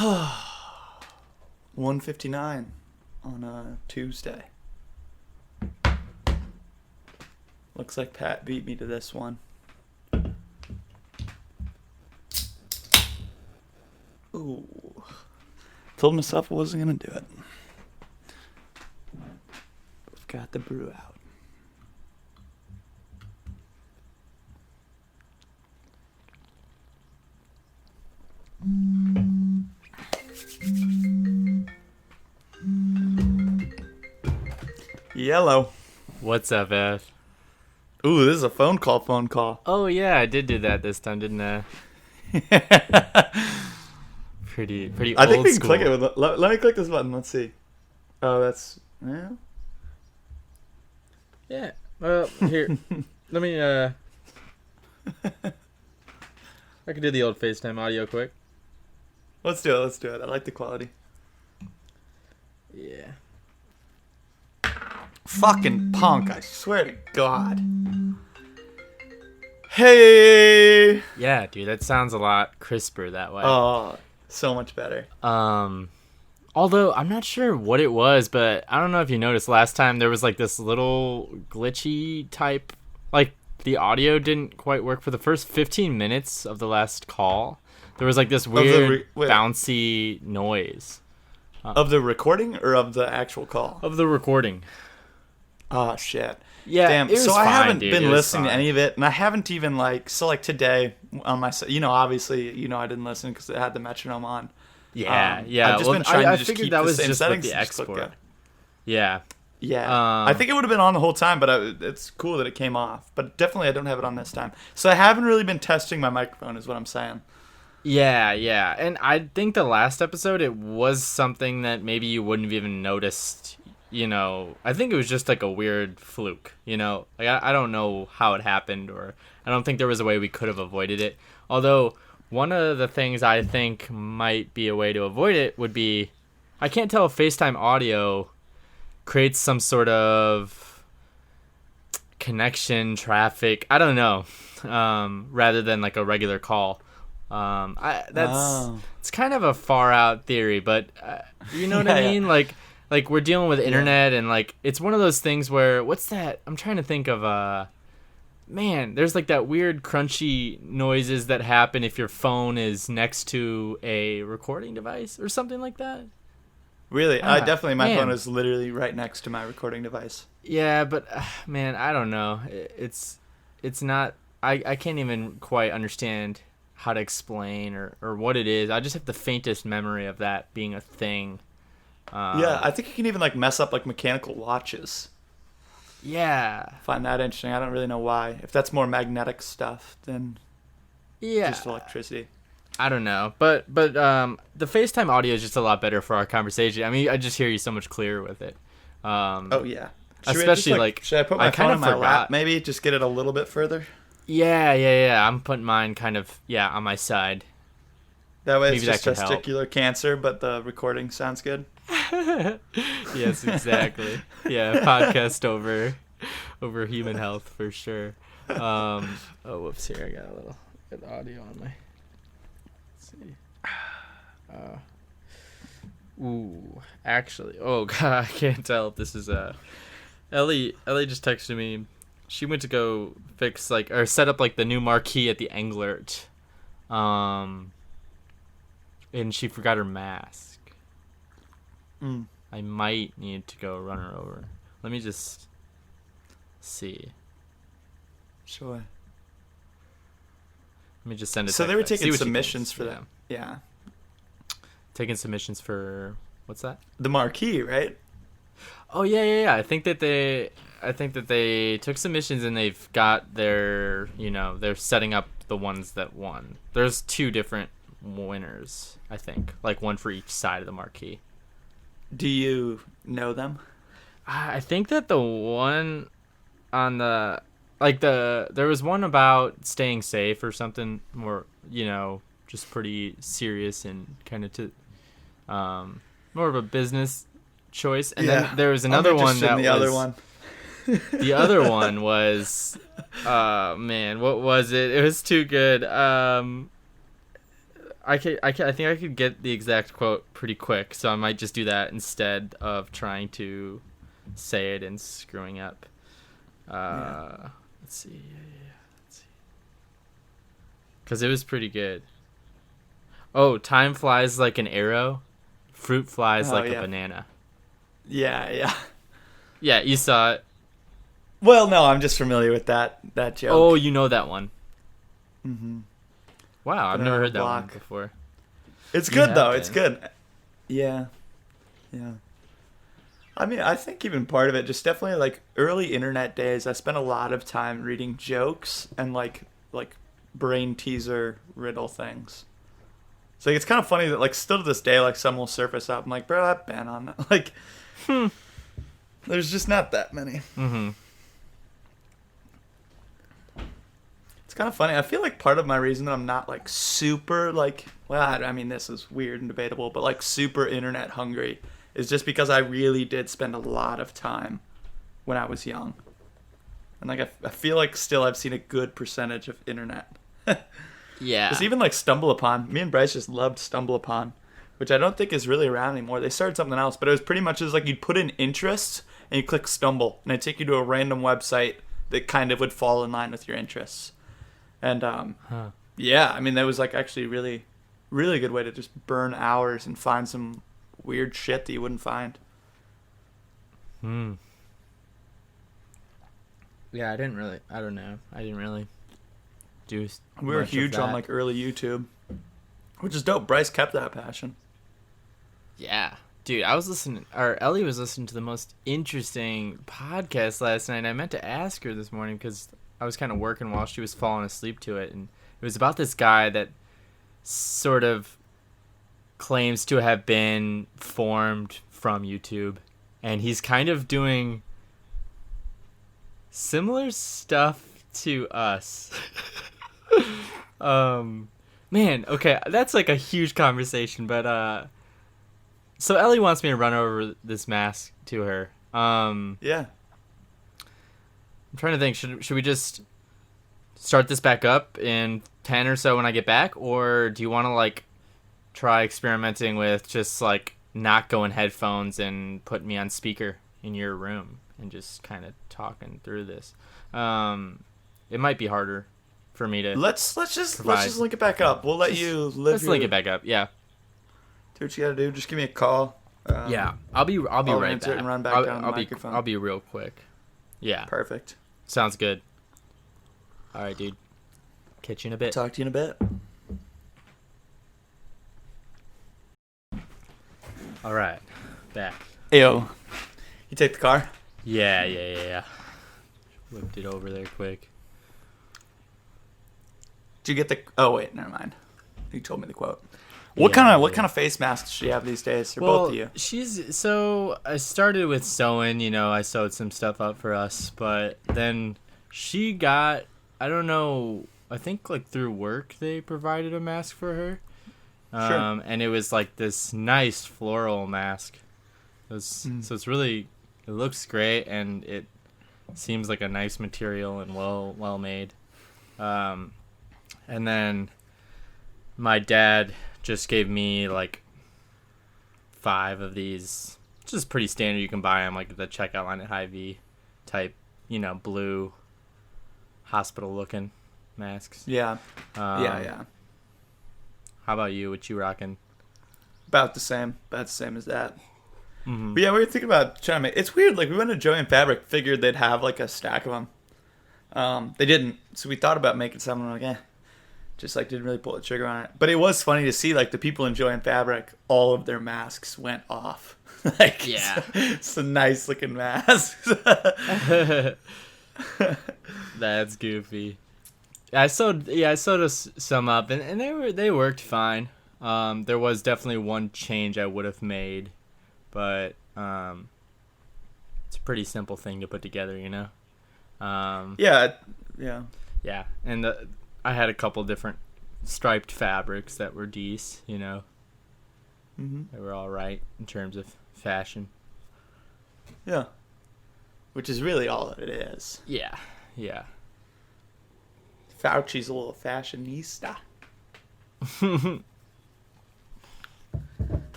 1:59 on a Tuesday. Looks like Pat beat me to this one. Ooh. Told myself I wasn't going to do it. Got the brew out. Yellow. What's up, F? Ooh, this is a phone call. Oh, yeah, I did do that this time, didn't I? Pretty old school. I think we can click it. Let me click this button. Let's see. Oh, that's... Yeah. Yeah. Well, here. Let me, I can do the old FaceTime audio quick. Let's do it. I like the quality. Yeah. Fucking punk, I swear to God. Hey! Yeah, dude, that sounds a lot crisper that way. Oh, so much better. Although, I'm not sure what it was, but I don't know if you noticed last time there was like this little glitchy type, like the audio didn't quite work for the first 15 minutes of the last call. There was like this weird bouncy noise. Of the recording or of the actual call? Of the recording. Oh, shit. Yeah, damn. It was so fine, I haven't dude. been listening to any of it, and I haven't even like today on my, obviously, I didn't listen because it had the metronome on. Yeah. I've just been trying to just figured keep that the was same just settings. with the export. Yeah. I think it would have been on the whole time, but it's cool that it came off. But definitely, I don't have it on this time. So I haven't really been testing my microphone, is what I'm saying. Yeah. And I think the last episode, it was something that maybe you wouldn't have even noticed. I think it was just like a weird fluke. Like I don't know how it happened, or I don't think there was a way we could have avoided it. Although one of the things I think might be a way to avoid it would be, I can't tell if FaceTime audio creates some sort of connection traffic. I don't know. Rather than like a regular call. It's kind of a far out theory, but you know what I mean? Yeah. Like we're dealing with internet, and like it's one of those things where, what's that? I'm trying to think of there's like that weird crunchy noises that happen if your phone is next to a recording device or something like that. Really? My phone is literally right next to my recording device. Yeah, but man, I don't know. It's not, I can't even quite understand how to explain or what it is. I just have the faintest memory of that being a thing. I think you can even like mess up like mechanical watches. Yeah. Find that interesting. I don't really know why. If that's more magnetic stuff than just electricity. I don't know. But the FaceTime audio is just a lot better for our conversation. I mean, I just hear you so much clearer with it. Oh, yeah. Especially should I put my phone in my lap maybe? Just get it a little bit further? Yeah. I'm putting mine kind of, on my side. That way it's just testicular cancer, but the recording sounds good. Yes, exactly. Yeah, podcast over human health for sure. Whoops, here I got a little good audio on my. Let's see. Actually, oh god, I can't tell if this is Ellie just texted me. She went to go fix or set up the new marquee at the Englert. And she forgot her mask. I might need to go run her over. Let me just see. Sure. Let me just send it. So they were taking submissions for them. Yeah. Taking submissions for what's that? The marquee, right? Oh yeah. I think that they took submissions and they've got their, they're setting up the ones that won. There's 2 different winners, I think, one for each side of the marquee. Do you know them? I think that the one on the there was one about staying safe or something more, just pretty serious and kind of to more of a business choice. And then there was another one that was other one. The other one was man, what was it? It was too good. I think I could get the exact quote pretty quick, so I might just do that instead of trying to say it and screwing up. Let's see. Let's see. Because it was pretty good. Oh, time flies like an arrow. Fruit flies like a banana. Yeah. Yeah, you saw it. Well, no, I'm just familiar with that joke. Oh, you know that one. Mm-hmm. Wow, I've never heard that one before. It's good, though. It's good. Yeah. I mean, I think even part of it, just definitely, like, early internet days, I spent a lot of time reading jokes and, like brain teaser riddle things. So like, it's kind of funny that, like, still to this day, like, some will surface up. I'm like, bro, I've been on that. Like, there's just not that many. Mm-hmm. It's kind of funny. I feel like part of my reason that I'm not, like, super, like, well, I mean, this is weird and debatable, but, like, super internet hungry is just because I really did spend a lot of time when I was young. And, like, I feel like still I've seen a good percentage of internet. Yeah. Because even, like, Stumble Upon, me and Bryce just loved Stumble Upon, which I don't think is really around anymore. They started something else, but it was pretty much just like you'd put in interests and you click Stumble, and it'd take you to a random website that kind of would fall in line with your interests. And, yeah, I mean, that was, like, actually really, really good way to just burn hours and find some weird shit that you wouldn't find. Yeah, I don't really do We were much huge of that. on, like, early YouTube, which is dope. Bryce kept that passion. Yeah. Dude, Ellie was listening to the most interesting podcast last night. I meant to ask her this morning because I was kind of working while she was falling asleep to it. And it was about this guy that sort of claims to have been formed from YouTube. And he's kind of doing similar stuff to us. Man, okay, that's like a huge conversation, but so Ellie wants me to run over this mask to her. Yeah. I'm trying to think, should we just start this back up in 10 or so when I get back, or do you want to like try experimenting with just like not going headphones and put me on speaker in your room and just kind of talking through this? It might be harder for me to let's just link it back up. We'll let you live. Let's link it back up. Yeah. Do what you gotta do. Just give me a call. Yeah, I'll be right back. And run back down the microphone. I'll be real quick. Yeah. Perfect. Sounds good. All right, dude. Catch you in a bit. Talk to you in a bit. All right, back. Ayo. You take the car? Yeah. Whipped it over there quick. Did you get the? Oh wait, never mind. You told me the quote. What kind of face masks does she have these days? Or both of you? I started with sewing. I sewed some stuff up for us, but then she got, I don't know, I think like through work they provided a mask for her. Sure. And it was like this nice floral mask. So it's really, it looks great and it seems like a nice material and well made. And then my dad just gave me like 5 of these, just pretty standard. You can buy them like at the checkout line at Hy-Vee type, blue hospital looking masks. Yeah. Yeah. How about you? What you rocking? About the same as that. Mm-hmm. But yeah, we were thinking about trying to make. It's weird. Like we went to Joey and Fabric, figured they'd have like a stack of them. They didn't, so we thought about making some. And we're like, just like didn't really pull the trigger on it. But it was funny to see like the people in Joey and Fabric, all of their masks went off. Like, yeah, it's a nice looking mask. That's goofy. I sewed some up, and they worked fine. There was definitely one change I would have made, but it's a pretty simple thing to put together, Yeah. Yeah, and I had a couple different striped fabrics that were decent, Mm-hmm. They were all right in terms of fashion. Yeah. Which is really all it is. Yeah. Fauci's a little fashionista.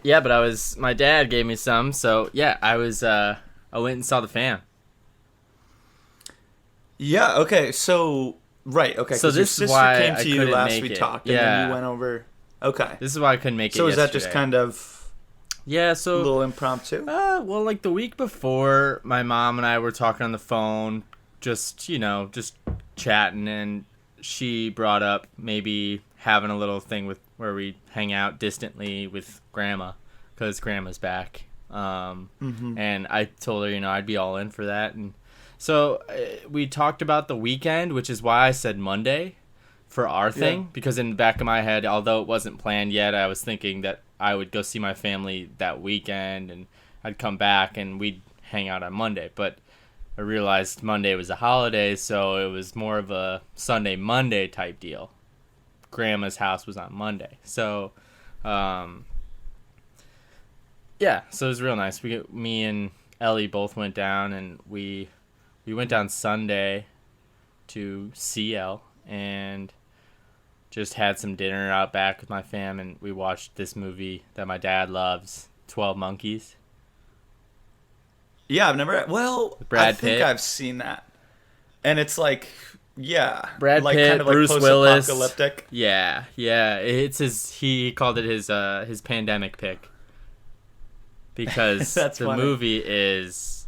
Yeah, but my dad gave me some, so yeah, I went and saw The Fam. Yeah. Okay. So right. Okay. So 'Cause your this is sister why came I to you couldn't last make we it. talked, and Yeah. then you went over. Okay. This is why I couldn't make it So is that yesterday. just kind of Yeah, a so little impromptu? well, like the week before, my mom and I were talking on the phone, just chatting, and she brought up maybe having a little thing with where we hang out distantly with grandma, because grandma's back. And I told her, I'd be all in for that, and so we talked about the weekend, which is why I said Monday for our thing, because in the back of my head, although it wasn't planned yet, I was thinking that I would go see my family that weekend, and I'd come back and we'd hang out on Monday. But I realized Monday was a holiday, so it was more of a Sunday, Monday type deal. Grandma's house was on Monday. So, yeah, so it was real nice. Me and Ellie both went down, and we went down Sunday to CL and just had some dinner out back with my fam, and we watched this movie that my dad loves, 12 Monkeys. Yeah, I've never. Well, Brad I think Pitt. I've seen that, and it's like, yeah, Brad like Pitt, kind of like Bruce Willis. post-apocalyptic. Yeah. It's he called it his pandemic pick, because That's the funny. movie is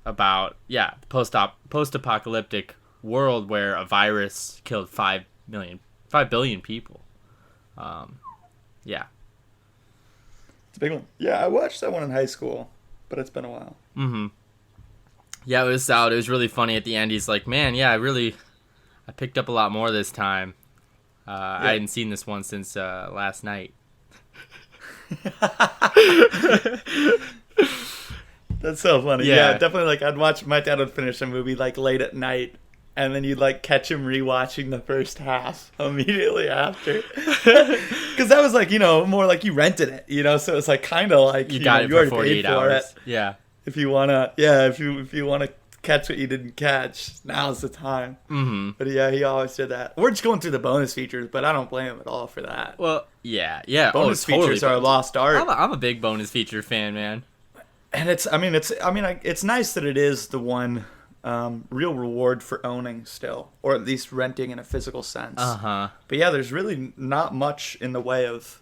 about post-apocalyptic world where a virus killed 5 billion people. Yeah. It's a big one. Yeah, I watched that one in high school, but it's been a while. Mm-hmm. Yeah, it was solid. It was really funny at the end. He's like, man, yeah, I picked up a lot more this time. I hadn't seen this one since last night. That's so funny. Yeah. Yeah, definitely. Like, I'd watch. My dad would finish a movie like late at night, and then you'd like catch him rewatching the first half immediately after, because that was like more like you rented it, so it's like kind of like You got it you for already 48 paid for hours. it. Yeah. If you wanna, if you wanna catch what you didn't catch, now's the time. Mm-hmm. But yeah, he always did that. We're just going through the bonus features, but I don't blame him at all for that. Well, yeah. Bonus features are a lost art. I'm a big bonus feature fan, man. And it's nice that it is the one real reward for owning still, or at least renting in a physical sense. Uh-huh. But yeah, there's really not much in the way of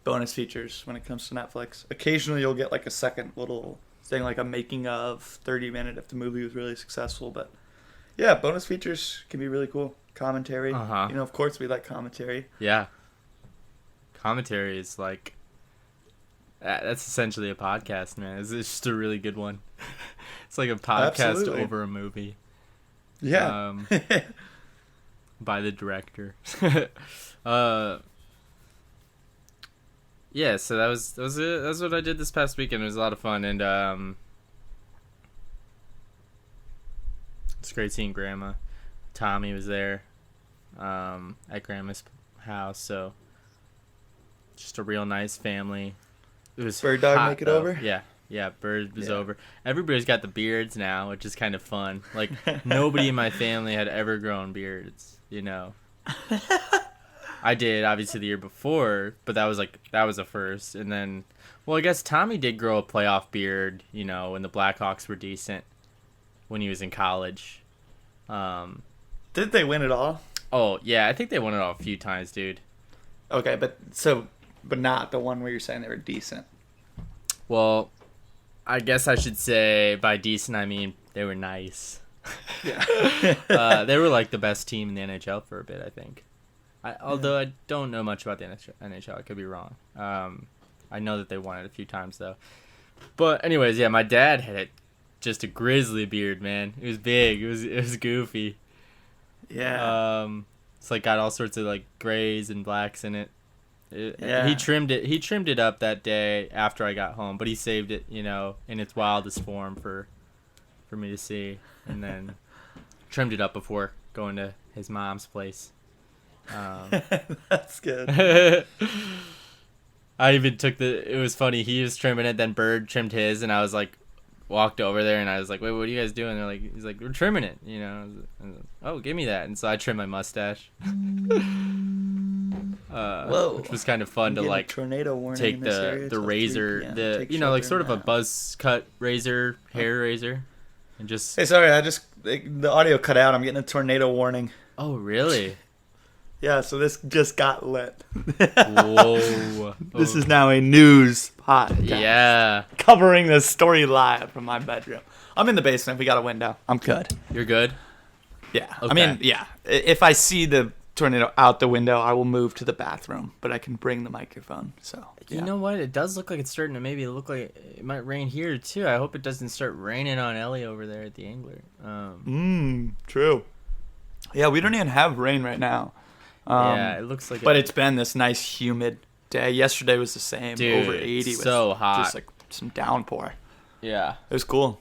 bonus features when it comes to Netflix. Occasionally you'll get like a second little thing, like a making of 30-minute if the movie was really successful. But yeah, bonus features can be really cool. Commentary. Uh-huh. Of course we like commentary. Yeah. Commentary is like... that's essentially a podcast, man. It's just a really good one. It's like a podcast Absolutely. over a movie. Yeah. By the director. Yeah, so that was it. That's what I did this past weekend. It was a lot of fun, and it's great seeing Grandma. Tommy was there at Grandma's house, so just a real nice family. It was Bird dog hot, make it though. over? Yeah, Bird was Yeah. over. Everybody's got the beards now, which is kind of fun. Like, nobody in my family had ever grown beards, I did, obviously, the year before, but that was a first. And then, well, I guess Tommy did grow a playoff beard, when the Blackhawks were decent when he was in college. Did they win it all? Oh, yeah, I think they won it all a few times, dude. Okay, but not the one where you're saying they were decent. Well, I guess I should say by decent I mean they were nice. Yeah. They were like the best team in the NHL for a bit, I think. Although I don't know much about the NHL, I could be wrong. I know that they won it a few times though. But anyways, yeah, my dad had just a grizzly beard, man. It was big. It was goofy. Yeah. It's like got all sorts of like grays and blacks in it. Yeah. He trimmed it up that day after I got home, but he saved it, in its wildest form for me to see, and then trimmed it up before going to his mom's place. That's good. I even it was funny, he was trimming it, then Bird trimmed his, and I was like, walked over there, and I was like, wait, what are you guys doing? He's like, we're trimming it, I was like, oh, give me that. And so I trimmed my mustache. Whoa. which was kind of fun to Getting a like tornado warning take in this area the till 3 razor, p.m. the Take you know like shelter sort of a now. buzz cut razor, hair razor, and just. Hey, sorry, the audio cut out. I'm getting a tornado warning. Oh really? Yeah, so this just got lit. Whoa. This is now a news podcast. Yeah. Covering this story live from my bedroom. I'm in the basement. We got a window. I'm good. You're good. Yeah. Okay. I mean, yeah. If I see the tornado out the window, I will move to the bathroom, but I can bring the microphone. So, yeah. You know what? It does look like it's starting to maybe look like it might rain here too. I hope it doesn't start raining on Ellie over there at the Angler. True. Yeah, we don't even have rain right now. Yeah, it looks like. But it's been this nice humid day. Yesterday was the same. Dude, over 80. so with hot. Just like some downpour. Yeah. It was cool.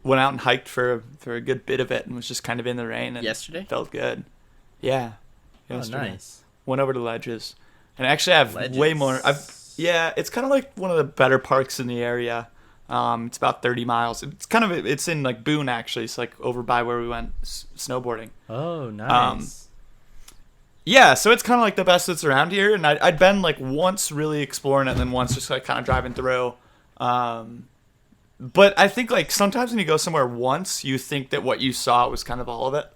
Went out and hiked for a good bit of it and was just kind of in the rain. And Yesterday? Felt good. Yeah. Oh, Yesterday. nice. Went over to Ledges. And actually I have way more. It's kind of like one of the better parks in the area. It's about 30 miles. It's in like Boone actually. It's like over by where we went snowboarding. Oh, nice. Yeah, so it's kind of like the best that's around here, and I'd been like once really exploring it, and then once just like kind of driving through. But I think like sometimes when you go somewhere once, you think that what you saw was kind of all of it,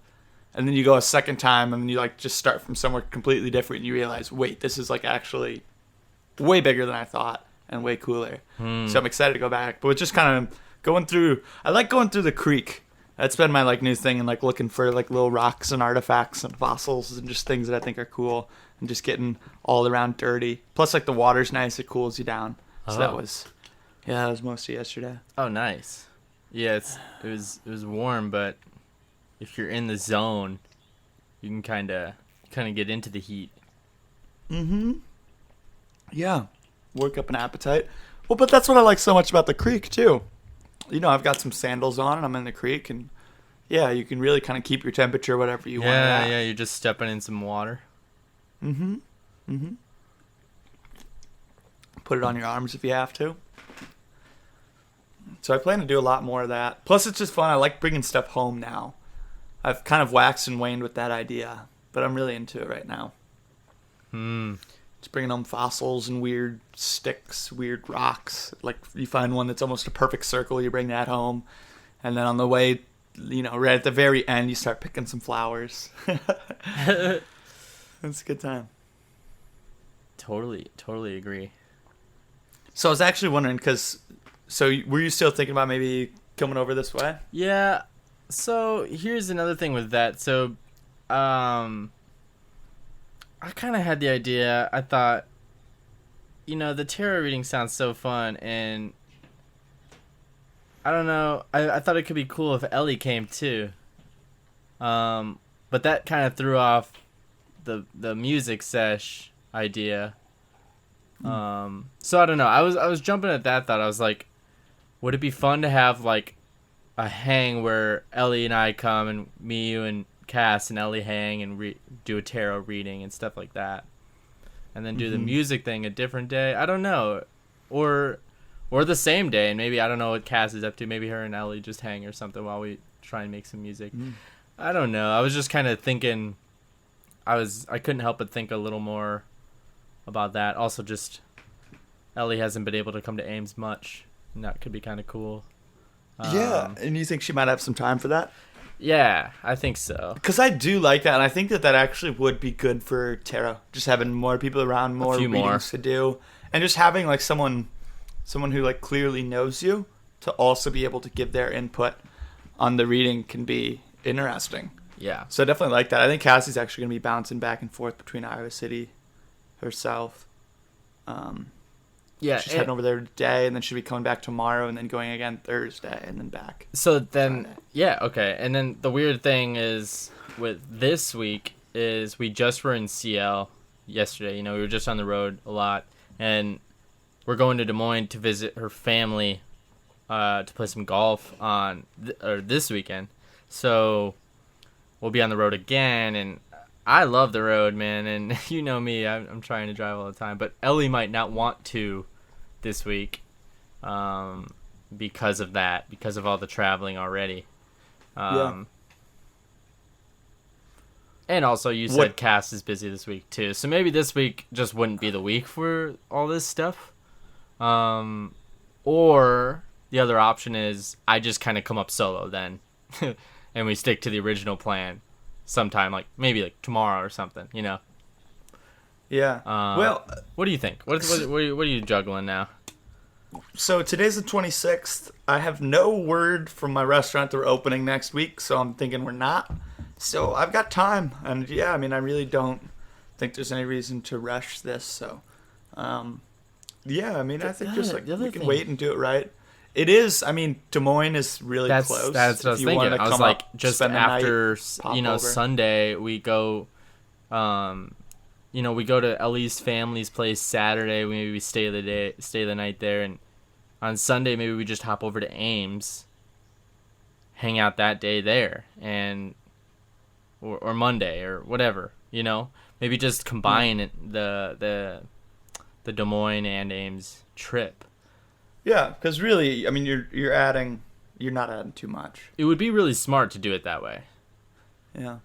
and then you go a second time, and you like just start from somewhere completely different, and you realize, wait, this is like actually way bigger than I thought, and way cooler. So I'm excited to go back, but it's just kind of going through. I like going through the creek. That's been my like new thing, and like looking for like little rocks and artifacts and fossils and just things that I think are cool, and just getting all around dirty. Plus, like the water's nice; it cools you down. So that was most of yesterday. Oh, nice. Yeah, it was warm, but if you're in the zone, you can kind of get into the heat. Yeah, work up an appetite. Well, but that's what I like so much about the creek too. You know, I've got some sandals on and I'm in the creek, and yeah, you can really kind of keep your temperature whatever you want. Yeah, you're just stepping in some water. Put it on your arms if you have to. So I plan to do a lot more of that. Plus, it's just fun. I like bringing stuff home now. I've kind of waxed and waned with that idea, but I'm really into it right now. Just bringing home fossils and weird sticks, weird rocks. Like you find one that's almost a perfect circle, you bring that home, and then on the way, you know, right at the very end, you start picking some flowers. It's a good time. Totally agree. So I was actually wondering, were you still thinking about maybe coming over this way? Yeah. So here's another thing with that. So, I kind of had the idea. I thought, you know, the tarot reading sounds so fun, and I don't know. I thought it could be cool if Ellie came too. But that kind of threw off the music sesh idea. So I don't know. I was jumping at that thought. I was like, would it be fun to have like a hang where Ellie and I come, and me, you, and Cass and Ellie hang and do a tarot reading and stuff like that, and then do the music thing a different day. I don't know, or the same day, and maybe I don't know what Cass is up to. Maybe her and Ellie just hang or something while we try and make some music. I don't know. I was just kind of thinking. I couldn't help but think a little more about that. Also, just Ellie hasn't been able to come to Ames much, and that could be kind of cool. Yeah, and you think she might have some time for that? Yeah, I think so. Because I do like that, and I think that actually would be good for tarot. Just having more people around, more readings to do, and just having like someone who like clearly knows you to also be able to give their input on the reading can be interesting. Yeah. So I definitely like that. I think Cassie's actually going to be bouncing back and forth between Iowa City herself. Yeah, she's heading over there today, and then she'll be coming back tomorrow, and then going again Thursday, and then back. So then, Friday. Yeah, okay. And then the weird thing is with this week is we just were in CL yesterday. You know, we were just on the road a lot, and we're going to Des Moines to visit her family to play some golf on this weekend. So we'll be on the road again, and I love the road, man. And you know me, I'm trying to drive all the time, but Ellie might not want to this week because of that, because of all the traveling already. Yeah. And also, you said What- Cass is busy this week too, so maybe this week just wouldn't be the week for all this stuff. Or the other option is I just kind of come up solo then, and we stick to the original plan sometime, like maybe like tomorrow or something, you know. Yeah. Well, What do you think? What are you juggling now? so today's the 26th. I have no word from my restaurant they're opening next week, so I'm thinking we're not. So I've got time, and yeah, I mean, I really don't think there's any reason to rush this. So, yeah, I mean, I think just like the other we can thing- wait and do it right. It is. I mean, Des Moines is really close. That's what I was If you thinking. wanted to I was come like, up, just spend the night, after pop over. Sunday we go, we go to Ellie's family's place Saturday. Maybe we stay the night there, and on Sunday maybe we just hop over to Ames, hang out that day there, and or Monday or whatever. Maybe just combine the Des Moines and Ames trip. Yeah, because really, I mean, you're not adding too much. It would be really smart to do it that way. Yeah.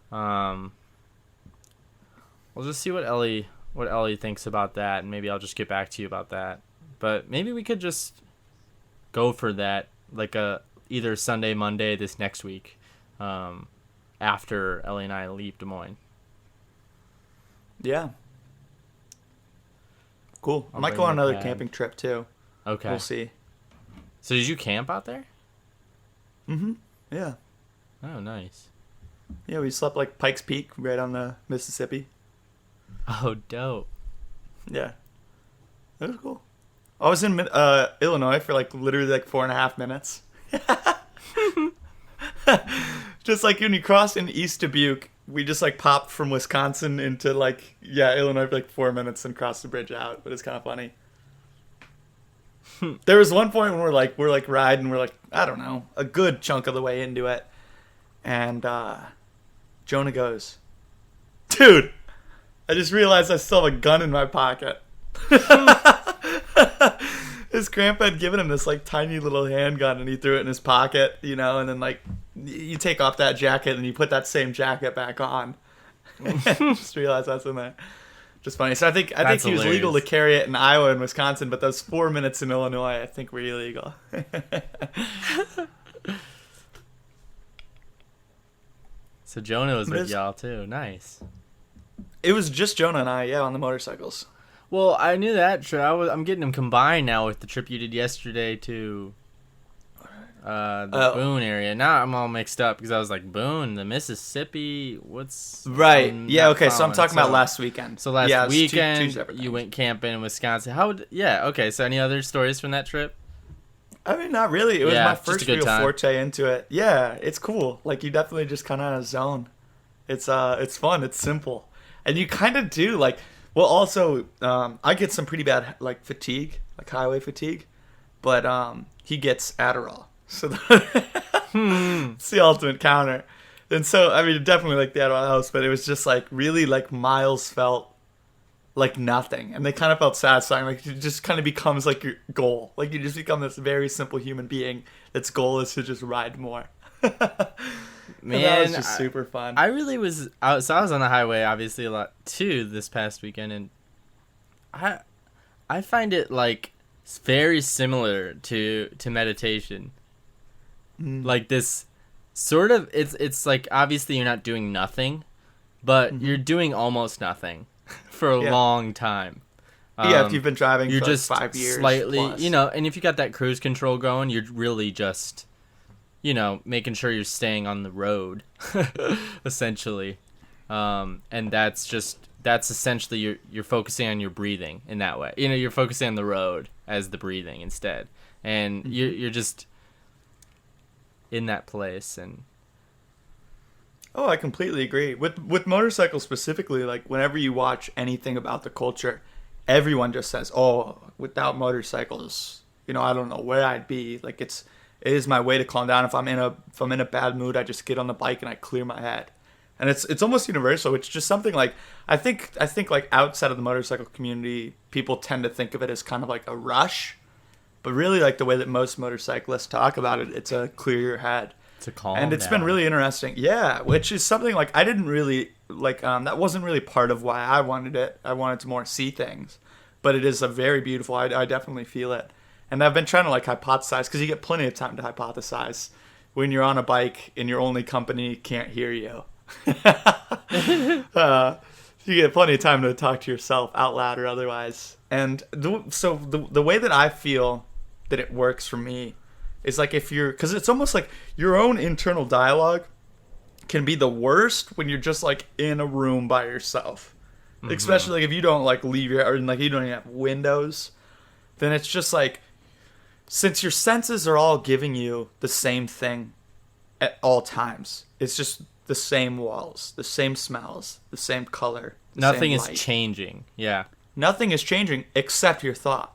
We'll just see what Ellie thinks about that, and maybe I'll just get back to you about that. But maybe we could just go for that, like either Sunday, Monday this next week, after Ellie and I leave Des Moines. Yeah. Cool. I I'll might bring go on the another pad. camping trip too. Okay. We'll see. So did you camp out there? Yeah. Oh, nice. Yeah, we slept like Pikes Peak right on the Mississippi. Oh, dope. Yeah. That was cool. I was in Illinois for like literally like 4.5 minutes. Just like when you cross in East Dubuque, we just like popped from Wisconsin into Illinois for like 4 minutes and crossed the bridge out. But it's kind of funny. There was one point when we're riding, we're like, I don't know, a good chunk of the way into it. And Jonah goes, dude, I just realized I still have a gun in my pocket. His grandpa had given him this like tiny little handgun, and he threw it in his pocket, and then like you take off that jacket and you put that same jacket back on. Just realized that's in there. Just funny. So I think he was legal to carry it in Iowa and Wisconsin, but those 4 minutes in Illinois, I think, were illegal. So Jonah was with y'all too. Nice. It was just Jonah and I, on the motorcycles. Well, I knew that trip. I'm getting them combined now with the trip you did yesterday to the Boone area. Now I'm all mixed up because I was like, Boone, the Mississippi, what's... Right. I'm Yeah, not okay, so I'm following. talking about last weekend. So last it's weekend, two separate you things. went camping in Wisconsin. Okay, so any other stories from that trip? I mean, not really. It was Yeah, my just a first good real time. forte into it. Yeah, it's cool. Like, you definitely just kind of in a zone. It's fun. It's simple. And you kind of do, like... Well, also, I get some pretty bad, like, fatigue, like highway fatigue. But he gets Adderall. So it's the ultimate counter. And so, I mean, definitely, like, the Adderall helps. But it was just, like, really, like, miles felt like nothing. And they kind of felt satisfying. Like, it just kind of becomes, like, your goal. Like, you just become this very simple human being that's goal is to just ride more. Man, that was just super fun. I really was... So I was on the highway, obviously, a lot, too, this past weekend. And I find it, like, very similar to meditation. Like, this sort of... It's like, obviously, you're not doing nothing. But you're doing almost nothing for a long time. If you've been driving you're for just like 5 years slightly, plus. and if you got that cruise control going, you're really just, making sure you're staying on the road, essentially. And that's essentially you're focusing on your breathing in that way. You're focusing on the road as the breathing instead, and you're just in that place. And Oh, I completely agree. With motorcycles specifically, like whenever you watch anything about the culture, everyone just says, "Oh, without motorcycles, I don't know where I'd be." Like it is my way to calm down. If I'm in a bad mood, I just get on the bike and I clear my head. And it's almost universal. It's just something like I think like outside of the motorcycle community, people tend to think of it as kind of like a rush, but really like the way that most motorcyclists talk about it, it's a clear your head. to calm and it's down. been really interesting. Yeah, which is something like I didn't really like. That wasn't really part of why I wanted it. I wanted to more see things, but it is a very beautiful. I definitely feel it, and I've been trying to like hypothesize because you get plenty of time to hypothesize when you're on a bike and your only company can't hear you. You get plenty of time to talk to yourself out loud or otherwise. And the way that I feel that it works for me is like if you're, because it's almost like your own internal dialogue can be the worst when you're just like in a room by yourself. Mm-hmm. Especially like if you don't like leave your, or like you don't even have windows, then it's just like, since your senses are all giving you the same thing at all times, it's just the same walls, the same smells, the same color. Nothing is changing. Yeah. Nothing is changing except your thought.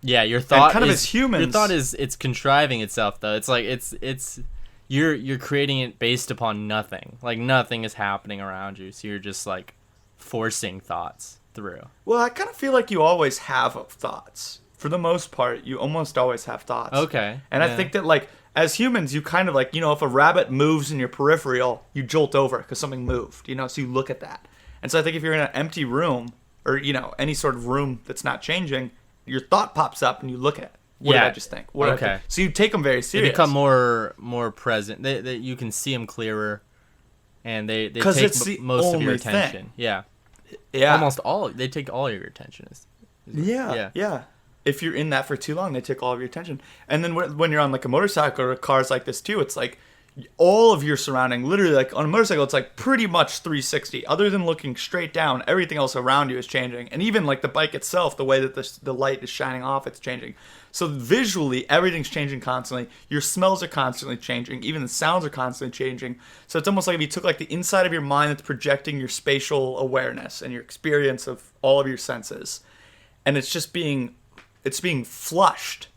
Yeah, your thought and kind is, of as humans. Your thought is it's contriving itself though. It's like it's you're creating it based upon nothing. Like nothing is happening around you, so you're just like forcing thoughts through. Well, I kind of feel like you always have thoughts. For the most part, you almost always have thoughts. Okay. And I think that, like, as humans, you kind of, like, you know, if a rabbit moves in your peripheral, you jolt over because something moved, you know, so you look at that. And so I think if you're in an empty room or, you know, any sort of room that's not changing, your thought pops up and you look at it. What did I just think? What did I think? So you take them very serious. They become more present. They you can see them clearer, and they take most of your attention. Thing. Yeah. Yeah. They take all your attention. Yeah. If you're in that for too long, they take all of your attention. And then when you're on like a motorcycle or cars like this too, it's like all of your surrounding, literally like on a motorcycle, it's like pretty much 360. Other than looking straight down, everything else around you is changing. And even like the bike itself, the way that the light is shining off, it's changing. So visually, everything's changing constantly. Your smells are constantly changing. Even the sounds are constantly changing. So it's almost like if you took like the inside of your mind that's projecting your spatial awareness and your experience of all of your senses, and it's being flushed.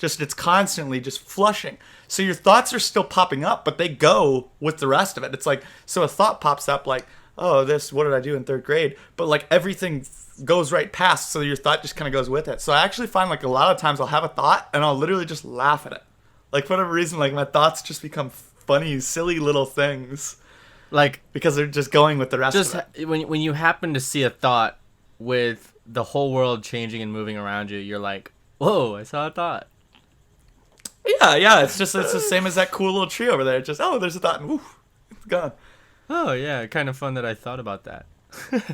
It's constantly just flushing. So your thoughts are still popping up, but they go with the rest of it. It's like, so a thought pops up like, oh, what did I do in third grade? But like everything goes right past, so your thought just kind of goes with it. So I actually find like a lot of times I'll have a thought and I'll literally just laugh at it. Like for whatever reason, like my thoughts just become funny, silly little things. Like, because they're just going with the rest of it. When you happen to see a thought with the whole world changing and moving around you, you're like, whoa, I saw a thought. Yeah, it's the same as that cool little tree over there. It's just, oh, there's a thought, and woof, it's gone. Oh, yeah, kind of fun that I thought about that.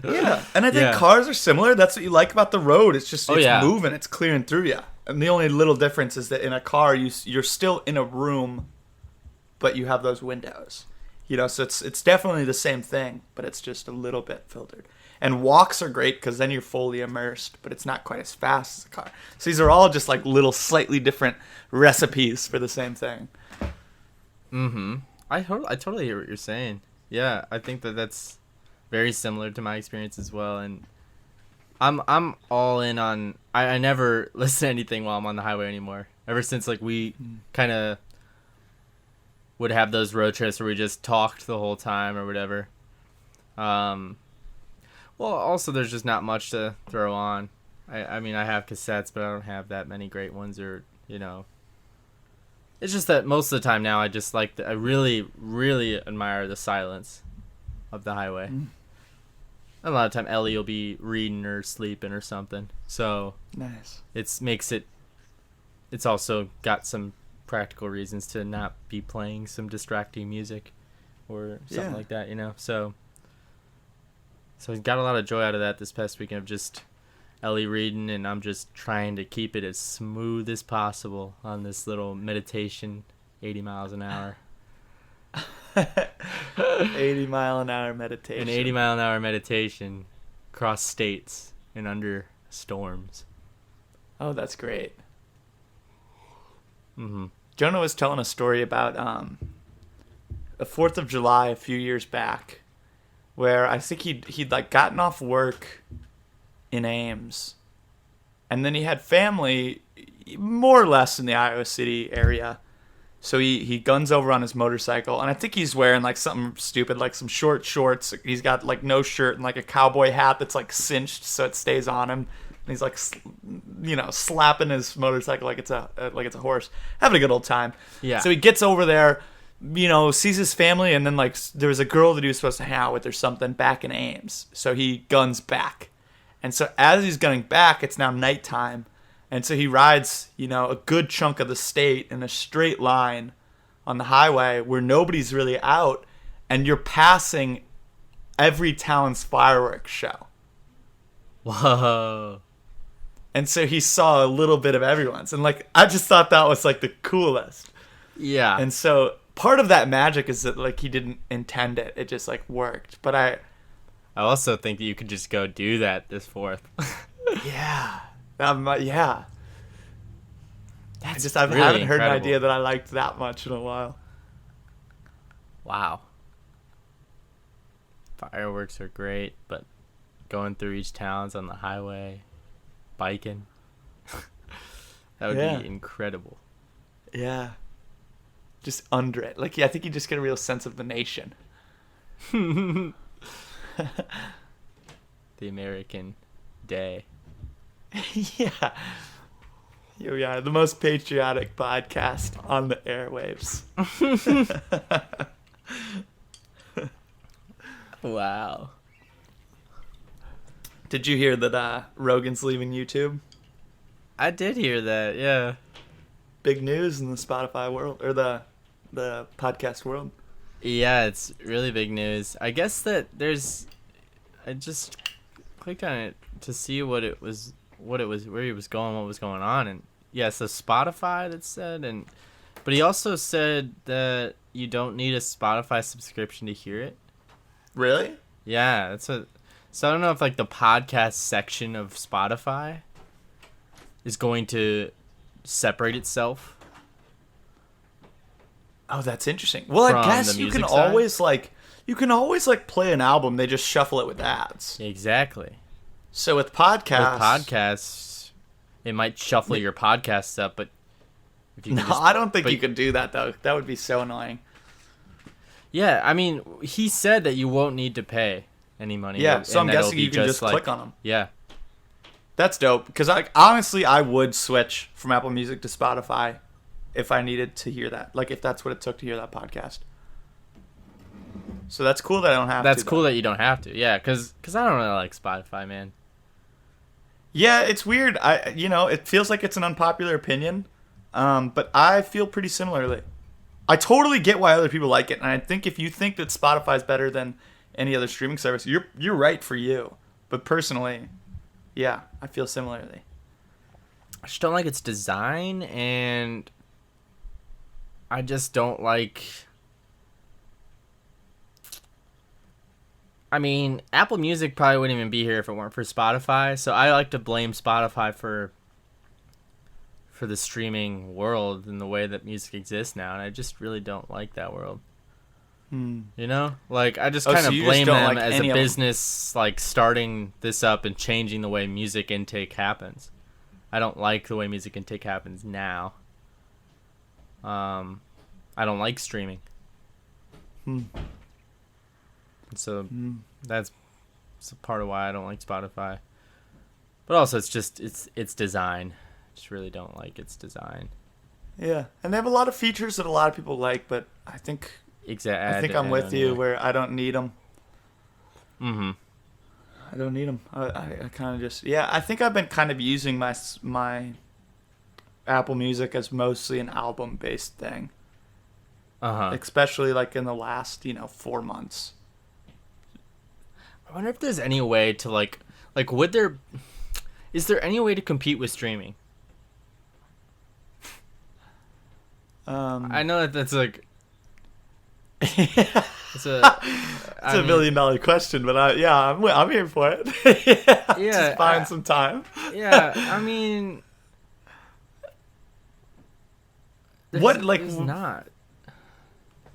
Yeah, and I think cars are similar. That's what you like about the road. It's just, moving, it's clearing through you. And the only little difference is that in a car, you're still in a room, but you have those windows. You know, so it's definitely the same thing, but it's just a little bit filtered. And walks are great because then you're fully immersed, but it's not quite as fast as a car. So these are all just like little slightly different recipes for the same thing. Mm-hmm. I totally hear what you're saying. Yeah, I think that's very similar to my experience as well. And I'm all in on... I never listen to anything while I'm on the highway anymore. Ever since like we kind of would have those road trips where we just talked the whole time or whatever. Well, also, there's just not much to throw on. I mean, I have cassettes, but I don't have that many great ones, or, you know. It's just that most of the time now, I just like, I really, really admire the silence of the highway. Mm. A lot of time, Ellie will be reading or sleeping or something. So, nice. It's also got some practical reasons to not be playing some distracting music or something like that, you know. So I got a lot of joy out of that this past weekend of just Ellie reading, and I'm just trying to keep it as smooth as possible on this little meditation, 80 miles an hour. 80-mile-an-hour meditation. An 80-mile-an-hour meditation across states and under storms. Oh, that's great. Mm-hmm. Jonah was telling a story about the 4th of July a few years back, where I think he'd like gotten off work in Ames, and then he had family more or less in the Iowa City area. So he guns over on his motorcycle, and I think he's wearing like something stupid, like some short shorts. He's got like no shirt and like a cowboy hat that's like cinched so it stays on him. And he's like, you know, slapping his motorcycle like it's a horse, having a good old time. Yeah. So he gets over there sees his family, and then like there was a girl that he was supposed to hang out with or something back in Ames. So he guns back. And so as he's gunning back, it's now nighttime. And so he rides, a good chunk of the state in a straight line on the highway where nobody's really out, and you're passing every town's fireworks show. Whoa. And so he saw a little bit of everyone's. And like, I just thought that was like the coolest. Yeah. And so part of that magic is that like he didn't intend it. It just like worked. But I also think that you could just go do that this 4th. Yeah. Yeah. I haven't really heard an incredible. idea that I liked that much in a while. Wow. Fireworks are great, but going through each town's on the highway, biking, that would be incredible. Yeah. Just under it. Like, I think you just get a real sense of the nation. The American day. Yeah. Here we are, the most patriotic podcast on the airwaves. Wow. Did you hear that Rogan's leaving YouTube? I did hear that, yeah. Big news in the Spotify world, or the podcast world. Yeah, it's really big news. I guess that I just clicked on it to see where he was going, what was going on, and yeah, so Spotify that said, but he also said that you don't need a Spotify subscription to hear it. Really? Yeah, so I don't know if like the podcast section of Spotify is going to separate itself. Oh, that's interesting. Well, I guess you can always play an album. They just shuffle it with ads. Exactly. So with podcasts, it might shuffle your podcasts up, but if you I don't think you could do that though. That would be so annoying. Yeah, I mean, he said that you won't need to pay any money. Yeah, so I'm guessing you can just click on them. Yeah. That's dope, because honestly, I would switch from Apple Music to Spotify if I needed to hear that. Like, if that's what it took to hear that podcast. So that's cool that I don't have to. That's cool that you don't have to. Yeah, because I don't really like Spotify, man. Yeah, it's weird. It feels like it's an unpopular opinion, but I feel pretty similarly. I totally get why other people like it, and I think if you think that Spotify's better than any other streaming service, you're right for you. But personally, yeah, I feel similarly. I just don't like its design, and I just don't like... I mean, Apple Music probably wouldn't even be here if it weren't for Spotify, so I like to blame Spotify for the streaming world and the way that music exists now, and I just really don't like that world. You know? Like, I just kind of blame them as a business, like, starting this up and changing the way music intake happens. I don't like the way music intake happens now. I don't like streaming. So that's a part of why I don't like Spotify. But also, it's just its design. I just really don't like its design. Yeah, and they have a lot of features that a lot of people like, but I think I'm with you where I don't need them. I don't need them. I kind of just I think I've been kind of using my Apple Music as mostly an album based thing. Especially like in the last 4 months. I wonder if there's any way to like is there any way to compete with streaming? I know that's like it's a $1 million question, but I'm here for it. Just buying some time. Yeah, I mean, there's not.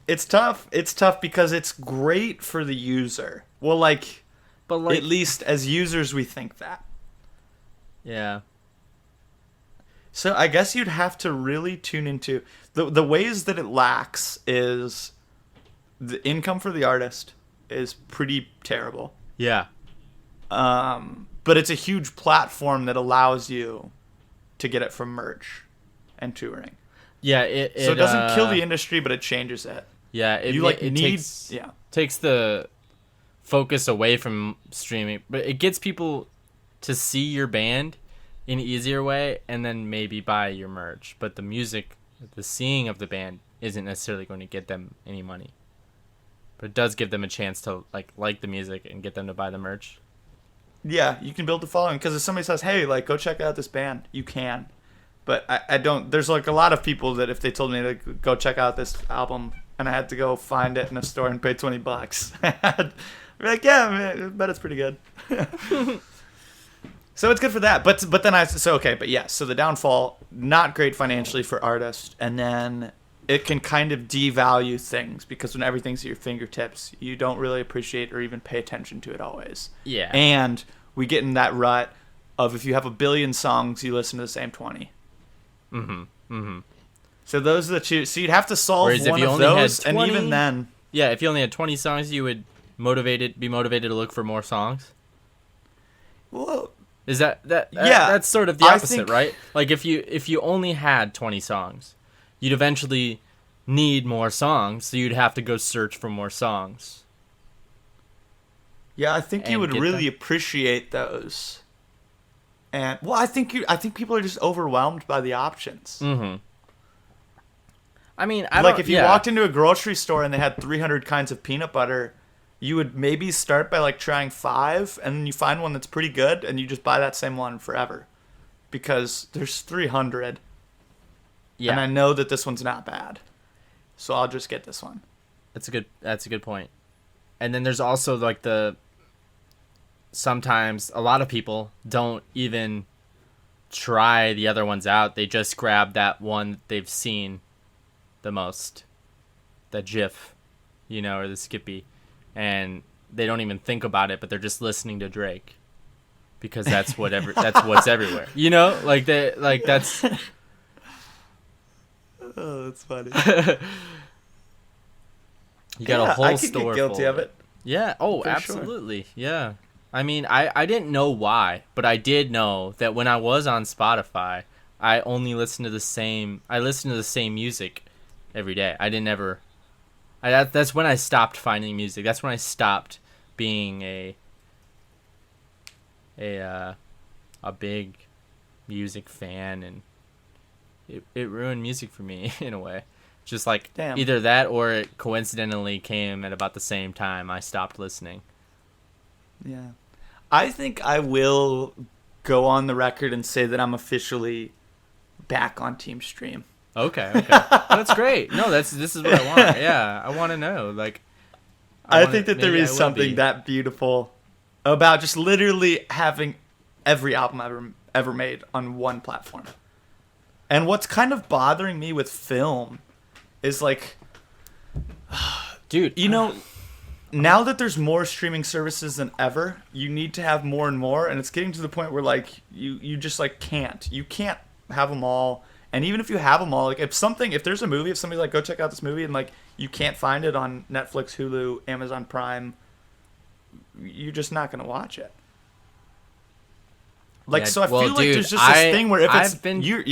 It's tough. It's tough because it's great for the user. Well, but at least as users, we think that. Yeah. So I guess you'd have to really tune into the ways that it lacks is the income for the artist is pretty terrible. Yeah. But it's a huge platform that allows you to get it from merch and touring. Yeah. So it doesn't kill the industry, but it changes it. Yeah, takes the focus away from streaming, but it gets people to see your band in an easier way and then maybe buy your merch. But the music, the seeing of the band isn't necessarily going to get them any money. But it does give them a chance to like the music and get them to buy the merch. Yeah, you can build a following, because if somebody says, hey, like, go check out this band, you can. But I don't, there's like a lot of people that if they told me to go check out this album and I had to go find it in a store and pay $20, I'd be like, yeah, man, I bet it's pretty good. So it's good for that. But then so the downfall, not great financially for artists, and then it can kind of devalue things, because when everything's at your fingertips, you don't really appreciate or even pay attention to it always. Yeah. And we get in that rut of, if you have a billion songs, you listen to the same 20. Mm-hmm. Mm-hmm. So those are the two. So you'd have to solve Whereas one of those, and even then, yeah, if you only had 20 songs, you would be motivated to look for more songs. Well, is that yeah, that's sort of the opposite, right? Like if you only had 20 songs, you'd eventually need more songs, so you'd have to go search for more songs. Yeah, I think you would really appreciate those. And I think people are just overwhelmed by the options. Mm-hmm. I mean, if you walked into a grocery store and they had 300 kinds of peanut butter, you would maybe start by trying 5, and then you find one that's pretty good, and you just buy that same one forever, because there's 300. Yeah. And I know that this one's not bad, so I'll just get this one. That's a good point. And then there's also sometimes a lot of people don't even try the other ones out. They just grab that one that they've seen the most, the GIF, or the Skippy, and they don't even think about it, but they're just listening to Drake because that's what's everywhere. That's. Oh, that's funny. You got a whole I could store get guilty full of it. Yeah. Oh, for absolutely. Sure. Yeah. I mean, I didn't know why, but I did know that when I was on Spotify, I only listened to the same music every day. That's when I stopped finding music. That's when I stopped being a big music fan, and it ruined music for me in a way. Just Damn. Either that, or it coincidentally came at about the same time I stopped listening. Yeah. I think I will go on the record and say that I'm officially back on Team Stream. Okay. That's great. No, this is what I want. Yeah, I want to know. I think that there is something that beautiful about just literally having every album ever made on one platform. And what's kind of bothering me with film is dude, now that there's more streaming services than ever, you need to have more and more, and it's getting to the point where you just can't. You can't have them all. And even if you have them all, if there's a movie, if somebody's go check out this movie, and you can't find it on Netflix, Hulu, Amazon Prime, you're just not going to watch it. So I feel there's just this thing where if I've been doing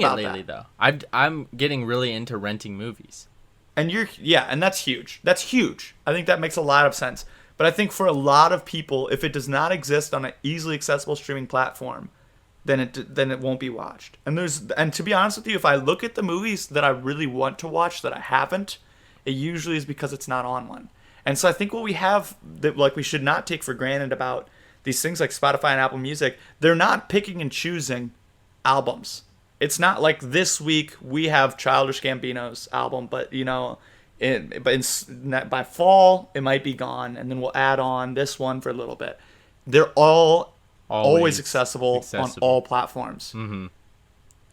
it lately though. I'm getting really into renting movies. And and that's huge. That's huge. I think that makes a lot of sense. But I think for a lot of people, if it does not exist on an easily accessible streaming platform, then it won't be watched. And to be honest with you, if I look at the movies that I really want to watch that I haven't, it usually is because it's not on one. And so I think what we have that we should not take for granted about these things like Spotify and Apple Music, they're not picking and choosing albums. It's not like this week we have Childish Gambino's album, but by fall it might be gone, and then we'll add on this one for a little bit. They're all always accessible on all platforms. Mm-hmm.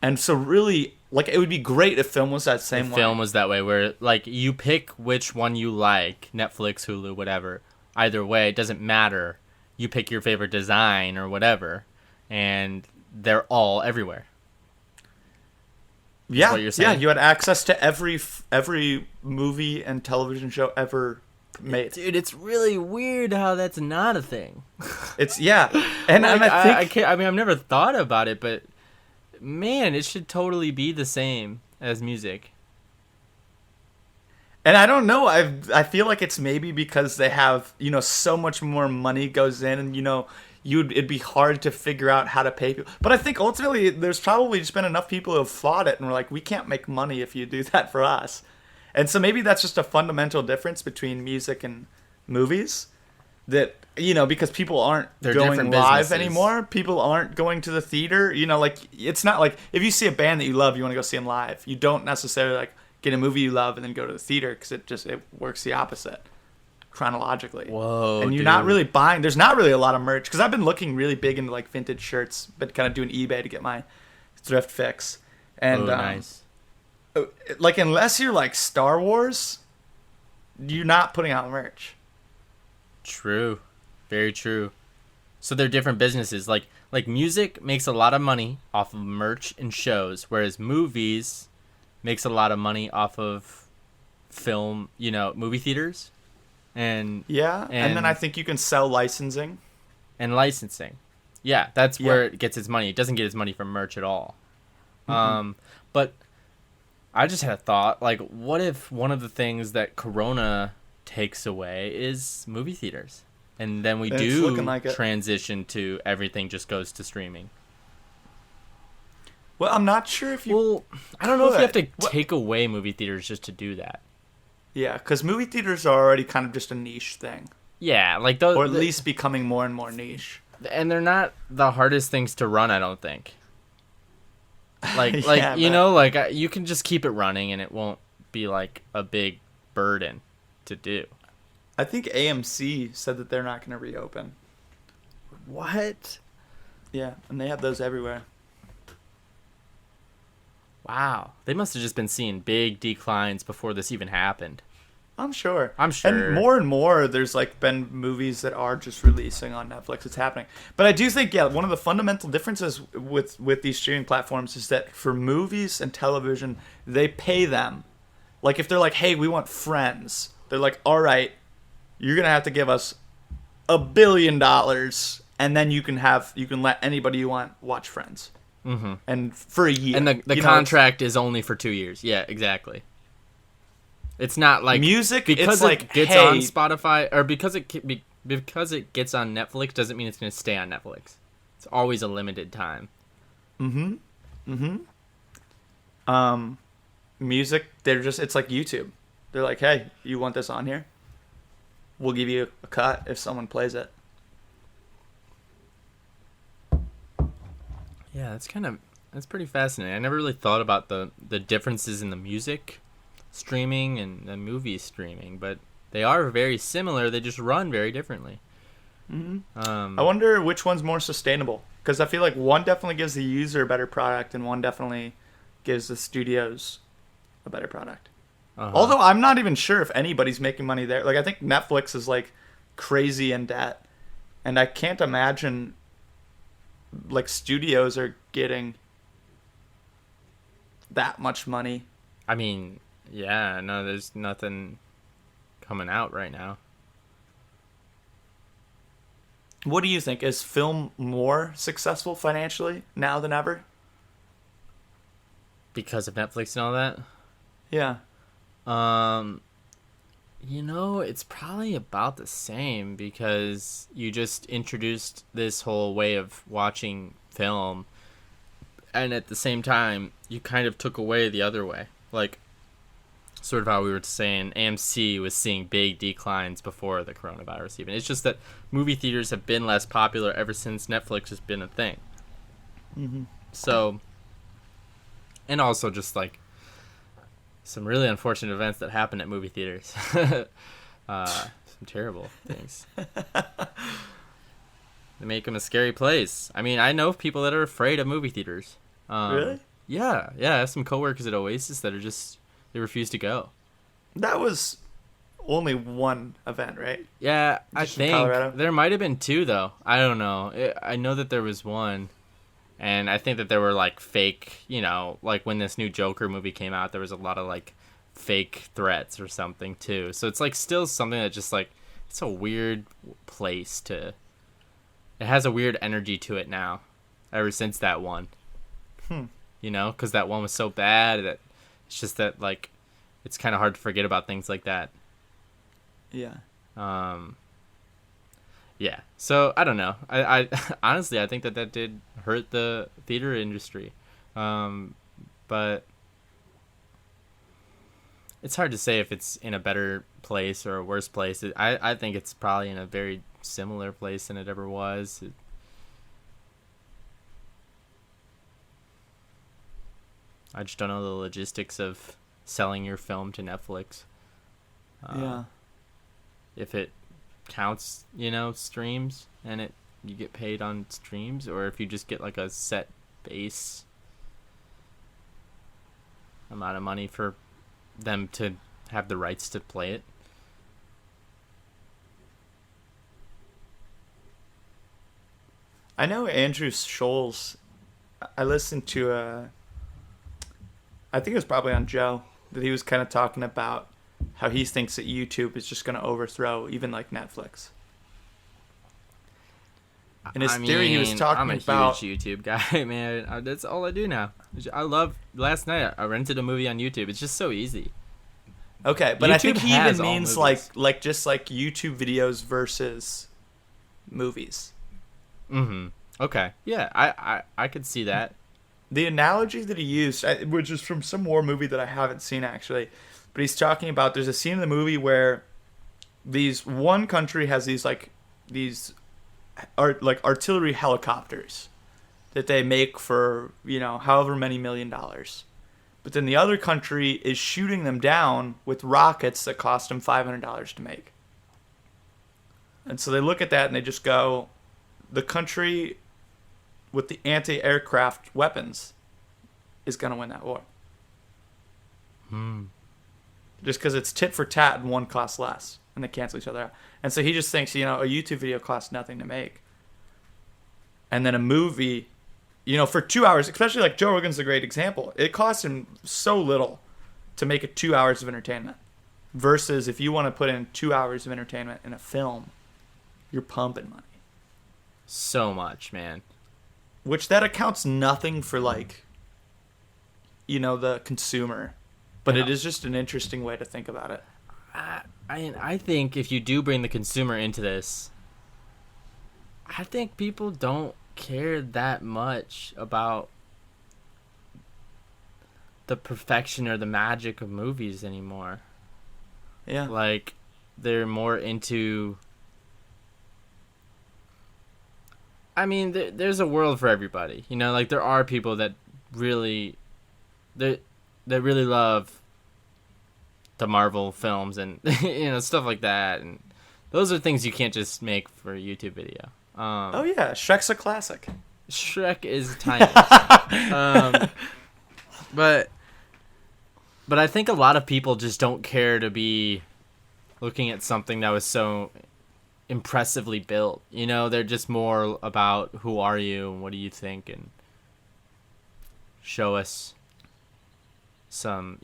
And so really, it would be great if film was that same way. Film was that way, where you pick which one you like, Netflix, Hulu, whatever. Either way, it doesn't matter. You pick your favorite design or whatever, and they're all everywhere. Yeah, what you're saying. Yeah, you had access to every movie and television show ever made. Dude, it's really weird how that's not a thing. And I think I've never thought about it, but man, it should totally be the same as music. And I don't know. I feel like it's maybe because they have, so much more money goes in, and it'd be hard to figure out how to pay people. But I think ultimately there's probably just been enough people who have fought it and were like, we can't make money if you do that for us. And so maybe that's just a fundamental difference between music and movies. That, because people aren't They're going different live businesses. anymore. People aren't going to the theater. Like, it's not like if you see a band that you love, you want to go see them live. You don't necessarily like get a movie you love and then go to the theater, because it works the opposite chronologically. Whoa, and you're dude. not really buying. There's not really a lot of merch, because I've been looking really big into like vintage shirts, but kind of doing eBay to get my thrift fix. And nice. Like, unless you're like Star Wars, you're not putting out merch. True. Very true. So they're different businesses. Like music makes a lot of money off of merch and shows, whereas movies makes a lot of money off of film, movie theaters. And and then I think you can sell licensing. And licensing. Yeah, that's where it gets its money. It doesn't get its money from merch at all. But I just had a thought, like, what if one of the things that Corona takes away is movie theaters? And then we transition to everything just goes to streaming. Well, I'm not sure if you... Well, I don't know if you have to take away movie theaters just to do that. Yeah, because movie theaters are already kind of just a niche thing. Yeah, like those... Or at least becoming more and more niche. And they're not the hardest things to run, I don't think. Like Yeah, you can just keep it running and it won't be like a big burden to do. I think AMC said that they're not going to reopen. What? Yeah, and they have those everywhere. Wow. They must have just been seeing big declines before this even happened. I'm sure. And more, there's like been movies that are just releasing on Netflix. It's happening. But I do think, one of the fundamental differences with these streaming platforms is that for movies and television, they pay them. Like, if they're like, hey, we want Friends, they're like, all right, you're going to have to give us $1 billion, and then you can let anybody you want watch Friends. Mm-hmm. And for a year. And the contract is only for 2 years. Yeah, exactly. It's not like music, because it's it like, gets hey, on Spotify, or because it gets on Netflix doesn't mean it's going to stay on Netflix. It's always a limited time. Music, it's like YouTube. They're like, hey, you want this on here? We'll give you a cut if someone plays it. Yeah, that's pretty fascinating. I never really thought about the differences in the music streaming and the movie streaming, but they are very similar. They just run very differently. I wonder which one's more sustainable, because I feel like one definitely gives the user a better product and one definitely gives the studios a better product. Although I'm not even sure if anybody's making money there. Like, I think Netflix is like crazy in debt, and I can't imagine like studios are getting that much money. I mean, yeah, no, there's nothing coming out right now. What do you think? Is film more successful financially now than ever? Because of Netflix and all that? Yeah. It's probably about the same, because you just introduced this whole way of watching film, and at the same time, you kind of took away the other way. Like, sort of how we were saying, AMC was seeing big declines before the coronavirus even. It's just that movie theaters have been less popular ever since Netflix has been a thing. Mm-hmm. So, and also just like some really unfortunate events that happen at movie theaters. Some terrible things. They make them a scary place. I mean, I know people that are afraid of movie theaters. Really? Yeah. I have some coworkers at Oasis that are they refuse to go. That was only one event, right? Yeah, Just I think Colorado? there might have been two, though. I don't know. I know that there was one. And I think that there were, like, fake, like when this new Joker movie came out, there was a lot of, like, fake threats or something, too. So it's, like, still something that just, like, it's a weird place to... It has a weird energy to it now, ever since that one. Because that one was so bad that it's just that, like, it's kind of hard to forget about things like that. Yeah. Yeah. So I don't know. I honestly, I think that did hurt the theater industry. But it's hard to say if it's in a better place or a worse place. I think it's probably in a very similar place than it ever was. I just don't know the logistics of selling your film to Netflix. Yeah. If it counts, streams, and you get paid on streams, or if you just get like a set base amount of money for them to have the rights to play it. I know Andrew Scholes. I listened to I think it was probably on Joe, that he was kind of talking about how he thinks that YouTube is just going to overthrow even like Netflix. In his theory, he was talking about... I'm a huge YouTube guy, man. That's all I do now. Last night I rented a movie on YouTube. It's just so easy. Okay, but YouTube I think he even means movies. like just like YouTube videos versus movies. Mm-hmm. Okay. Yeah, I could see that. The analogy that he used, which is from some war movie that I haven't seen actually, but he's talking about, there's a scene in the movie where one country has these artillery helicopters that they make for, however many $1 million. But then the other country is shooting them down with rockets that cost them $500 to make. And so they look at that and they just go, the country with the anti-aircraft weapons is going to win that war. Just because it's tit for tat and one costs less, and they cancel each other out. And so he just thinks, a YouTube video costs nothing to make. And then a movie, for 2 hours, especially like Joe Rogan's a great example, it costs him so little to make it 2 hours of entertainment. Versus if you want to put in 2 hours of entertainment in a film, you're pumping money. So much, man. Which that accounts nothing for the consumer. But it is just an interesting way to think about it. I think if you do bring the consumer into this, I think people don't care that much about the perfection or the magic of movies anymore. Yeah. Like, they're more into... I mean, there's a world for everybody. There are people that really... that really love the Marvel films and stuff like that, and those are things you can't just make for a YouTube video. Oh yeah, Shrek's a classic. Shrek is timeless. But I think a lot of people just don't care to be looking at something that was so impressively built. They're just more about who are you and what do you think, and show us some,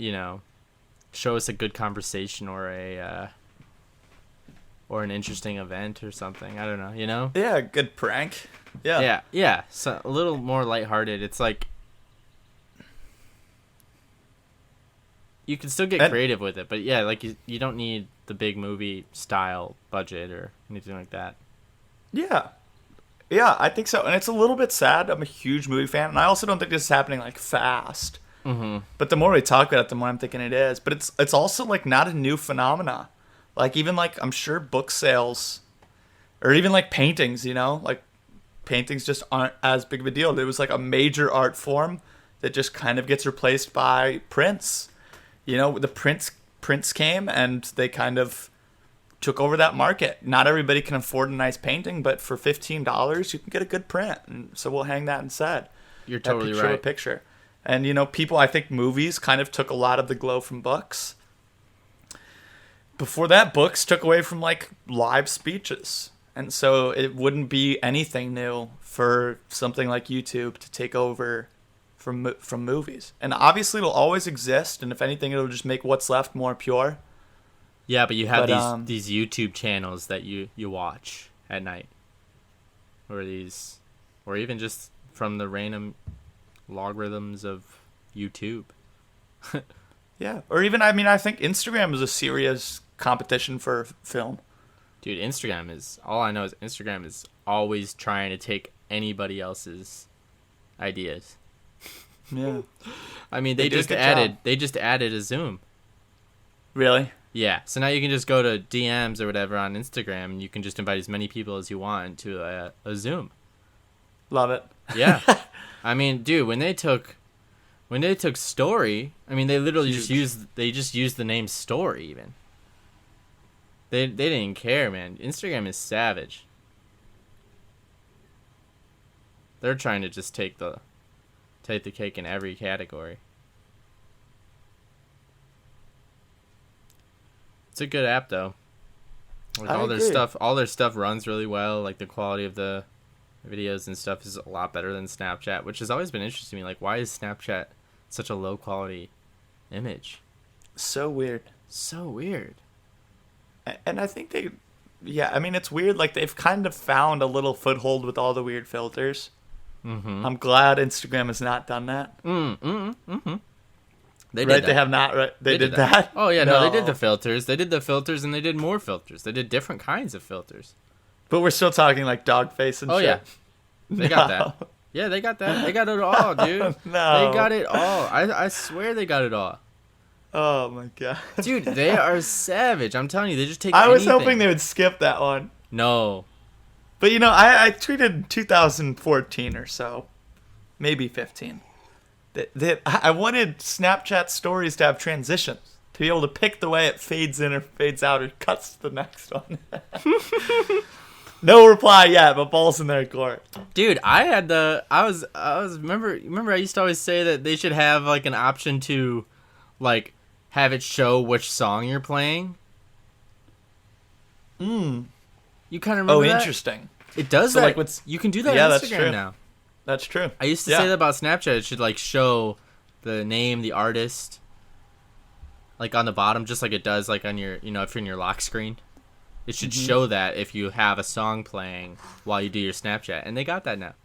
show us a good conversation or an interesting event or something. I don't know, Yeah, good prank. Yeah. Yeah. So a little more lighthearted. It's like you can still get creative with it, but yeah, like you don't need the big movie style budget or anything like that. Yeah. Yeah, I think so. And it's a little bit sad. I'm a huge movie fan, and I also don't think this is happening fast. Mm-hmm. But the more we talk about it, the more I'm thinking it is. But it's also not a new phenomena. Even I'm sure book sales, or even paintings. Paintings just aren't as big of a deal. There was a major art form that just kind of gets replaced by prints. The prints came and they kind of took over that market. Not everybody can afford a nice painting, but for $15 you can get a good print, and so we'll hang that instead. You're totally picture right. A picture. And, people, I think movies kind of took a lot of the glow from books. Before that, books took away from, live speeches. And so it wouldn't be anything new for something like YouTube to take over from movies. And obviously it'll always exist, and if anything, it'll just make what's left more pure. Yeah, but you have these YouTube channels that you watch at night. Or even just from the random logarithms of YouTube. Yeah. Or even, I mean, I think Instagram is a serious competition for film. Dude, Instagram is, all I know is Instagram is always trying to take anybody else's ideas. Yeah. I mean, They they just added a Zoom. Really? Yeah, so now you can just go to DMs or whatever on Instagram, and you can just invite as many people as you want to a Zoom. Love it. Yeah, I mean, dude, when they took Story, I mean, they literally just used the name Story. Even they didn't care, man. Instagram is savage. They're trying to just take the cake in every category. It's a good app though. Like all their stuff runs really well. Like the quality of the videos and stuff is a lot better than Snapchat, which has always been interesting to me. Like, why is Snapchat such a low quality image? So weird. So weird. And I think I mean, it's weird. Like, they've kind of found a little foothold with all the weird filters. Mm-hmm. I'm glad Instagram has not done that. Mm-hmm. They right? did that. They have not. Right? They did that. Oh yeah, no, they did the filters. They did the filters, and they did more filters. They did different kinds of filters. But we're still talking like dog face and shit. Yeah, they got that. Yeah, they got that. They got it all, dude. No. They got it all. I swear they got it all. Oh my god, dude, they are savage. I'm telling you, they just take. I was anything. hoping they would skip that one. No. But I tweeted 2014 or so, maybe 15. That I wanted Snapchat stories to have transitions, to be able to pick the way it fades in or fades out or cuts to the next one. No reply yet, but ball's in their court. Dude, remember I used to always say that they should have like an option to like have it show which song you're playing. You kind of remember that? Interesting. It does so that. Like you can do that yeah, on that's Instagram true. now. That's true. I used to say that about Snapchat. It should like show the name, the artist, like on the bottom, just like it does like on your, if you're in your lock screen. It should show that if you have a song playing while you do your Snapchat, and they got that now.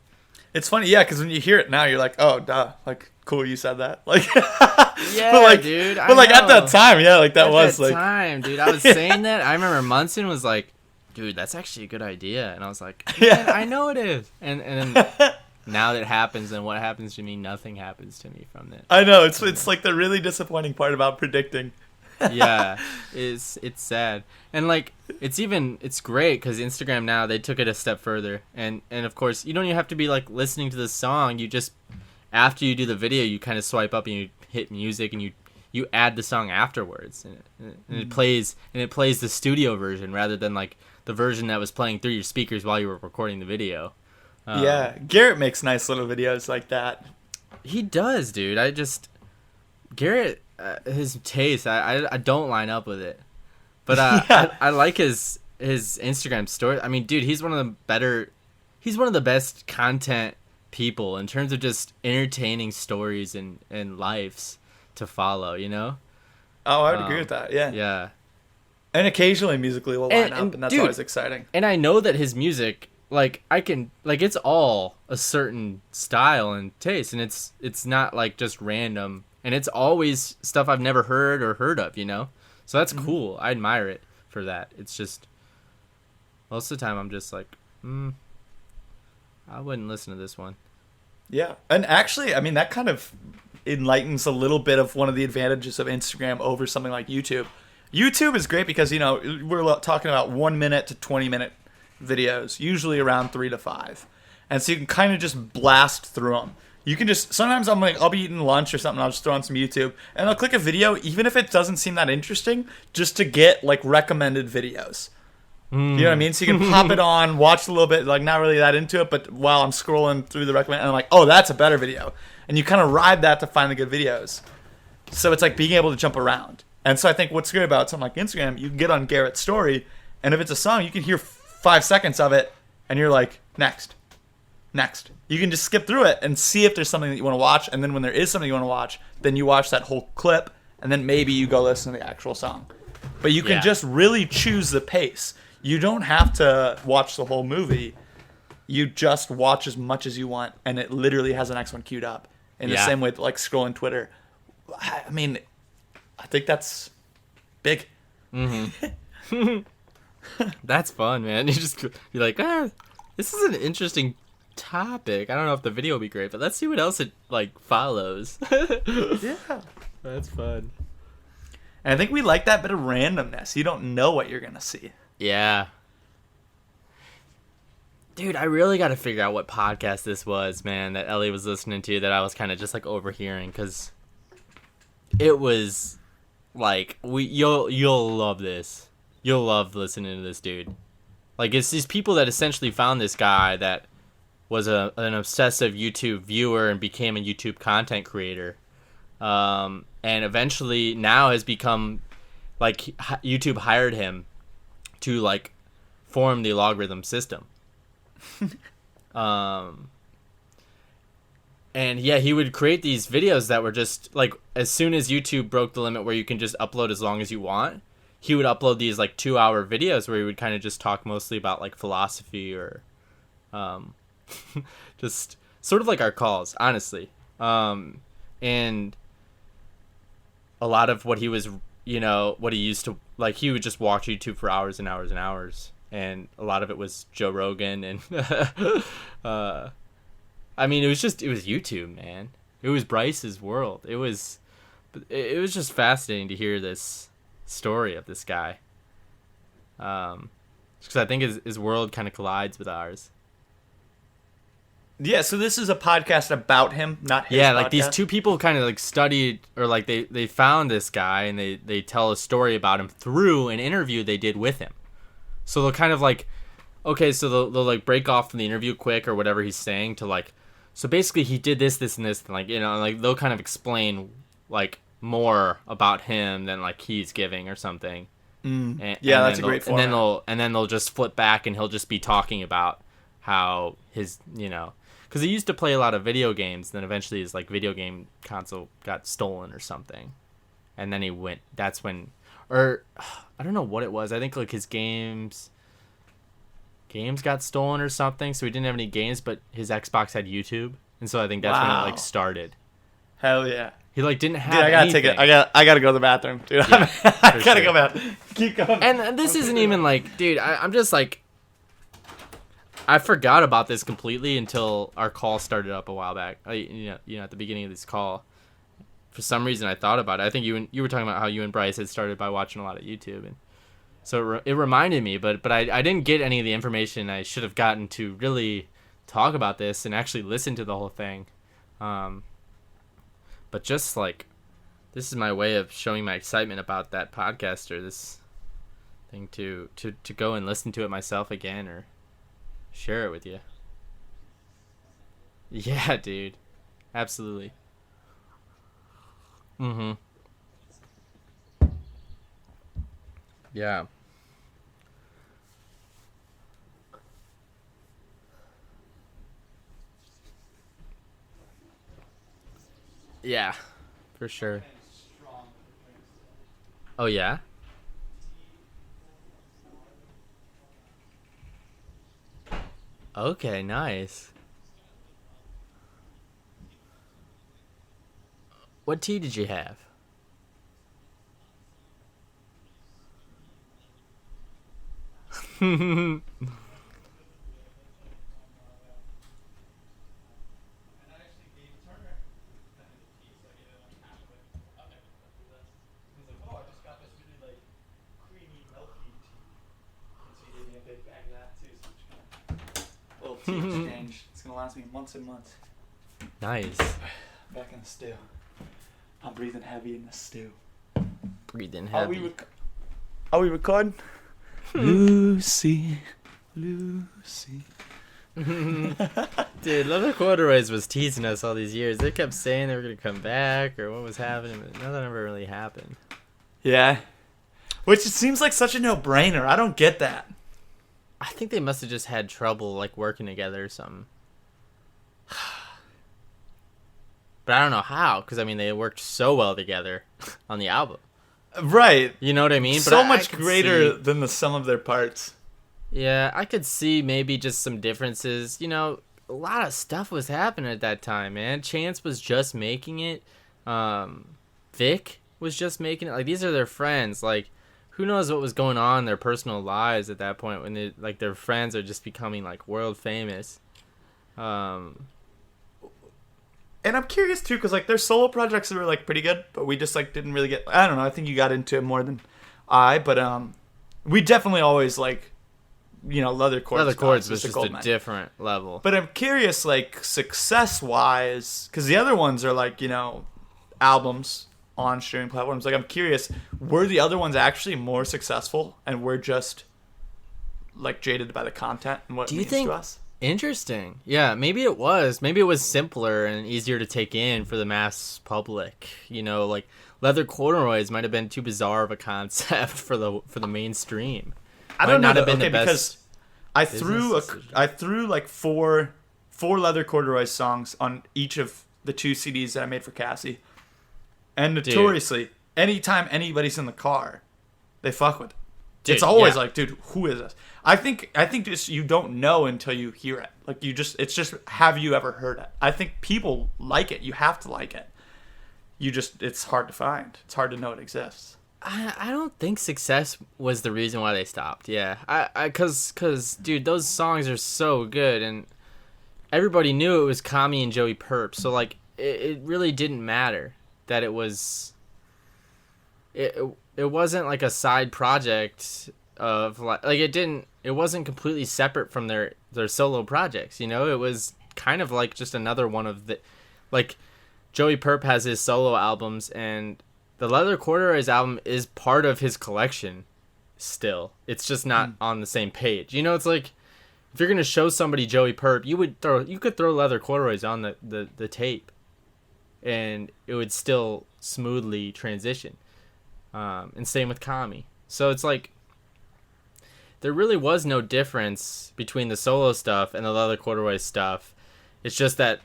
It's funny, yeah, because when you hear it now, you're like, oh, duh, like, cool, you said that, like, yeah, but like, dude. But like at that time, yeah, like that was like time, dude. I was saying that. I remember Munson was like, dude, that's actually a good idea, and I was like, yeah, I know it is, and then now that it happens, and what happens to me? Nothing happens to me from that. I know it's like the really disappointing part about predicting. Yeah, it's sad, and like it's great because Instagram now they took it a step further, and of course you don't even have to be like listening to the song. You just after you do the video, you kind of swipe up and you hit music and you add the song afterwards, and it plays the studio version rather than like the version that was playing through your speakers while you were recording the video. Yeah, Garrett makes nice little videos like that. He does, dude. Garrett. His taste, I don't line up with it, but I like his Instagram story. I mean, dude, he's one of the best content people in terms of just entertaining stories and lives to follow. Oh, I would agree with that. Yeah. And occasionally musically will line up, and that's always exciting. And I know that his music, like it's all a certain style and taste, and it's not like just random. And it's always stuff I've never heard of, So that's cool. I admire it for that. It's just, most of the time I'm just like, I wouldn't listen to this one. Yeah. And actually, I mean, that kind of enlightens a little bit of one of the advantages of Instagram over something like YouTube. YouTube is great because, we're talking about 1 minute to 20 minute videos, usually around 3 to 5. And so you can kind of just blast through them. You can just, sometimes I'll be eating lunch or something, I'll just throw on some YouTube, and I'll click a video, even if it doesn't seem that interesting, just to get, like, recommended videos. You know what I mean? So you can pop it on, watch a little bit, like, not really that into it, but while I'm scrolling through the recommend, and I'm like, oh, that's a better video. And you kind of ride that to find the good videos. So it's like being able to jump around. And so I think what's good about something like Instagram, you can get on Garrett's story, and if it's a song, you can hear 5 seconds of it, and you're like, next. You can just skip through it and see if there's something that you want to watch, and then when there is something you want to watch, then you watch that whole clip, and then maybe you go listen to the actual song. But you can just really choose the pace. You don't have to watch the whole movie. You just watch as much as you want, and it literally has the next one queued up. In the same way that, like, scrolling Twitter. I mean, I think that's big. Mm-hmm. That's fun, man. You just be like, this is an interesting topic. I don't know if the video will be great, but let's see what else it like follows. Yeah. That's fun. And I think we like that bit of randomness. You don't know what you're going to see. Yeah. Dude, I really got to figure out what podcast this was, man, that Ellie was listening to that I was kind of just like overhearing, because it was like, you'll love this. You'll love listening to this dude. Like, it's these people that essentially found this guy that was an obsessive YouTube viewer and became a YouTube content creator. And eventually now has become, like, YouTube hired him to, like, form the logarithm system. And yeah, he would create these videos that were just, like, as soon as YouTube broke the limit where you can just upload as long as you want, he would upload these, like, 2-hour videos where he would kind of just talk mostly about, like, philosophy or, just sort of like our calls, honestly. And a lot of what he was, what he used to, like, he would just watch YouTube for hours and hours and hours. And a lot of it was Joe Rogan and, I mean, it was YouTube, man. It was Bryce's world. It was just fascinating to hear this story of this guy. Because I think his world kind of collides with ours. Yeah, so this is a podcast about him, not his like podcast? these two people kind of like studied, or like they found this guy and they tell a story about him through an interview they did with him. So they'll kind of like, okay, so they'll like break off from the interview quick or whatever he's saying to like, so basically he did this, this, and this, and like, like they'll kind of explain like more about him than like he's giving or something. That's a great format. And then they'll just flip back and he'll just be talking about how his, because he used to play a lot of video games, then eventually his like video game console got stolen or something, and then that's when, or I don't know what it was. I think like his games got stolen or something, so he didn't have any games, but his Xbox had YouTube, and so I think that's when it like started. Hell yeah. He like didn't have. Dude, I gotta anything. take it. I gotta go to the bathroom, dude. Yeah, I gotta go back. Keep going. And this isn't even like, dude. I'm just like, I forgot about this completely until our call started up a while back. At the beginning of this call, for some reason I thought about it. I think you were talking about how you and Bryce had started by watching a lot of YouTube, and so it reminded me. But I didn't get any of the information I should have gotten to really talk about this and actually listen to the whole thing. But just like, this is my way of showing my excitement about that podcast or this thing to go and listen to it myself again or share it with you. Yeah, dude. Absolutely. Mm-hmm. Yeah. Yeah, for sure. Oh, yeah? Okay, nice. What tea did you have? Tea exchange. It's gonna last me months and months. Nice. Back in the stew. I'm breathing heavy in the stew. Breathing heavy. Are we recording? Lucy. Dude, Leather Corduroys was teasing us all these years. They kept saying they were gonna come back or what was happening, but nothing ever really happened. Yeah. Which it seems like such a no-brainer. I don't get that. I think they must have just had trouble like working together or something. But I don't know how, because I mean they worked so well together on the album. Right. You know what I mean? So but much greater than the sum of their parts. Yeah, I could see maybe just some differences. A lot of stuff was happening at that time, man. Chance was just making it. Vic was just making it. Like, these are their friends. Like, who knows what was going on in their personal lives at that point when they, like, their friends are just becoming, like, world famous. And I'm curious too, because like their solo projects were like pretty good, but we just like didn't really get. I don't know. I think you got into it more than but we definitely always like, Leather Chords. Leather Chords was just a different level. But I'm curious, like success wise, because the other ones are like albums on streaming platforms. Like I'm curious, were the other ones actually more successful, and we're just like jaded by the content and what it means to us? Interesting. Yeah, maybe it was. Maybe it was simpler and easier to take in for the mass public. Like leather corduroys might have been too bizarre of a concept for the mainstream. I don't know. Because I threw like four leather corduroy songs on each of the 2 CDs that I made for Cassie, and notoriously, anytime anybody's in the car, they fuck with it. Dude, it's always like, dude, who is this? I think just you don't know until you hear it. Like it's just, have you ever heard it? I think people like it. You have to like it. It's hard to find. It's hard to know it exists. I don't think success was the reason why they stopped. Yeah, cause dude, those songs are so good, and everybody knew it was Kami and Joey Perp. So like, it really didn't matter that it was. It wasn't like a side project of like it wasn't completely separate from their solo projects, it was kind of like just another one of the, like, Joey Perp has his solo albums, and the Leather Corduroys album is part of his collection still. It's just not on the same page. It's like, if you're going to show somebody Joey Perp, you could throw Leather Corduroys on the tape, and it would still smoothly transition. And same with Kami. So it's like, there really was no difference between the solo stuff and the Leather Corduroy stuff. It's just that,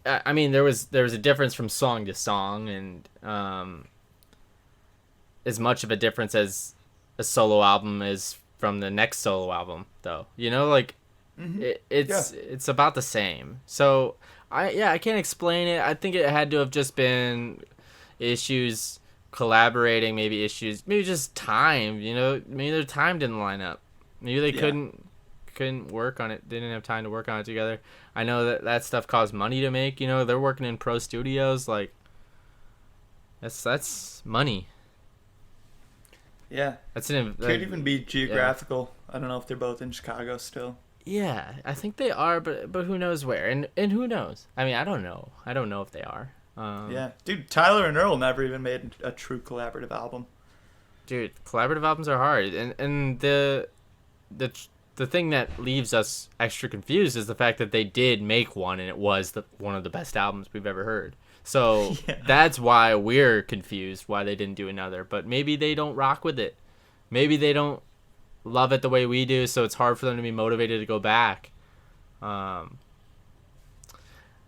I mean, there was a difference from song to song, and as much of a difference as a solo album is from the next solo album, though. It's about the same. So I can't explain it. I think it had to have just been issues collaborating, maybe just time, maybe their time didn't line up, maybe they couldn't work on it, they didn't have time to work on it together. I know that stuff costs money to make. They're working in pro studios, like that's money. Could even be geographical. I don't know if they're both in Chicago still. I think they are, but who knows where, and who knows, I mean, I don't know if they are. Dude, Tyler and Earl never even made a true collaborative album. Dude, collaborative albums are hard, and the thing that leaves us extra confused is the fact that they did make one, and it was one of the best albums we've ever heard. So that's why we're confused why they didn't do another. But maybe they don't rock with it. Maybe they don't love it the way we do, so it's hard for them to be motivated to go back. The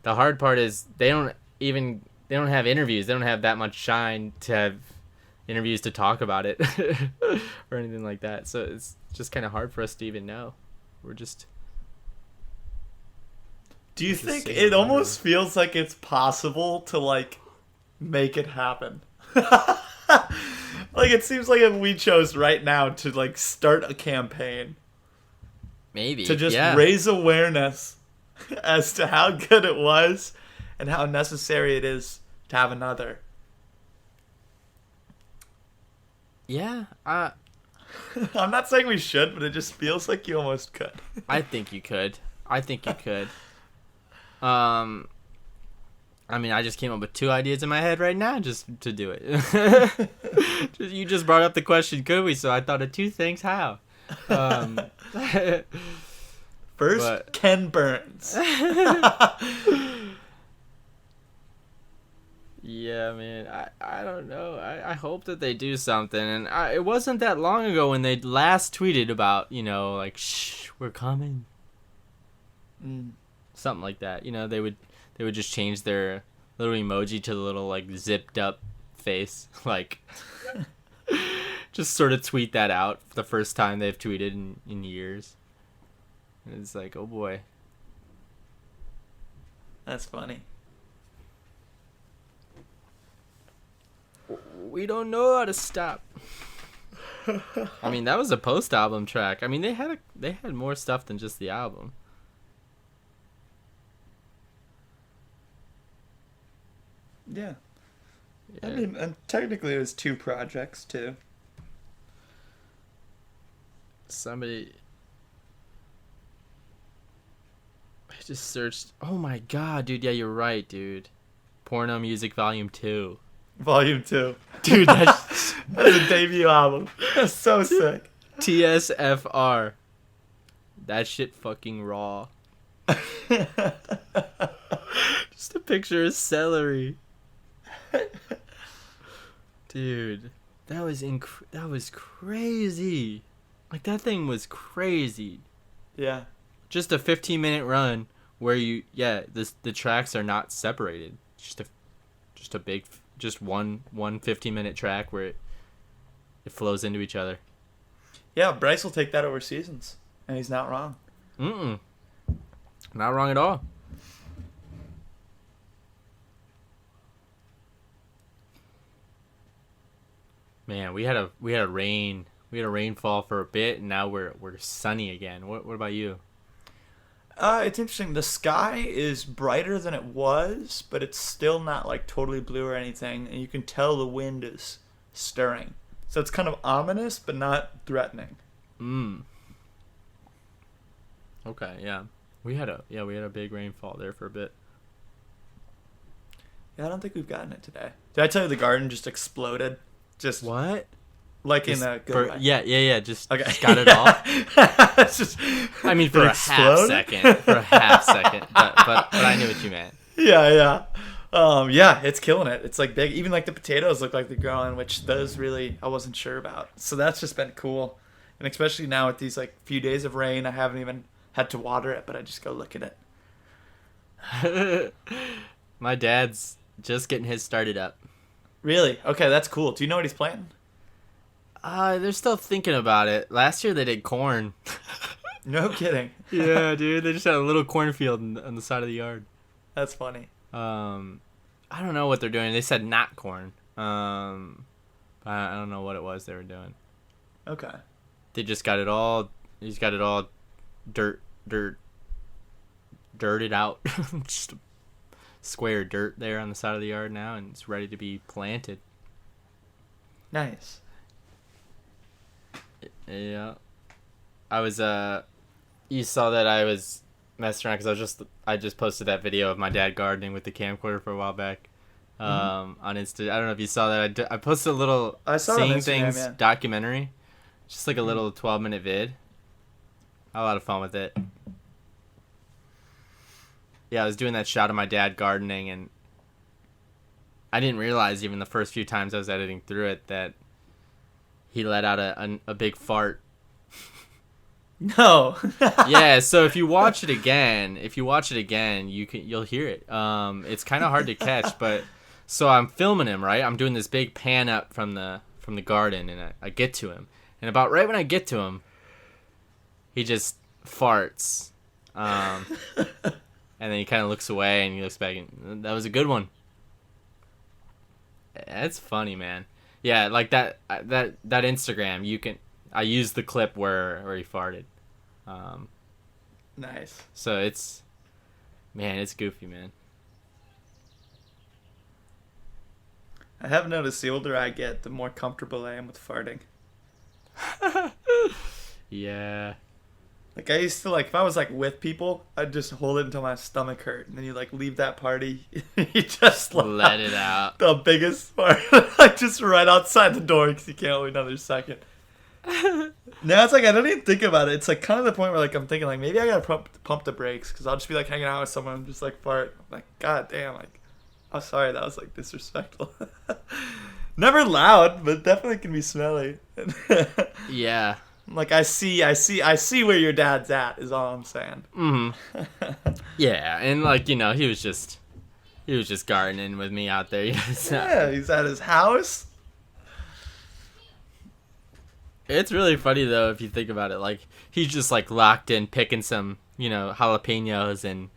hard part is they don't have interviews. They don't have that much shine to have interviews to talk about it or anything like that. So it's just kind of hard for us to even know. We're just. Do you think it almost feels like it's possible to like make it happen? Like, it seems like if we chose right now to like start a campaign, maybe to just raise awareness as to how good it was and how necessary it is to have another. Yeah. I'm not saying we should, but it just feels like you almost could. I think you could. I mean, I just came up with 2 ideas in my head right now just to do it. You just brought up the question, could we? So I thought of 2 things. How? First, Ken Burns. Yeah, man. I don't know. I hope that they do something. And it wasn't that long ago when they last tweeted about, like, shh, we're coming. Something like that. They would just change their little emoji to the little, like, zipped up face. Like, just sort of tweet that out for the first time they've tweeted in years. And it's like, oh boy. That's funny. We don't know how to stop. I mean, that was a post-album track. I mean, they had more stuff than just the album. Yeah. I mean, and technically it was 2 projects too. Somebody, I just searched. Oh my god, dude! Yeah, you're right, dude. Porno Music Volume 2. Volume 2. Dude, that's a debut album. That's so sick. TSFR. That shit fucking raw. Just a picture of celery. Dude, that was crazy. Like, that thing was crazy. Yeah. Just a 15-minute run where the tracks are not separated. Just one 15-minute track where it flows into each other. Yeah, Bryce will take that over seasons, and he's not wrong. Not wrong at all. Man, we had a rainfall for a bit, and now we're sunny again. What about you? It's interesting. The sky is brighter than it was, but it's still not like totally blue or anything, and you can tell the wind is stirring. So it's kind of ominous, but not threatening. Okay, yeah. We had a big rainfall there for a bit. Yeah, I don't think we've gotten it today. Did I tell you the garden just exploded? Just what? Like just in a good way. Yeah. Just okay. Got it all. It's just. I mean, for a half second. But I knew what you meant. Yeah. Yeah, it's killing it. It's like big. Even like the potatoes look like they're growing, which those really I wasn't sure about. So that's just been cool, and especially now with these like few days of rain, I haven't even had to water it, but I just go look at it. My dad's just getting his started up. Really? Okay, that's cool. Do you know what he's planting? They're still thinking about it. Last year they did corn. No kidding. Yeah, dude. They just had a little cornfield on the side of the yard. That's funny. I don't know what they're doing. They said not corn. I don't know what it was they were doing. Okay. They just got it all. He's got it all dirted out. Just a square dirt there on the side of the yard now, and it's ready to be planted. Nice. Yeah. I was you saw that I was messing around because I just posted that video of my dad gardening with the camcorder for a while back on Insta. I don't know if you saw that. I posted a little Seeing Things documentary, just like a little 12-minute vid. I had a lot of fun with it. Yeah, I was doing that shot of my dad gardening, and I didn't realize even the first few times I was editing through it that he let out a big fart. No. Yeah, so if you watch it again, you'll hear it. It's kind of hard to catch, but so I'm filming him, right? I'm doing this big pan up from the garden, and I get to him, and about right when I get to him, he just farts. And then he kind of looks away, and he looks back, and that was a good one. That's funny, man. Yeah, like that Instagram, I used the clip where he farted. Nice. So it's goofy, man. I have noticed the older I get, the more comfortable I am with farting. Yeah. Like, I used to, like, if I was, like, with people, I'd just hold it until my stomach hurt. And then you, like, leave that party. You just let it out. The biggest fart. Like, just right outside the door because you can't wait another second. Now it's like, I don't even think about it. It's, like, kind of the point where, like, I'm thinking, like, maybe I gotta pump the brakes. Because I'll just be, like, hanging out with someone and just, like, fart. I'm like, God damn, like, I'm sorry. That was, like, disrespectful. Never loud, but definitely can be smelly. Yeah. Like, I see where your dad's at, is all I'm saying. Mm-hmm. Yeah, and like, he was just gardening with me out there. Yeah, he's at his house. It's really funny though if you think about it. Like, he's just like locked in picking some, jalapenos, and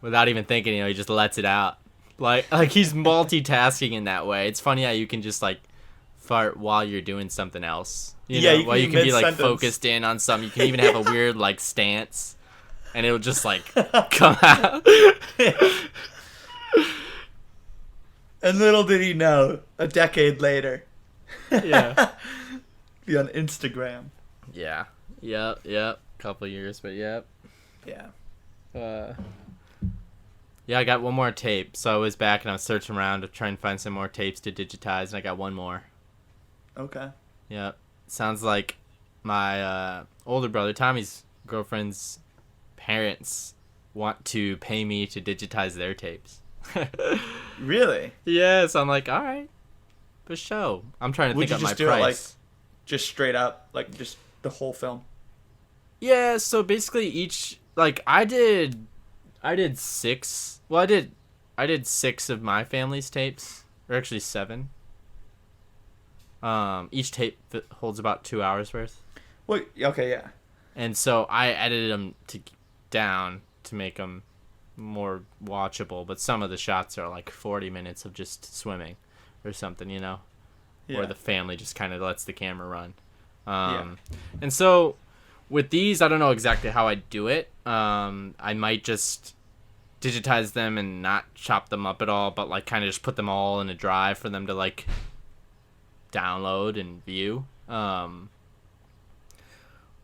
without even thinking, he just lets it out. Like he's multitasking in that way. It's funny how you can just like fart while you're doing something else. You know, while you can be like focused in on something. You can even have a weird like stance, and it'll just like come out. And little did he know, a decade later. Yeah. Be on Instagram. Yeah. Yep. Couple years, but yep. Yeah. Yeah, I got one more tape. So I was back and I was searching around to try and find some more tapes to digitize, and I got one more. Okay. Yep. Sounds like my older brother, Tommy's girlfriend's parents, want to pay me to digitize their tapes. Really? Yes. I'm like, all right. For sure. I'm trying to think of my price. Would you just do it, like, just straight up? Like, just the whole film? Yeah, so basically each... Like, I did 6... Well, I did 6 of my family's tapes. Or actually 7. Each tape holds about 2 hours worth. Well, okay, yeah. And so I edited them down to make them more watchable, but some of the shots are like 40 minutes of just swimming or something, you know? Yeah. Where the family just kind of lets the camera run. And so with these, I don't know exactly how I do it. I might just digitize them and not chop them up at all, but like kind of just put them all in a drive for them to like download and view.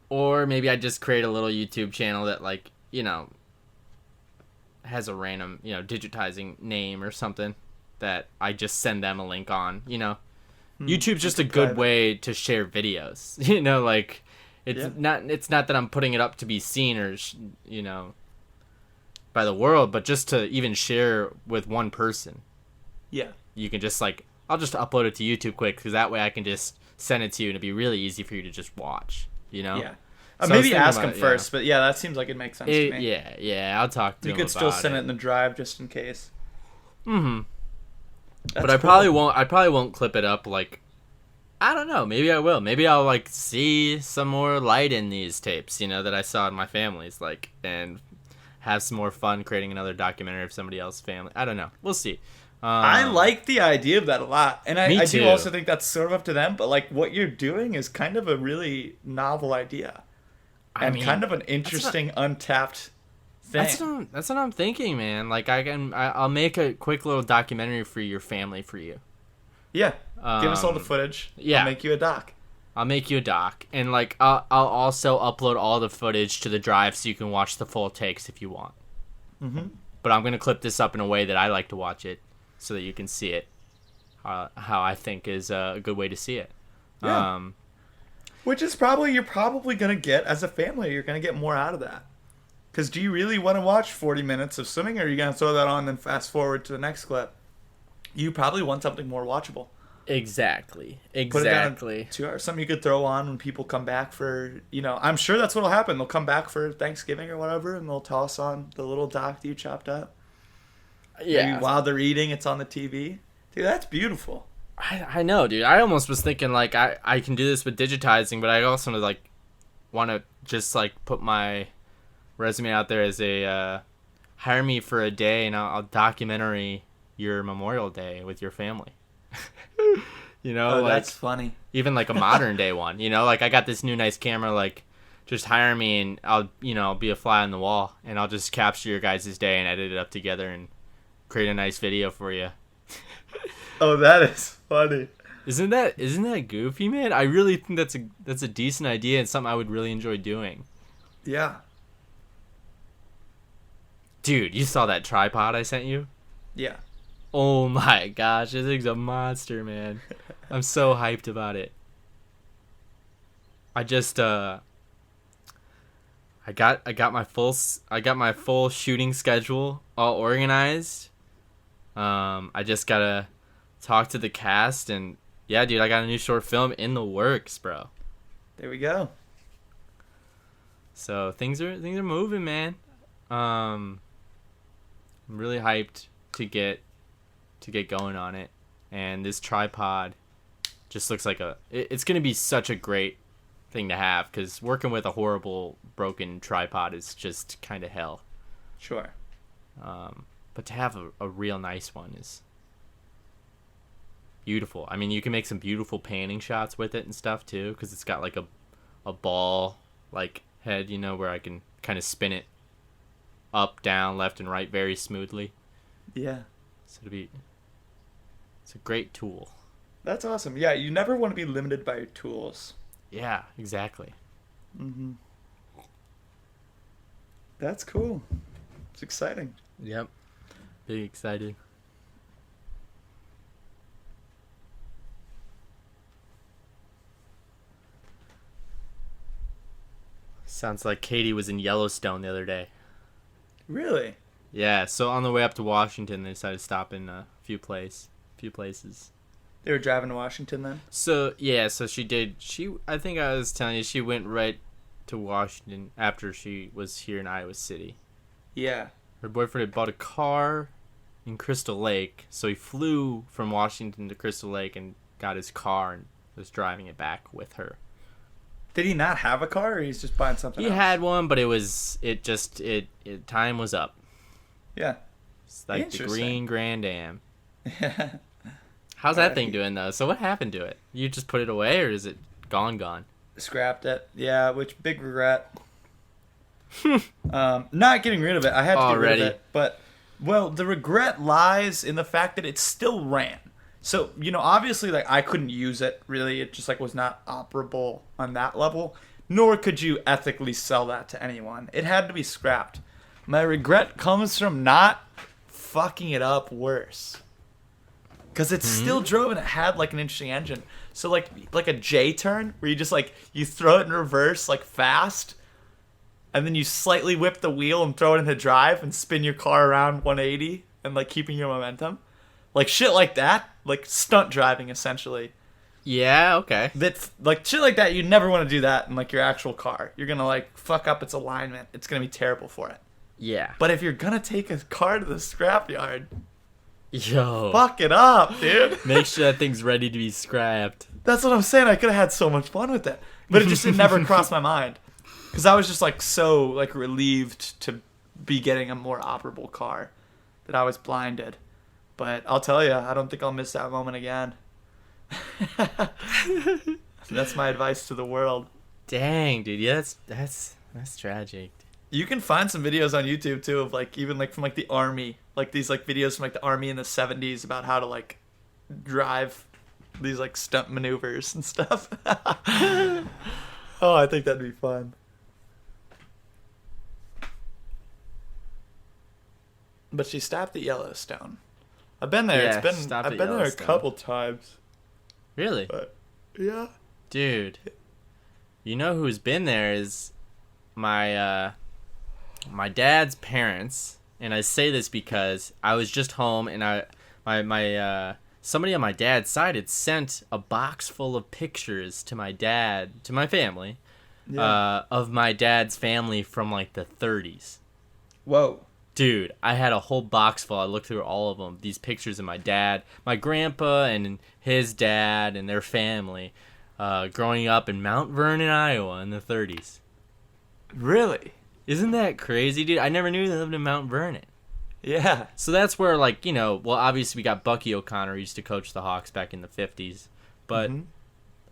Or maybe I just create a little YouTube channel that like, you know, has a random, you know, digitizing name or something that I just send them a link on, you know. YouTube's just a good way to share videos, you know, like it's not that I'm putting it up to be seen or, you know, by the world, but just to even share with one person. Yeah. You can just like, I'll just upload it to YouTube quick because that way I can just send it to you and it'd be really easy for you to just watch, you know? Yeah. So maybe ask him first, but yeah, that seems like it makes sense to me. Yeah, I'll talk to him. You could still send it in the drive just in case. Mm-hmm. But I probably won't clip it up like, I don't know, maybe I will. Maybe I'll like see some more light in these tapes, you know, that I saw in my family's, like, and have some more fun creating another documentary of somebody else's family. I don't know. We'll see. I like the idea of that a lot. And I do also think that's sort of up to them, but like what you're doing is kind of a really novel idea. And kind of an interesting, untapped thing. That's what I'm thinking, man. Like, I'll make a quick little documentary for your family for you. Yeah. Give us all the footage. Yeah. I'll make you a doc. And, like, I'll also upload all the footage to the drive so you can watch the full takes if you want. Mm-hmm. But I'm going to clip this up in a way that I like to watch it so that you can see it how I think is a good way to see it. Yeah. Which is you're probably going to get, as a family, you're going to get more out of that. Because do you really want to watch 40 minutes of swimming, or are you going to throw that on and then fast forward to the next clip? You probably want something more watchable. Exactly. Put it down 2 hours. Something you could throw on when people come back for, you know, I'm sure that's what'll happen. They'll come back for Thanksgiving or whatever, and they'll toss on the little doc that you chopped up. Yeah. Maybe while they're eating, it's on the TV. Dude, that's beautiful. I know, dude. I almost was thinking, like, I can do this with digitizing, but I also, like, want to just, like, put my resume out there as a, hire me for a day, and I'll documentary your Memorial Day with your family. You know, like, that's funny. Even, like, a modern day one, you know? Like, I got this new nice camera, like, just hire me, and I'll be a fly on the wall, and I'll just capture your guys' day and edit it up together and create a nice video for you. Oh, that is funny. Isn't that goofy, man? I really think that's a decent idea and something I would really enjoy doing. Yeah. Dude, you saw that tripod I sent you? Yeah. Oh my gosh, this thing's a monster, man. I'm so hyped about it. I just I got my full shooting schedule all organized. I just gotta talk to the cast, and yeah, dude, I got a new short film in the works, bro. There we go. So things are moving, man. I'm really hyped to get going on it, and this tripod just looks like it's gonna be such a great thing to have, because working with a horrible broken tripod is just kind of hell. Sure. But to have a real nice one is beautiful. I mean, you can make some beautiful panning shots with it and stuff too, because it's got like a ball like head, you know, where I can kind of spin it up, down, left, and right very smoothly. Yeah. So it's a great tool. That's awesome. Yeah, you never want to be limited by your tools. Yeah, exactly. Mm-hmm. That's cool. It's exciting. Yep. Big excited. Sounds like Katie was in Yellowstone the other day. Really? Yeah, so on the way up to Washington, they decided to stop in a few places. They were driving to Washington then? So, yeah, so she did. I think I was telling you, she went right to Washington after she was here in Iowa City. Yeah. Her boyfriend had bought a car in Crystal Lake, so he flew from Washington to Crystal Lake and got his car and was driving it back with her. Did he not have a car, or he's just buying something else? He had one, but time was up. Yeah. It's like the green Grand Am. Yeah. How's that thing doing, though? So what happened to it? You just put it away, or is it gone? Scrapped it. Yeah, which, big regret. Not getting rid of it. I had to get rid of it. But, well, the regret lies in the fact that it still ran. So, you know, obviously, like, I couldn't use it, really. It just, like, was not operable on that level. Nor could you ethically sell that to anyone. It had to be scrapped. My regret comes from not fucking it up worse. Because it still drove and it had, like, an interesting engine. So, like a J-turn, where you just, like, you throw it in reverse, like, fast. And then you slightly whip the wheel and throw it into drive and spin your car around 180 and, like, keeping your momentum. Like, shit like that. Like, stunt driving, essentially. Yeah, okay. Like, shit like that, you never want to do that in, like, your actual car. You're gonna, like, fuck up its alignment. It's gonna be terrible for it. Yeah. But if you're gonna take a car to the scrapyard, fuck it up, dude. Make sure that thing's ready to be scrapped. That's what I'm saying. I could have had so much fun with it. But it never crossed my mind. Because I was just, like, so, like, relieved to be getting a more operable car that I was blinded. But I'll tell you, I don't think I'll miss that moment again. That's my advice to the world. Dang, dude. Yeah, that's tragic. You can find some videos on YouTube, too, of, like, even, like, from, like, the Army. Like, these, like, videos from, like, the Army in the 70s about how to, like, drive these, like, stunt maneuvers and stuff. Oh, I think that'd be fun. But she stopped at Yellowstone. I've been there. Yeah, I've been there a couple times. Really? But, yeah. Dude. You know who's been there is my dad's parents, and I say this because I was just home and somebody on my dad's side had sent a box full of pictures to my family, of my dad's family from like the 30s. Whoa. Dude, I had a whole box full. I looked through all of them. These pictures of my dad, my grandpa, and his dad and their family growing up in Mount Vernon, Iowa in the 30s. Really? Isn't that crazy, dude? I never knew they lived in Mount Vernon. Yeah. So that's where, like, you know, well, obviously we got Bucky O'Connor, who used to coach the Hawks back in the 50s. But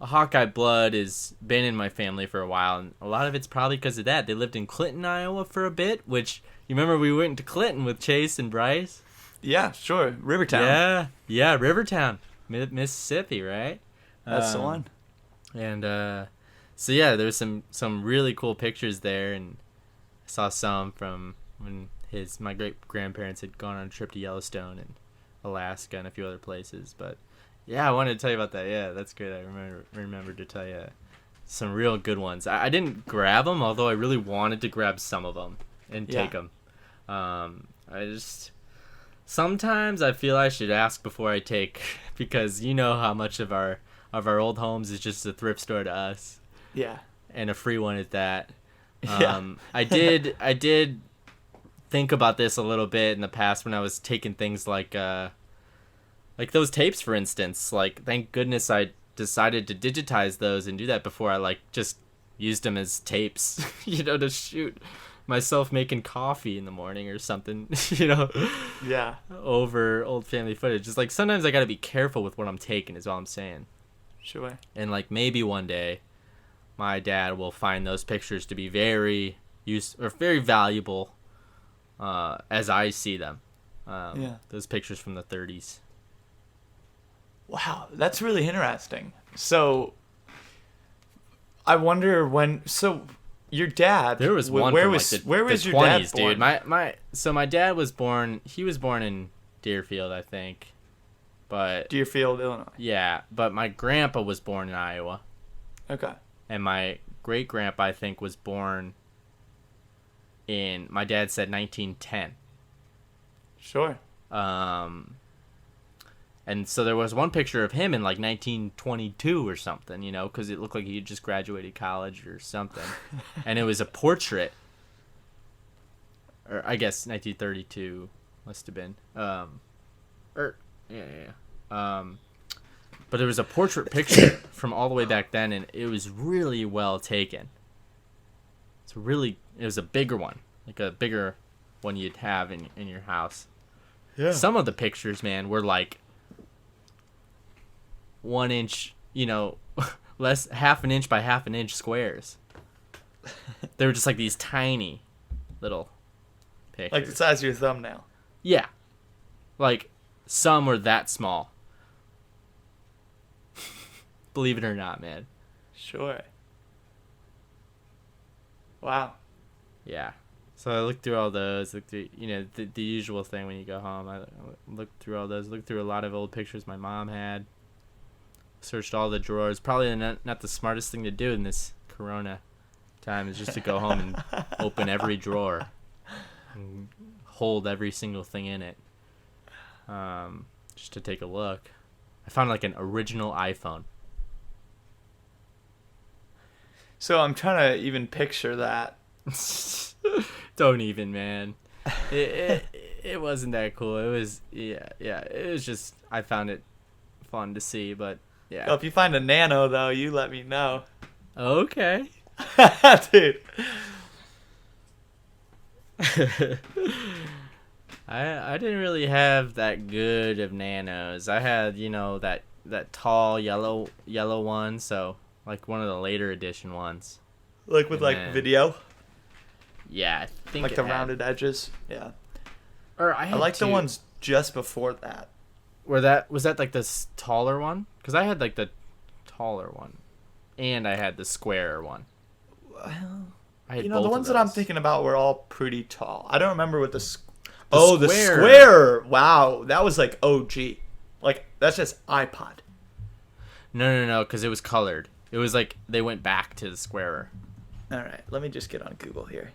Hawkeye blood has been in my family for a while, and a lot of it's probably because of that. They lived in Clinton, Iowa for a bit, which, you remember we went to Clinton with Chase and Bryce? Yeah, sure. Rivertown. Yeah, Rivertown, Mississippi, right? That's the one. And so yeah, there's some really cool pictures there, and I saw some from when my great grandparents had gone on a trip to Yellowstone and Alaska and a few other places. But yeah, I wanted to tell you about that. Yeah, that's great. I remembered to tell you some real good ones. I didn't grab them, although I really wanted to grab some of them and take them. Sometimes I feel I should ask before I take, because you know how much of our old homes is just a thrift store to us. Yeah. And a free one at that. I did think about this a little bit in the past when I was taking things like those tapes, for instance. Like, thank goodness I decided to digitize those and do that before I, like, just used them as tapes, you know, to shoot myself making coffee in the morning or something, you know, Yeah. over old family footage. Just like sometimes I got to be careful with what I'm taking is all I'm saying. Sure. And like maybe one day my dad will find those pictures to be very very valuable as I see them. Yeah. Those pictures from the 30s. Wow, that's really interesting. So, I wonder when. So, your dad. There was one Where from was like where was the your 20s, dad born? dude. My dad was born. He was born in Deerfield, I think. But Deerfield, Illinois. yeah, but my grandpa was born in Iowa, Okay. and my great grandpa I think was born in. My dad said 1910. Sure. And so there was one picture of him in like 1922 or something, you know, because it looked like he had just graduated college or something. And it was a portrait. Or I guess 1932 must have been. But it was a portrait picture from all the way back then, and it was really well taken. It was a bigger one. Like a bigger one you'd have in your house. Yeah. Some of the pictures, man, were like 1 inch, you know, less half an inch by half an inch squares. They were just like these tiny little pictures. Like the size of your thumbnail. Yeah. Like some were that small. Believe it or not, man. Sure. Wow. Yeah. So I looked through all those, looked through, you know, the usual thing when you go home. I looked through all those, looked through a lot of old pictures my mom had. Searched all the drawers. Probably not the smartest thing to do in this corona time is just to go home and open every drawer and hold every single thing in it. Just to take a look. I found like an original iPhone. So I'm trying to even picture that. Don't even, man. It wasn't that cool. It was it was just I found it fun to see, but yeah. Well, if you find a nano though, you let me know. Okay. Dude. I didn't really have that good of nanos. I had, you know, that tall yellow one, so like one of the later edition ones. Like with And like then- video? Yeah, I think Like it the had- rounded edges? Yeah. Or I I had like the two. ones just before that. Where that was that like this taller one? Because I had like the taller one, and I had the squarer one. Well, I had you know, both the of ones that I'm those. thinking about were all pretty tall. I don't remember what the The the square. square. Wow, that was like OG. Like that's just iPod. No, because it was colored. It was like they went back to the squarer. All right, let me just get on Google here.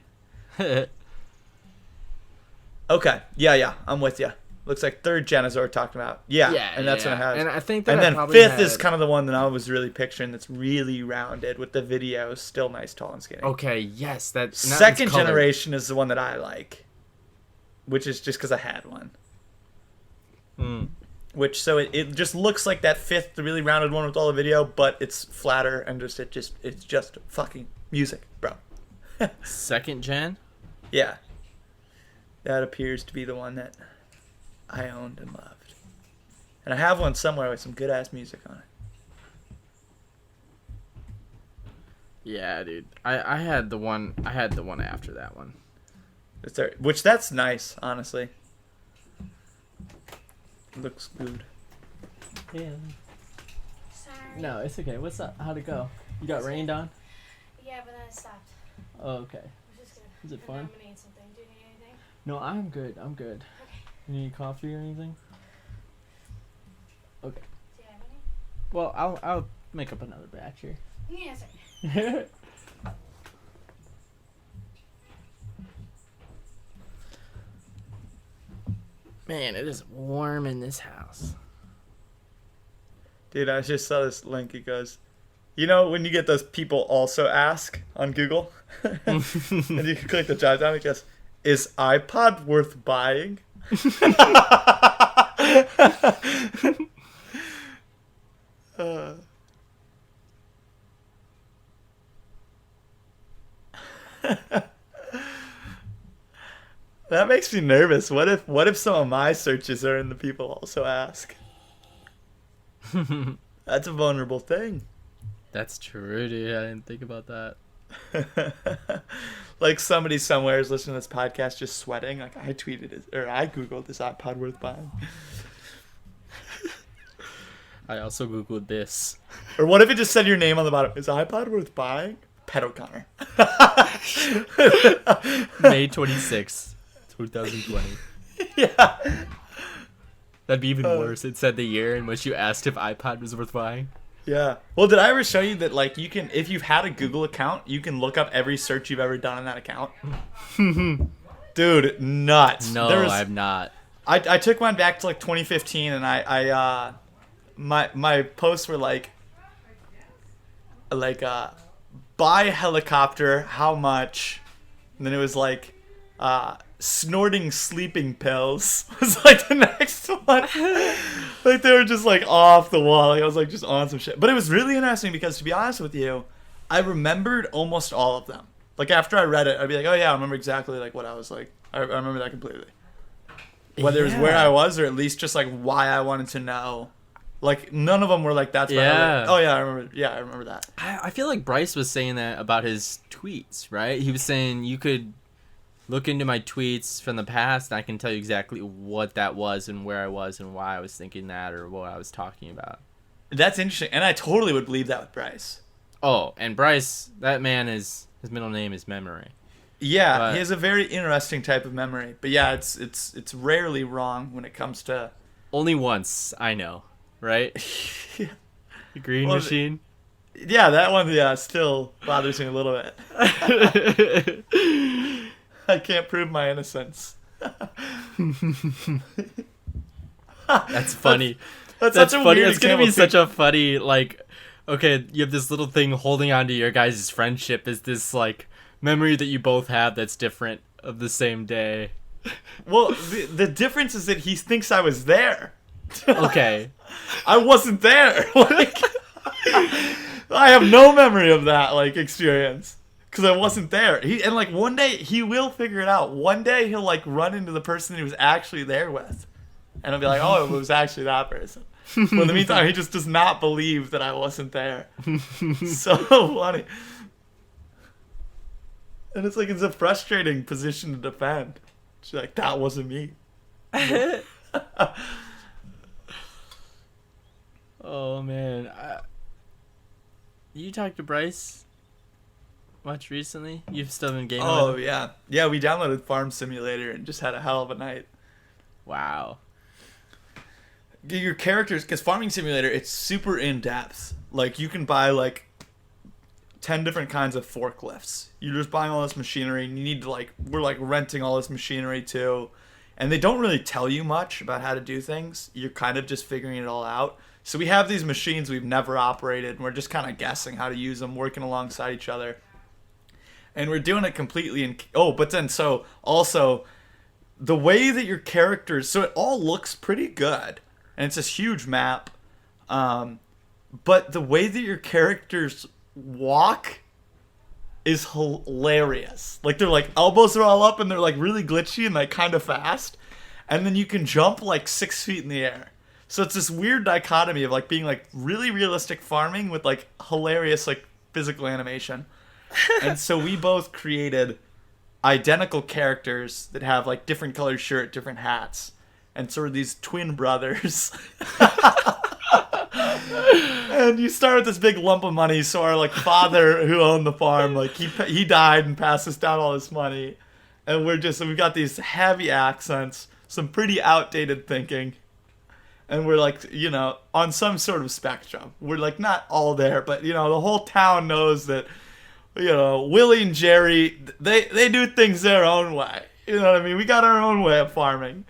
Okay, yeah, I'm with you. Looks like third gen is what we're talking about. Yeah, and that's what it has. And I think that And I then probably fifth is had- kind of the one that I was really picturing. That's really rounded with the video, still nice, tall, and skinny. Okay, yes, that Second generation is the one that I like, which is just because I had one. Mm. Which so it just looks like that fifth, the really rounded one with all the video, but it's flatter and it's just fucking music, bro. Second gen. Yeah, that appears to be the one that I owned and loved, and I have one somewhere with some good ass music on it. Yeah, dude. I had the one. I had the one after that one. Which that's nice, honestly. Looks good. Yeah. Sorry. No, it's okay. What's up? How'd it go? You got rained on? Yeah, but then it stopped. Oh, okay. Which is good. Is it And fun? I'm gonna eat something. Do you need anything? No, I'm good. I'm good. Okay. You need coffee or anything? Okay. Do you have any? Well, I'll make up another batch here. Yeah, sorry. Man, it is warm in this house. Dude, I just saw this link. It goes, you know, when you get those people also ask on Google, and you can click the drop down, it goes, is iPod worth buying? uh. That makes me nervous. What if some of my searches are in the people also ask? That's a vulnerable thing. That's true, dude. I didn't think about that. Like somebody somewhere is listening to this podcast just sweating. Like I tweeted it, or I googled this iPod worth buying. I also googled this. Or what if it just said your name on the bottom? Is iPod worth buying? Pet O'Connor. May 26th, 2020. Yeah. That'd be even worse. It said the year in which you asked if iPod was worth buying. Yeah. Well, did I ever show you that, like, you can, if you've had a Google account, you can look up every search you've ever done on that account? Dude, nuts. No, I've not. I took one back to, like, 2015, and my posts were like, buy helicopter, how much? And then it was like, snorting sleeping pills was like the next one. Like they were just like off the wall. Like I was like just on some shit. But it was really interesting because to be honest with you, I remembered almost all of them. Like after I read it, I'd be like, oh yeah, I remember exactly like what I was like. I remember that completely. Whether it was where I was or at least just like why I wanted to know. Like none of them were like that's yeah. Oh yeah, I remember. Yeah, I remember that. I feel like Bryce was saying that about his tweets, right? He was saying you could look into my tweets from the past and I can tell you exactly what that was and where I was and why I was thinking that or what I was talking about. That's interesting. And I totally would believe that with Bryce. Oh, and Bryce, that man his middle name is Memory. Yeah, But he has a very interesting type of memory. But yeah, it's rarely wrong when it comes to only once, I know, right? Yeah. The Green Well, Machine. Yeah, that one still bothers me a little bit. I can't prove my innocence. That's funny. That's That's such a funny. weird It's gonna be example, such a funny like. Okay, you have this little thing holding on to your guys' friendship. Is this like memory that you both have that's different of the same day? Well, the difference is that he thinks I was there. Okay, I wasn't there. Like, I have no memory of that like experience. Because I wasn't there. And like one day he will figure it out. One day he'll like run into the person he was actually there with. And I'll be like, oh, it was actually that person. But in the meantime, he just does not believe that I wasn't there. So funny. And it's like it's a frustrating position to defend. She's like, that wasn't me. Oh man, you talked to Bryce much recently? You've still been gaming with him? Yeah. Yeah, we downloaded Farm Simulator and just had a hell of a night. Wow. Your characters, because Farming Simulator, it's super in-depth. Like, you can buy, like, 10 different kinds of forklifts. You're just buying all this machinery, and you need to, like, we're, like, renting all this machinery, too. And they don't really tell you much about how to do things. You're kind of just figuring it all out. So we have these machines we've never operated, and we're just kind of guessing how to use them, working alongside each other. And we're doing it completely in... Oh, but then, so, also, the way that your characters... So it all looks pretty good. And it's this huge map. But the way that your characters walk is hilarious. Like, they're, like, elbows are all up, and they're, like, really glitchy and, like, kind of fast. And then you can jump, like, 6 feet in the air. So it's this weird dichotomy of, like, being, like, really realistic farming with, like, hilarious, like, physical animation. And so we both created identical characters that have like different colored shirt, different hats, and so we're these twin brothers. And you start with this big lump of money. So our like father who owned the farm, like he died and passed us down all this money, and we've got these heavy accents, some pretty outdated thinking, and we're like on some sort of spectrum. We're like not all there, but the whole town knows that. Willie and Jerry, they do things their own way. You know what I mean? We got our own way of farming.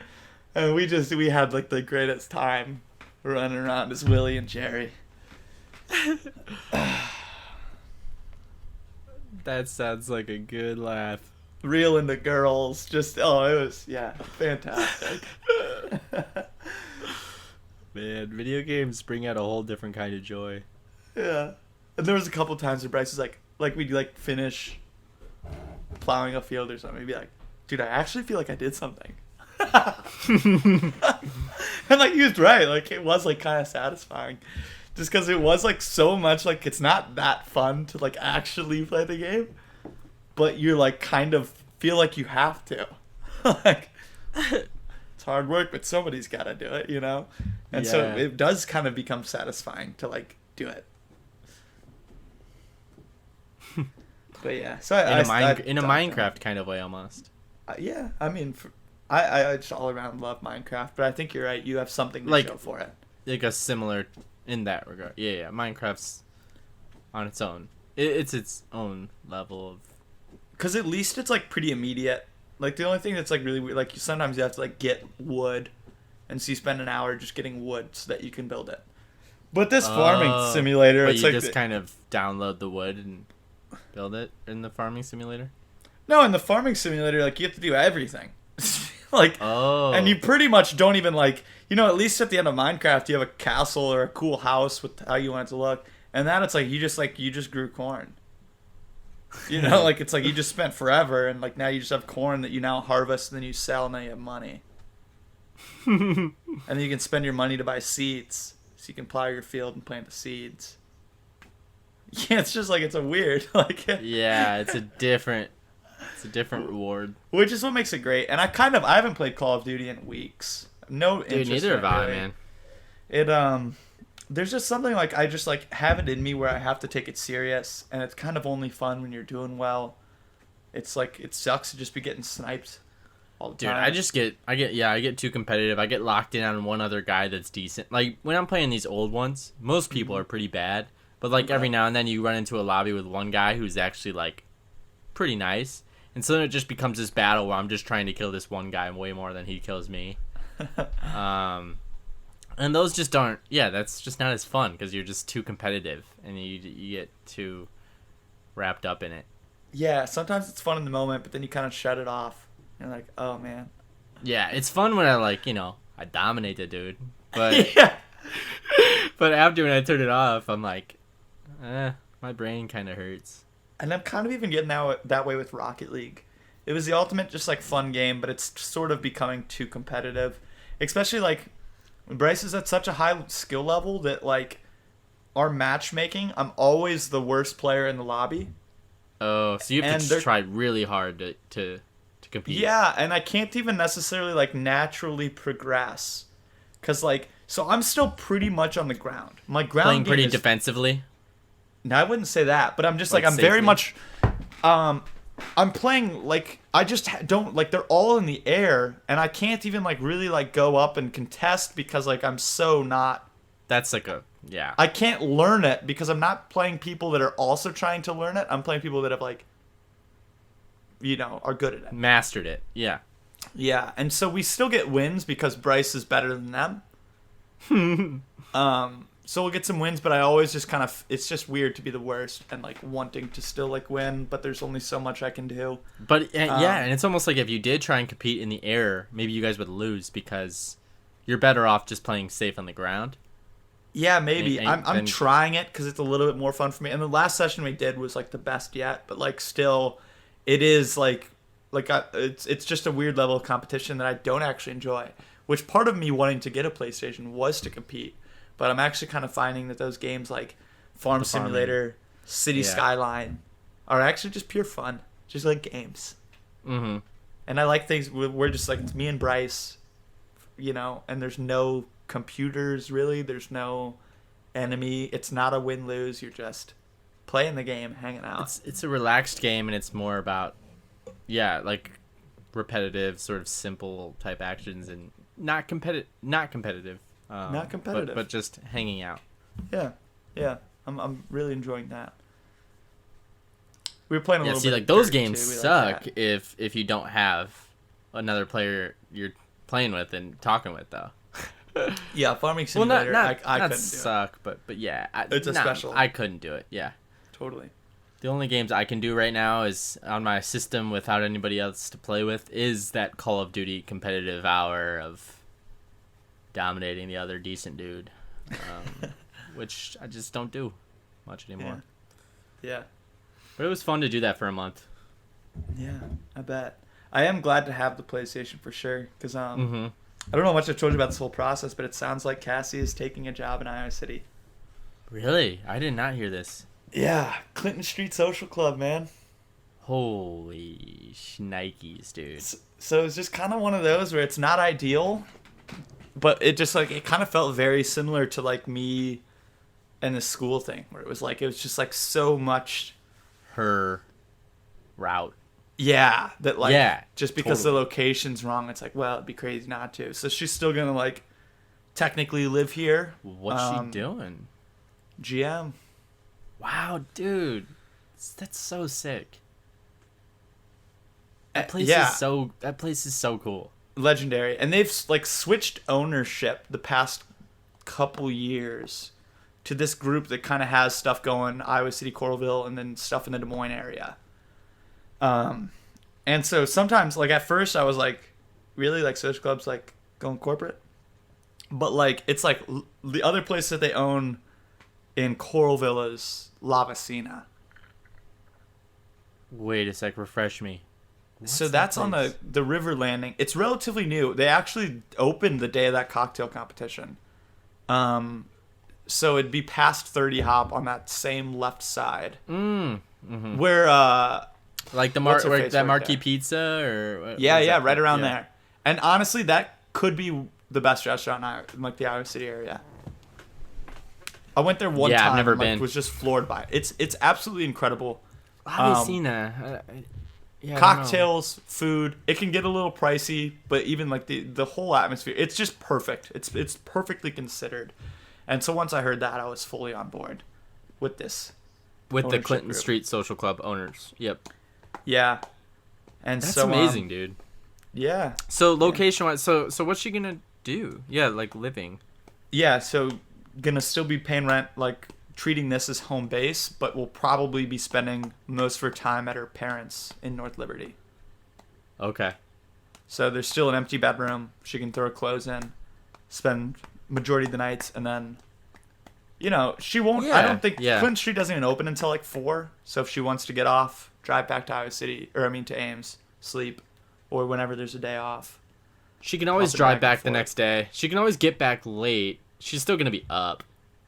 And we had like the greatest time running around as Willie and Jerry. That sounds like a good laugh. Real into girls. Just, it was, fantastic. Man, video games bring out a whole different kind of joy. Yeah. And there was a couple times where Bryce was like we'd like finish plowing a field or something. He'd be like, dude, I actually feel like I did something. And like he was right, like it was like kind of satisfying, just because it was like so much like it's not that fun to like actually play the game, but you're like kind of feel like you have to, like it's hard work, but somebody's got to do it, you know, and so Yeah. it does kind of become satisfying to like do it. But yeah, so In a Minecraft kind of way almost. Yeah, I mean, I just all around love Minecraft, but I think you're right. You have something to Like- show for it. Like a similar in that regard. Yeah. Minecraft's on its own. It's its own level of. Because at least it's like pretty immediate. Like the only thing that's like really weird, like sometimes you have to like get wood, and so you spend an hour just getting wood so that you can build it. But this farming simulator, But it's you like just kind of download the wood and build it in the farming simulator. no, in the farming simulator, like you have to do everything. Like, and you pretty much don't even like, you know, at least at the end of Minecraft, you have a castle or a cool house with how you want it to look, and then it's like you just grew corn. You know, like it's like you just spent forever, and like now you just have corn that you now harvest, and then you sell, and then you have money, and then you can spend your money to buy seeds, so you can plow your field and plant the seeds. Yeah, it's just like it's a weird like. Yeah, it's a different reward. Which is what makes it great. And I haven't played Call of Duty in weeks. No Dude, interest neither in have I, really. man. It there's just something like I just like have it in me where I have to take it serious, and it's kind of only fun when you're doing well. It's like it sucks to just be getting sniped all the Dude, time. I get too competitive. I get locked in on one other guy that's decent. Like when I'm playing these old ones, most people are pretty bad, but like every now and then you run into a lobby with one guy who's actually like pretty nice. And so then it just becomes this battle where I'm just trying to kill this one guy way more than he kills me. And those just aren't. Yeah, that's just not as fun because you're just too competitive and you get too wrapped up in it. Yeah, sometimes it's fun in the moment, but then you kind of shut it off. You're like, oh man. Yeah, it's fun when I I dominate the dude, but Yeah. but after when I turn it off, I'm like, my brain kind of hurts. And I'm kind of even getting that way with Rocket League. It was the ultimate just like fun game, but it's sort of becoming too competitive. Especially like Bryce is at such a high skill level that like our matchmaking, I'm always the worst player in the lobby. Oh, so you have And to they're- try really hard to compete. Yeah, and I can't even necessarily like naturally progress. Cause like so I'm still pretty much on the ground. My ground Playing game pretty is defensively. No, I wouldn't say that, but I'm just like, Like I'm very safely? much I'm playing like I just don't like they're all in the air, and I can't even like really like go up and contest because like I'm so not That's like yeah. I can't learn it because I'm not playing people that are also trying to learn it. I'm playing people that have like are good at it. Mastered it. Yeah. Yeah, and so we still get wins because Bryce is better than them. So we'll get some wins, but I always just kind of it's just weird to be the worst and like wanting to still like win, but there's only so much I can do. But yeah, and it's almost like if you did try and compete in the air, maybe you guys would lose because you're better off just playing safe on the ground. Yeah, maybe. And I'm trying it because it's a little bit more fun for me. And the last session we did was like the best yet, but like still, it is it's just a weird level of competition that I don't actually enjoy. Which part of me wanting to get a PlayStation was to compete, but I'm actually kind of finding that those games like Farm Simulator, City Skyline, are actually just pure fun, just like games. Mm-hmm. And I like things we're just like it's me and Bryce, and there's no computers really, there's no enemy, it's not a win-lose, you're just playing the game, hanging out. It's a relaxed game, and it's more about like repetitive, sort of simple type actions, and not competitive. Not competitive, but just hanging out. Yeah, I'm really enjoying that. We were playing a little bit like of those Dirt, games too. We like suck that. if you don't have another player you're playing with and talking with, though. Yeah, Farming Well, Simulator, not I couldn't do suck, but yeah, It's a special. I couldn't do it. Yeah, totally. the only games I can do right now is on my system without anybody else to play with is that Call of Duty competitive hour of dominating the other decent dude, which I just don't do much anymore. Yeah. But it was fun to do that for a month. Yeah, I bet. I am glad to have the PlayStation for sure, because Mm-hmm. I don't know how much I've told you about this whole process, but it sounds like Cassie is taking a job in Iowa City. Really? I did not hear this. Yeah, Clinton Street Social Club, man. Holy shnikes, dude. So it's just kind of one of those where it's not ideal, but it just like it kind of felt very similar to like me and the school thing, where it was just like so much. Her route. Yeah, that like just because totally. the location's wrong, it's like, well, it'd be crazy not to. So she's still gonna like technically live here. What's she doing? GM. Wow, dude. That's so sick. That place is so cool. Legendary. And they've like switched ownership the past couple years to this group that kind of has stuff going Iowa City, Coralville, and then stuff in the Des Moines area. And so sometimes like at first I was like, really, like social clubs like going corporate, but like it's like the other place that they own in Coralville is La Vecina. Wait a sec, refresh me. So that's on the river landing. It's relatively new. They actually opened the day of that cocktail competition. So it'd be past 30 Hop on that same left side. Mm-hmm. Where like the what's her where face that right Marquee there? Pizza or yeah, right around there. And honestly, that could be the best restaurant in like the Iowa City area. I went there one time. I've never and, like, been. was just floored by it. It's absolutely incredible. I've seen that. Yeah, Cocktails, food. It can get a little pricey, but even like the whole atmosphere, it's just perfect. It's perfectly considered. And so once I heard that, I was fully on board with this. With the ownership Clinton group. Street Social Club owners. Yep. Yeah. And That's so amazing, dude. Yeah. So location wise, so what's she gonna do? Yeah, like living. Yeah, so gonna still be paying rent, like treating this as home base, but will probably be spending most of her time at her parents' in North Liberty. Okay. So there's still an empty bedroom. She can throw clothes in, spend majority of the nights, and then, you know, she won't. I don't think Clinton Street doesn't even open until like 4. So if she wants to get off, drive back to Iowa City, to Ames, sleep, or whenever there's a day off. She can always Hop it drive back back and the forth. next day. She can always get back late. She's still gonna be up.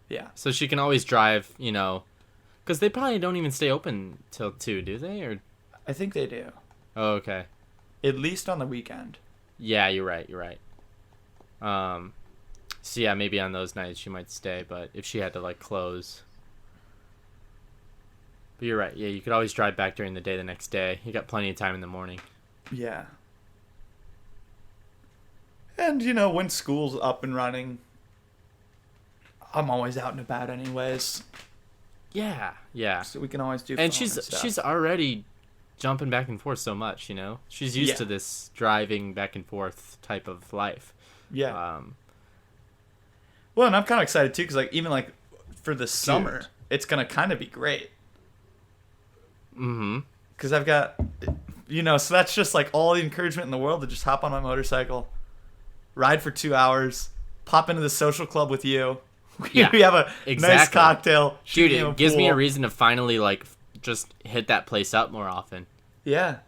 Yeah. So she can always drive, because they probably don't even stay open till 2, do they? Or I think they do. oh, okay. At least on the weekend. Yeah, you're right. So yeah, maybe on those nights she might stay, but if she had to like close. But you're right. Yeah, you could always drive back during the day the next day. You got plenty of time in the morning. Yeah. And, when school's up and running, I'm always out and about anyways. Yeah. So we can always do And phone stuff. she's already jumping back and forth so much, She's used to this driving back and forth type of life. Yeah. Well, and I'm kind of excited too, because even for the summer, it's gonna kind of be great. Mm-hmm. Because I've got, so that's just like all the encouragement in the world to just hop on my motorcycle, ride for 2 hours, pop into the social club with you. Yeah, we have a nice cocktail. Dude, shooting it gives me pool. a reason to finally just hit that place up more often. Yeah.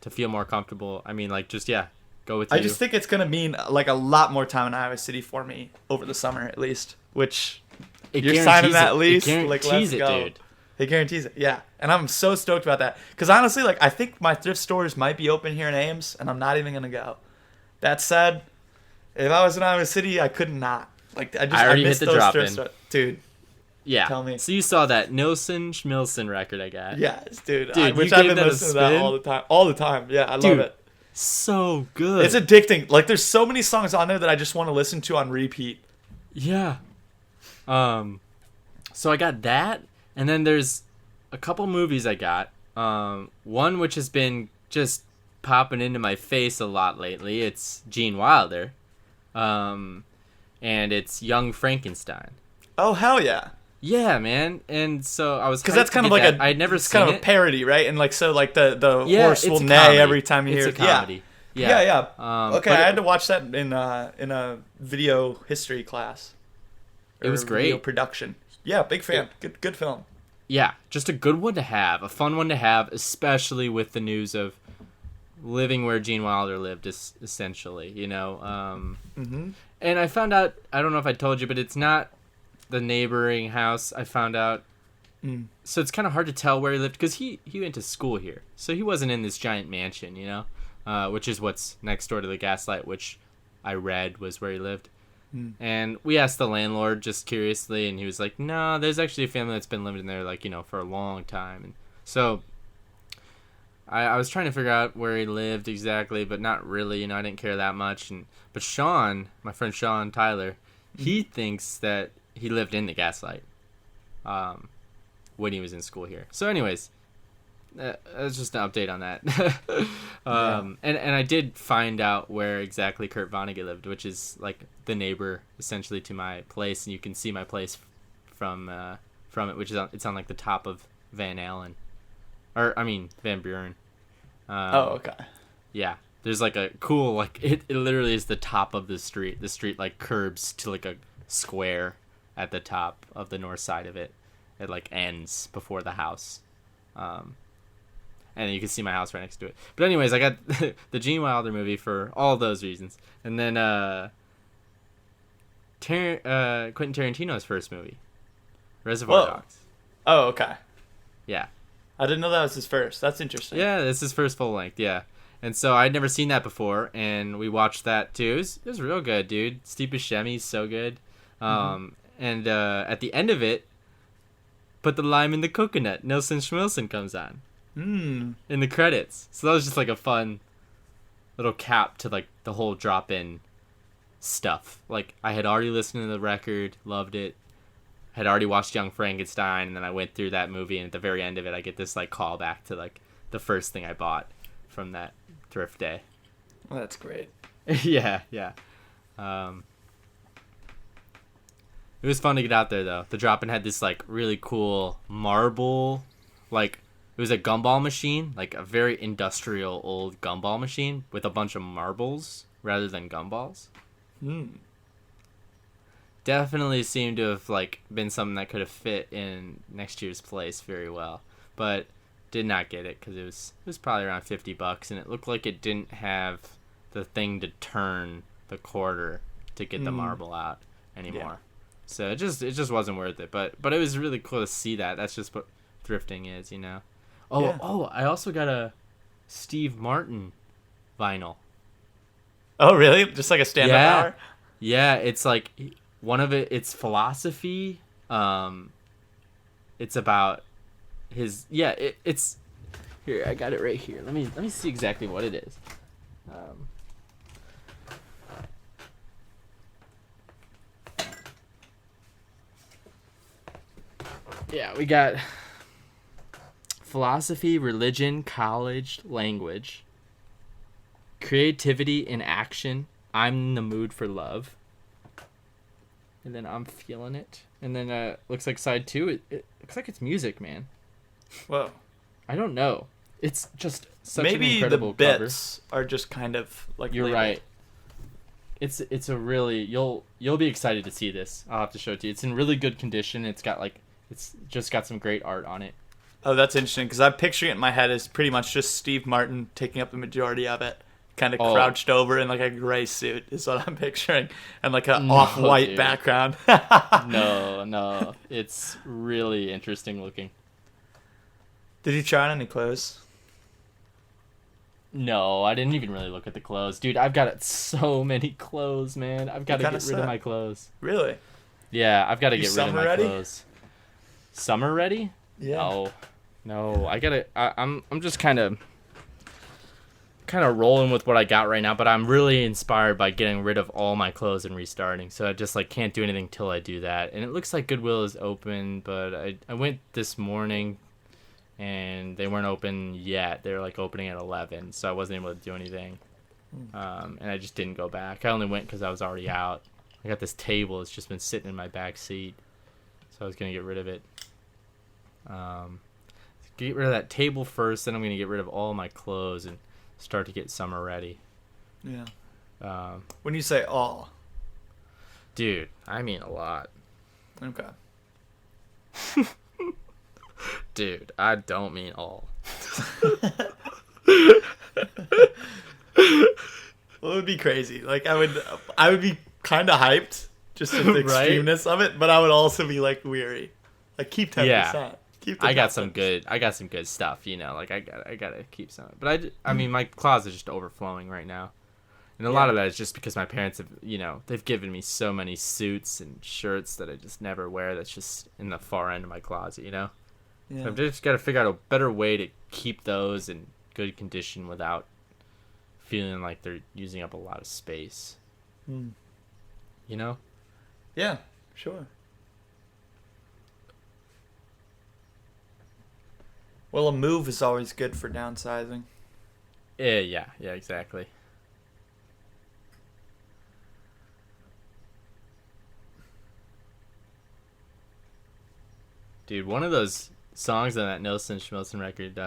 To feel more comfortable. I mean, go with I you. just think it's gonna mean a lot more time in Iowa City for me over the summer at least. Which you're signing that lease. It Let's guarantees it, go. dude. It guarantees it. Yeah, and I'm so stoked about that because honestly, I think my thrift stores might be open here in Ames, and I'm not even gonna go. That said, if I was in Iowa City, I could not. I already missed hit the those drop thrift in. stores. Dude. Yeah. Tell me. So you saw that Nilsson Schmilson record I got. Yes, dude. Dude, Which you I've gave been that a listening to that spin? all the time. All the time. Yeah, I Dude, love it. So good. It's addicting. There's so many songs on there that I just want to listen to on repeat. Yeah. So I got that, and then there's a couple movies I got. One which has been just popping into my face a lot lately. It's Gene Wilder. And it's Young Frankenstein. Oh, hell yeah. Yeah, man. And so I was Because that's kind of like I'd never it's seen kind of it. a parody, right? And the Yeah, horse it's will a neigh comedy. every time you hear It's it. a comedy. Yeah. But Okay, I had to watch that in a video history class. It was Or great. Video production. Yeah, big fan. Good film. Yeah, just a good one to have, a fun one to have, especially with the news of living where Gene Wilder lived, essentially, Mm-hmm. And I found out, I don't know if I told you, but it's not the neighboring house. I found out. So it's kind of hard to tell where he lived because he went to school here. So he wasn't in this giant mansion, which is what's next door to the Gaslight, which I read was where he lived. And we asked the landlord just curiously, and he was like, no, there's actually a family that's been living there, like, for a long time. And so I was trying to figure out where he lived exactly, but not really, I didn't care that much. But Sean, my friend Sean Tyler, he thinks that he lived in the Gaslight when he was in school here. So anyways, that's just an update on that. And I did find out where exactly Kurt Vonnegut lived, which is like the neighbor essentially to my place, and you can see my place from it, which is it's on like the top of Van Buren. Okay. Yeah, there's like a cool, like it literally is the top of the street. The street like curbs to like a square at the top of the north side of it. It like ends before the house. And you can see my house right next to it. But anyways, I got the Gene Wilder movie for all those reasons. And then Quentin Tarantino's first movie, Reservoir Dogs. Oh, okay. Yeah. I didn't know that was his first. That's interesting. Yeah, this is his first full length, yeah. And so I'd never seen that before, and we watched that too. It was real good, dude. Steve Buscemi's so good. And at the end of it, put the lime in the coconut. Nelson Schmilson comes on. In the credits. So that was just like a fun little cap to like the whole drop-in stuff. Like I had already listened to the record, loved it, had already watched Young Frankenstein, and then I went through that movie, and at the very end of it I get this like callback to like the first thing I bought from that thrift day. Well, that's great. yeah. It was fun to get out there though. The drop-in had this like really cool marble, like it was a gumball machine, like a very industrial old gumball machine with a bunch of marbles rather than gumballs. Definitely seemed to have like been something that could have fit in next year's place very well, but did not get it because it was probably around $50, and it looked like it didn't have the thing to turn the quarter to get the marble out anymore. Yeah. So it just wasn't worth it. But it was really cool to see that. That's just what thrifting is, Oh, I also got a Steve Martin vinyl. Oh, really? Just like a stand-up hour? Yeah, it's like one of it. It's philosophy. It's about his. Yeah, it's here. I got it right here. Let me see exactly what it is. Yeah, we got philosophy, religion, college, language, creativity in action, I'm in the mood for love, and then I'm feeling it. And then looks like side 2, it looks like it's music, man. Whoa. I don't know. It's just such Maybe an incredible the cover. bits are just kind of like You're labeled. right. It's a really you'll be excited to see this. I'll have to show it to you. It's in really good condition. It's just got some great art on it. Oh, that's interesting because I'm picturing it in my head as pretty much just Steve Martin taking up the majority of it, kind of crouched over in like a gray suit is what I'm picturing, and like an off-white dude. background. No, it's really interesting looking. Did you try on any clothes? No, I didn't even really look at the clothes. Dude, I've got so many clothes, man. I've got to get rid of my clothes. Really? Yeah, I've got to get rid of my ready? clothes. Summer ready? Yeah. No, I'm just kind of rolling with what I got right now, but I'm really inspired by getting rid of all my clothes and restarting. So I just can't do anything till I do that. And it looks like Goodwill is open, but I went this morning and they weren't open yet. They were opening at 11, so I wasn't able to do anything. And I just didn't go back. I only went because I was already out. I got this table. It's just been sitting in my back seat, so I was gonna get rid of it. Get rid of that table first, then I'm gonna get rid of all my clothes and start to get summer ready. Yeah. When you say all, dude, I mean a lot. Okay. Dude, I don't mean all. Well, it would be crazy. Like I would be kind of hyped just at the Right? extremeness of it, but I would also be like weary. Like keep 10%. Yeah. Keep the I got top some 10%. good. I got some good stuff. You know, like I gotta keep some. But I mean, my closet is just overflowing right now, and a lot of that is just because my parents have, they've given me so many suits and shirts that I just never wear. That's just in the far end of my closet. Yeah. So I've just got to figure out a better way to keep those in good condition without feeling like they're using up a lot of space. You know? Yeah, sure. Well, a move is always good for downsizing. Yeah, exactly. Dude, one of those songs on that Nelson Schmilson record,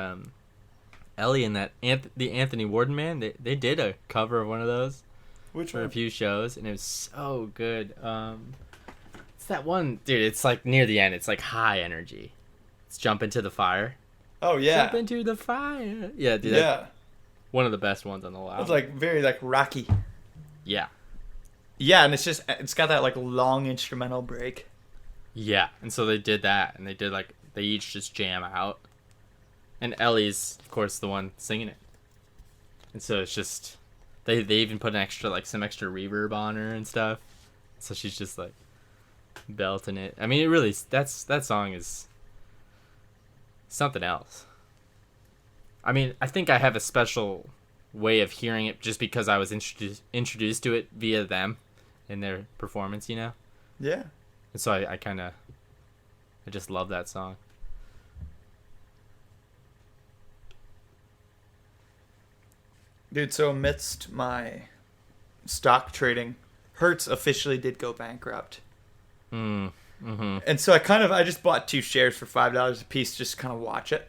Ellie and the Anthony Warden man, they did a cover of one of those Which for a one? few shows, and it was so good. It's that one, dude. It's like near the end. It's like high energy. It's Jump Into the Fire. Oh yeah. Jump into the fire. Yeah, dude. Yeah. One of the best ones on the album. It's like very like rocky. Yeah. Yeah, and it's got that like long instrumental break. Yeah, and so they did that, and they each just jam out, and Ellie's of course the one singing it, and so it's just they even put some extra reverb on her and stuff, so she's just like belting it. I mean, it really that song is something else. I mean, I think I have a special way of hearing it just because I was introduced to it via them in their performance, Yeah. And so I just love that song. Dude, so amidst my stock trading, Hertz officially did go bankrupt. Mm-hmm. And so I just bought 2 shares for $5 a piece just to kind of watch it.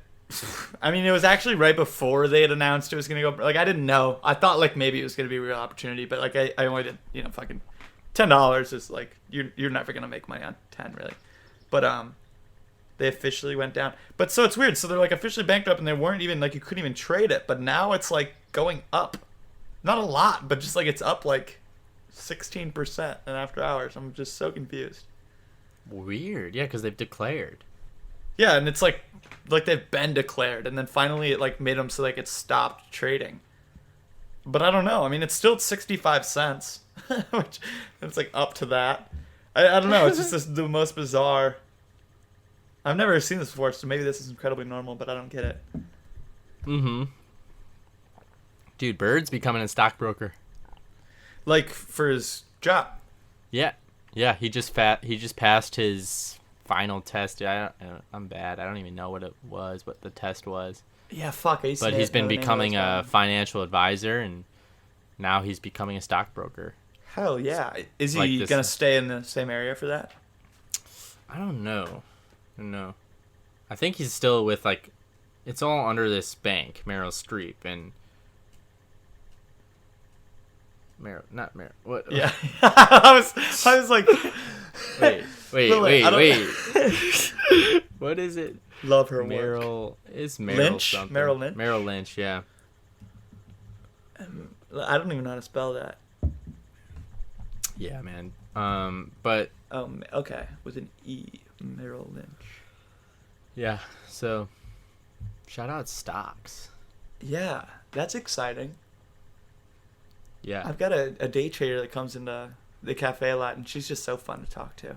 I mean, it was actually right before they had announced it was going to go. Like, I didn't know. I thought, like, maybe it was going to be a real opportunity. But, like, I only did, fucking $10 is, like, you're never going to make money on 10, really. But, they officially went down. But, so it's weird. So they're, like, officially bankrupt, and they weren't even, like, you couldn't even trade it. But now it's, like, going up. Not a lot, but just, like, it's up, like, 16% in after hours. I'm just so confused. Weird, yeah, because they've declared. Yeah, and it's like they've been declared, and then finally it like made them so like it stopped trading. But I don't know. I mean, it's still 65 cents, which it's like up to that. I don't know. It's just the most bizarre. I've never seen this before, so maybe this is incredibly normal, but I don't get it. Mm-hmm. Dude, Bird's becoming a stockbroker. Like for his job. Yeah, he just passed his final test. I'm bad. I don't even know what the test was. Yeah, fuck. But he's been becoming a financial advisor, and now he's becoming a stockbroker. Hell yeah! Is he Like gonna stay in the same area for that? I don't know. No, I think he's still with like, it's all under this bank, Meryl Streep, and not Meryl. What? Yeah, I was like, Wait. What is it? love her work. Meryl Lynch? something. Merrill Lynch? Meryl Lynch, yeah. I don't even know how to spell that. Yeah, man. But Okay, with an E, Merrill Lynch. yeah, so shout out stocks. Yeah, that's exciting. Yeah. I've got a day trader that comes into the cafe a lot, and she's just so fun to talk to.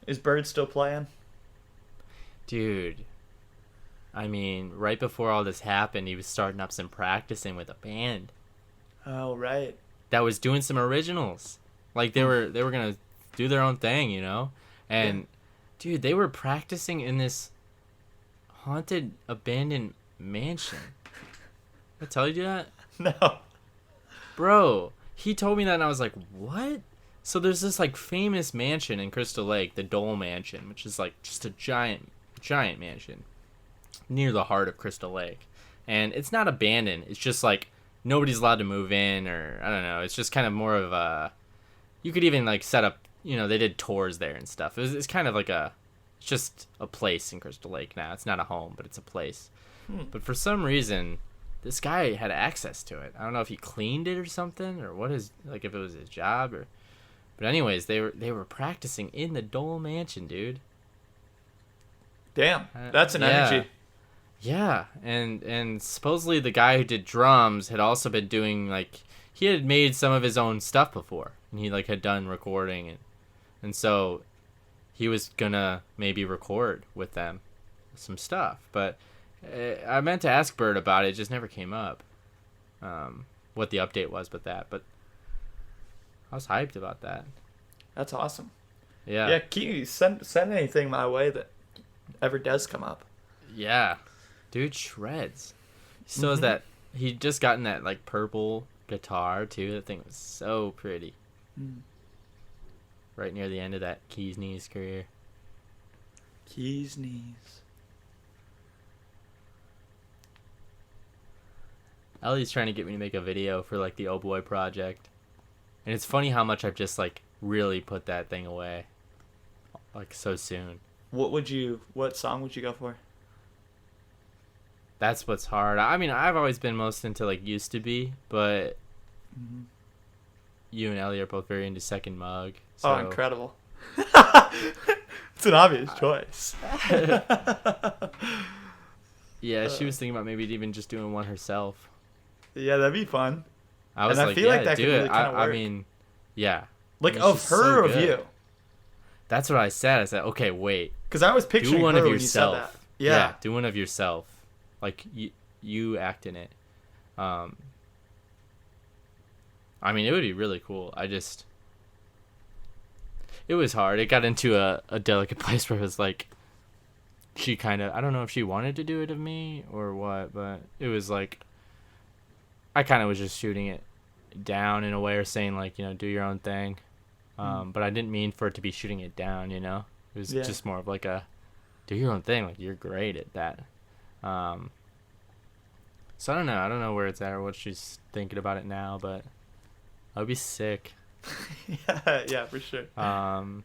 Is Bird still playing? Dude, I mean, right before all this happened, he was starting up some practicing with a band Oh, right. that was doing some originals. Like they were gonna do their own thing, And dude, they were practicing in this haunted abandoned mansion. I tell you that? No. Bro, he told me that and I was like, what? So there's this like famous mansion in Crystal Lake, the Dole Mansion, which is like just a giant mansion near the heart of Crystal Lake. And it's not abandoned. It's just like nobody's allowed to move in, or I don't know. It's just kind of more of a, you could even like set up, they did tours there and stuff. It's kind of like a It's just a place in Crystal Lake now. It's not a home, but it's a place. But for some reason, this guy had access to it. I don't know if he cleaned it or something, or what his, like, if it was his job or. But anyways, they were practicing in the Dole Mansion, dude. Damn, that's an energy. Yeah, and supposedly the guy who did drums had also been doing, like, he had made some of his own stuff before, and he, like, had done recording, and so he was gonna maybe record with them some stuff. But I meant to ask Bird about it, just never came up, what the update was but I was hyped about that. That's awesome. Yeah. Yeah, keep, send anything my way that ever does come up. Yeah. Dude shreds. He still has that. He just gotten that, like, purple guitar, too. That thing was so pretty. Right near the end of that Keys Knees career. Keys Knees. Ellie's trying to get me to make a video for, like, the Oh Boy project. And it's funny how much I've just, like, really put that thing away. Like, so soon. What song would you go for? That's what's hard. I mean, I've always been most into, like, Used to Be, but you and Ellie are both very into Second Mug. So. Oh, incredible. It's an obvious choice. Yeah, she was thinking about maybe even just doing one herself. Yeah, that'd be fun. I was and like, I feel yeah, like that do could it. really kind of work. I mean, yeah. Like, I mean, of she's her so or of good. you? That's what I said. I said, okay, wait. Because I was picturing Do one her of when you said yourself. that. Yeah. Do one of yourself. Like, you act in it. I mean, it would be really cool. It was hard. It got into a delicate place where it was like, she kind of, I don't know if she wanted to do it of me or what, but it was like, I kind of was just shooting it down in a way, or saying, like, you know, do your own thing. But I didn't mean for it to be shooting it down, you know? It was just more of like a, do your own thing. Like, you're great at that. So I don't know where it's at or what she's thinking about it now, but I would be sick. yeah, for sure. And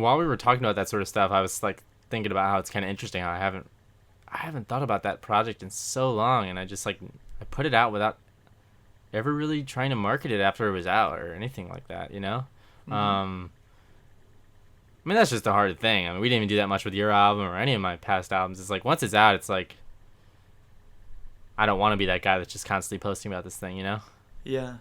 while we were talking about that sort of stuff, I was, like, thinking about how it's kind of interesting how I haven't thought about that project in so long, and I just, like, I put it out without ever really trying to market it after it was out or anything like that, you know? I mean, that's just a hard thing. I mean, we didn't even do that much with your album or any of my past albums. It's like, once it's out, it's like, I don't want to be that guy that's just constantly posting about this thing, you know? Yeah.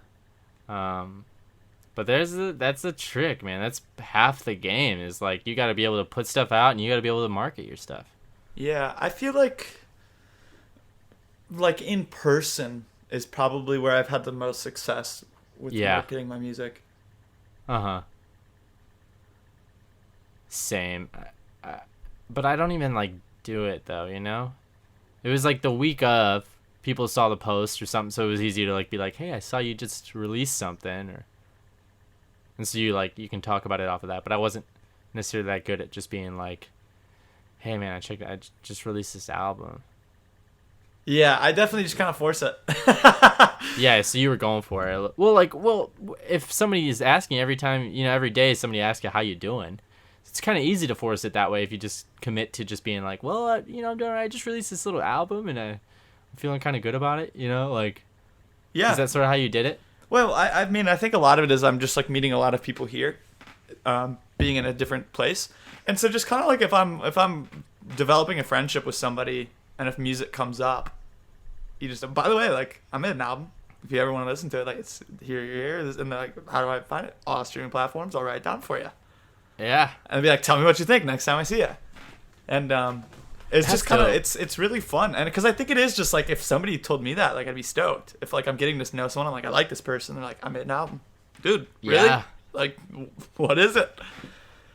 But that's the trick, man. That's half the game, is, like, you got to be able to put stuff out and you got to be able to market your stuff. Yeah, I feel like in person is probably where I've had the most success with marketing my music. Same. But I don't even, like, do it, though, you know? It was, like, the week of, people saw the post or something, so it was easy to, like, be like, hey, I saw you just release something, and so you can talk about it off of that. But I wasn't necessarily that good at just being like, hey, man, I just released this album. Yeah, I definitely just kind of force it. Yeah, so you were going for it. Well, if somebody is asking every time, you know, every day somebody asks you how you doing, it's kind of easy to force it that way if you just commit to just being like, well, you know, I just released this little album and I'm feeling kind of good about it, you know, like, yeah. Is that sort of how you did it? Well, I mean, I think a lot of it is I'm just, like, meeting a lot of people here, being in a different place. And so just kind of like if I'm developing a friendship with somebody and if music comes up, you just, by the way, like, I made an album. If you ever want to listen to it, like, it's here, and they're like, how do I find it? All streaming platforms, I'll write it down for you. Yeah. And I'd be like, tell me what you think next time I see you. And it's That's just kind of, dope. it's really fun. And because I think it is just like, if somebody told me that, like, I'd be stoked. If, like, I'm getting to know someone, I'm like, I like this person. They're like, I made an album. Dude, really? Yeah. Like, what is it?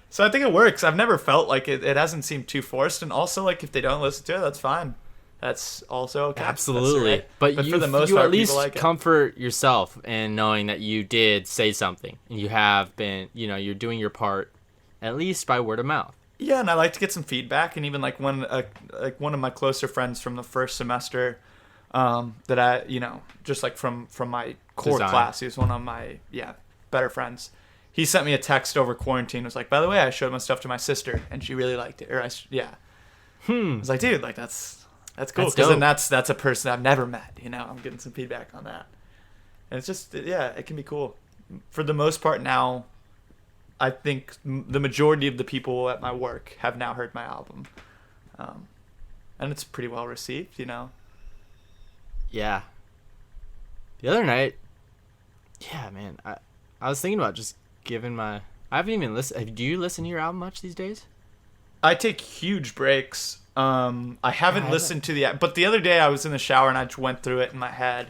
So I think it works. I've never felt like it hasn't seemed too forced. And also, like, if they don't listen to it, that's fine. That's also okay. Absolutely. That's But for you, the most you part, at least people like it. comfort yourself in knowing that you did say something and you have been, you know, you're doing your part at least by word of mouth. Yeah, and I like to get some feedback. And even like one of my closer friends from the first semester, that I, you know, just like from my core Design. class, he was one of my better friends. he sent me a text over quarantine. It was like, by the way, I showed my stuff to my sister and she really liked it. Yeah. I was like, dude, like that's cool. That's Because then dope. that's a person I've never met. You know, I'm getting some feedback on that, and it's just it can be cool. For the most part now, I think the majority of the people at my work have now heard my album, and it's pretty well received. You know. Yeah. The other night, yeah, man, I was thinking about just giving my. I haven't even listened. Do you listen to your album much these days? I take huge breaks. I haven't listened to but the other day I was in the shower and I just went through it in my head.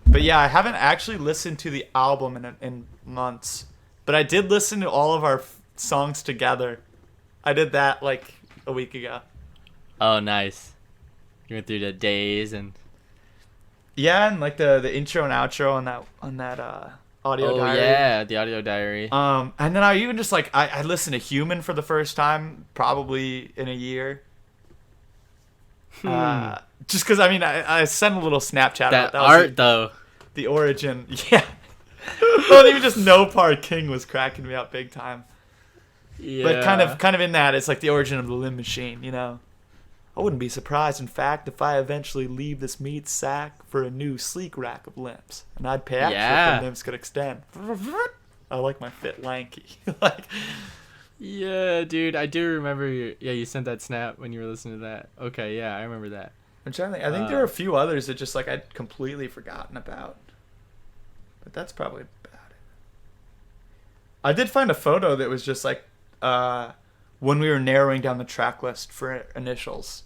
But yeah, I haven't actually listened to the album in months. But I did listen to all of our songs together. I did that like a week ago. Oh, nice. You went through the days and. Yeah, and like the intro and outro on that audio diary. Yeah, the audio diary. And then I even just like I listened to Human for the first time probably in a year. Just because I sent a little Snapchat That out. art though. The origin, yeah. Well, even just No Par King was cracking me up big time. Yeah. But kind of in that, it's like the origin of the limb machine, you know. I wouldn't be surprised, in fact, if I eventually leave this meat sack for a new sleek rack of limbs, and I'd pay extra if the limbs could extend. I like my fit lanky. Like, Yeah, dude, I do remember you sent that snap when you were listening to that. Okay, yeah, I remember that. I'm trying to think. I think there are a few others that just like I'd completely forgotten about. But that's probably about it. I did find a photo that was just like when we were narrowing down the track list for initials,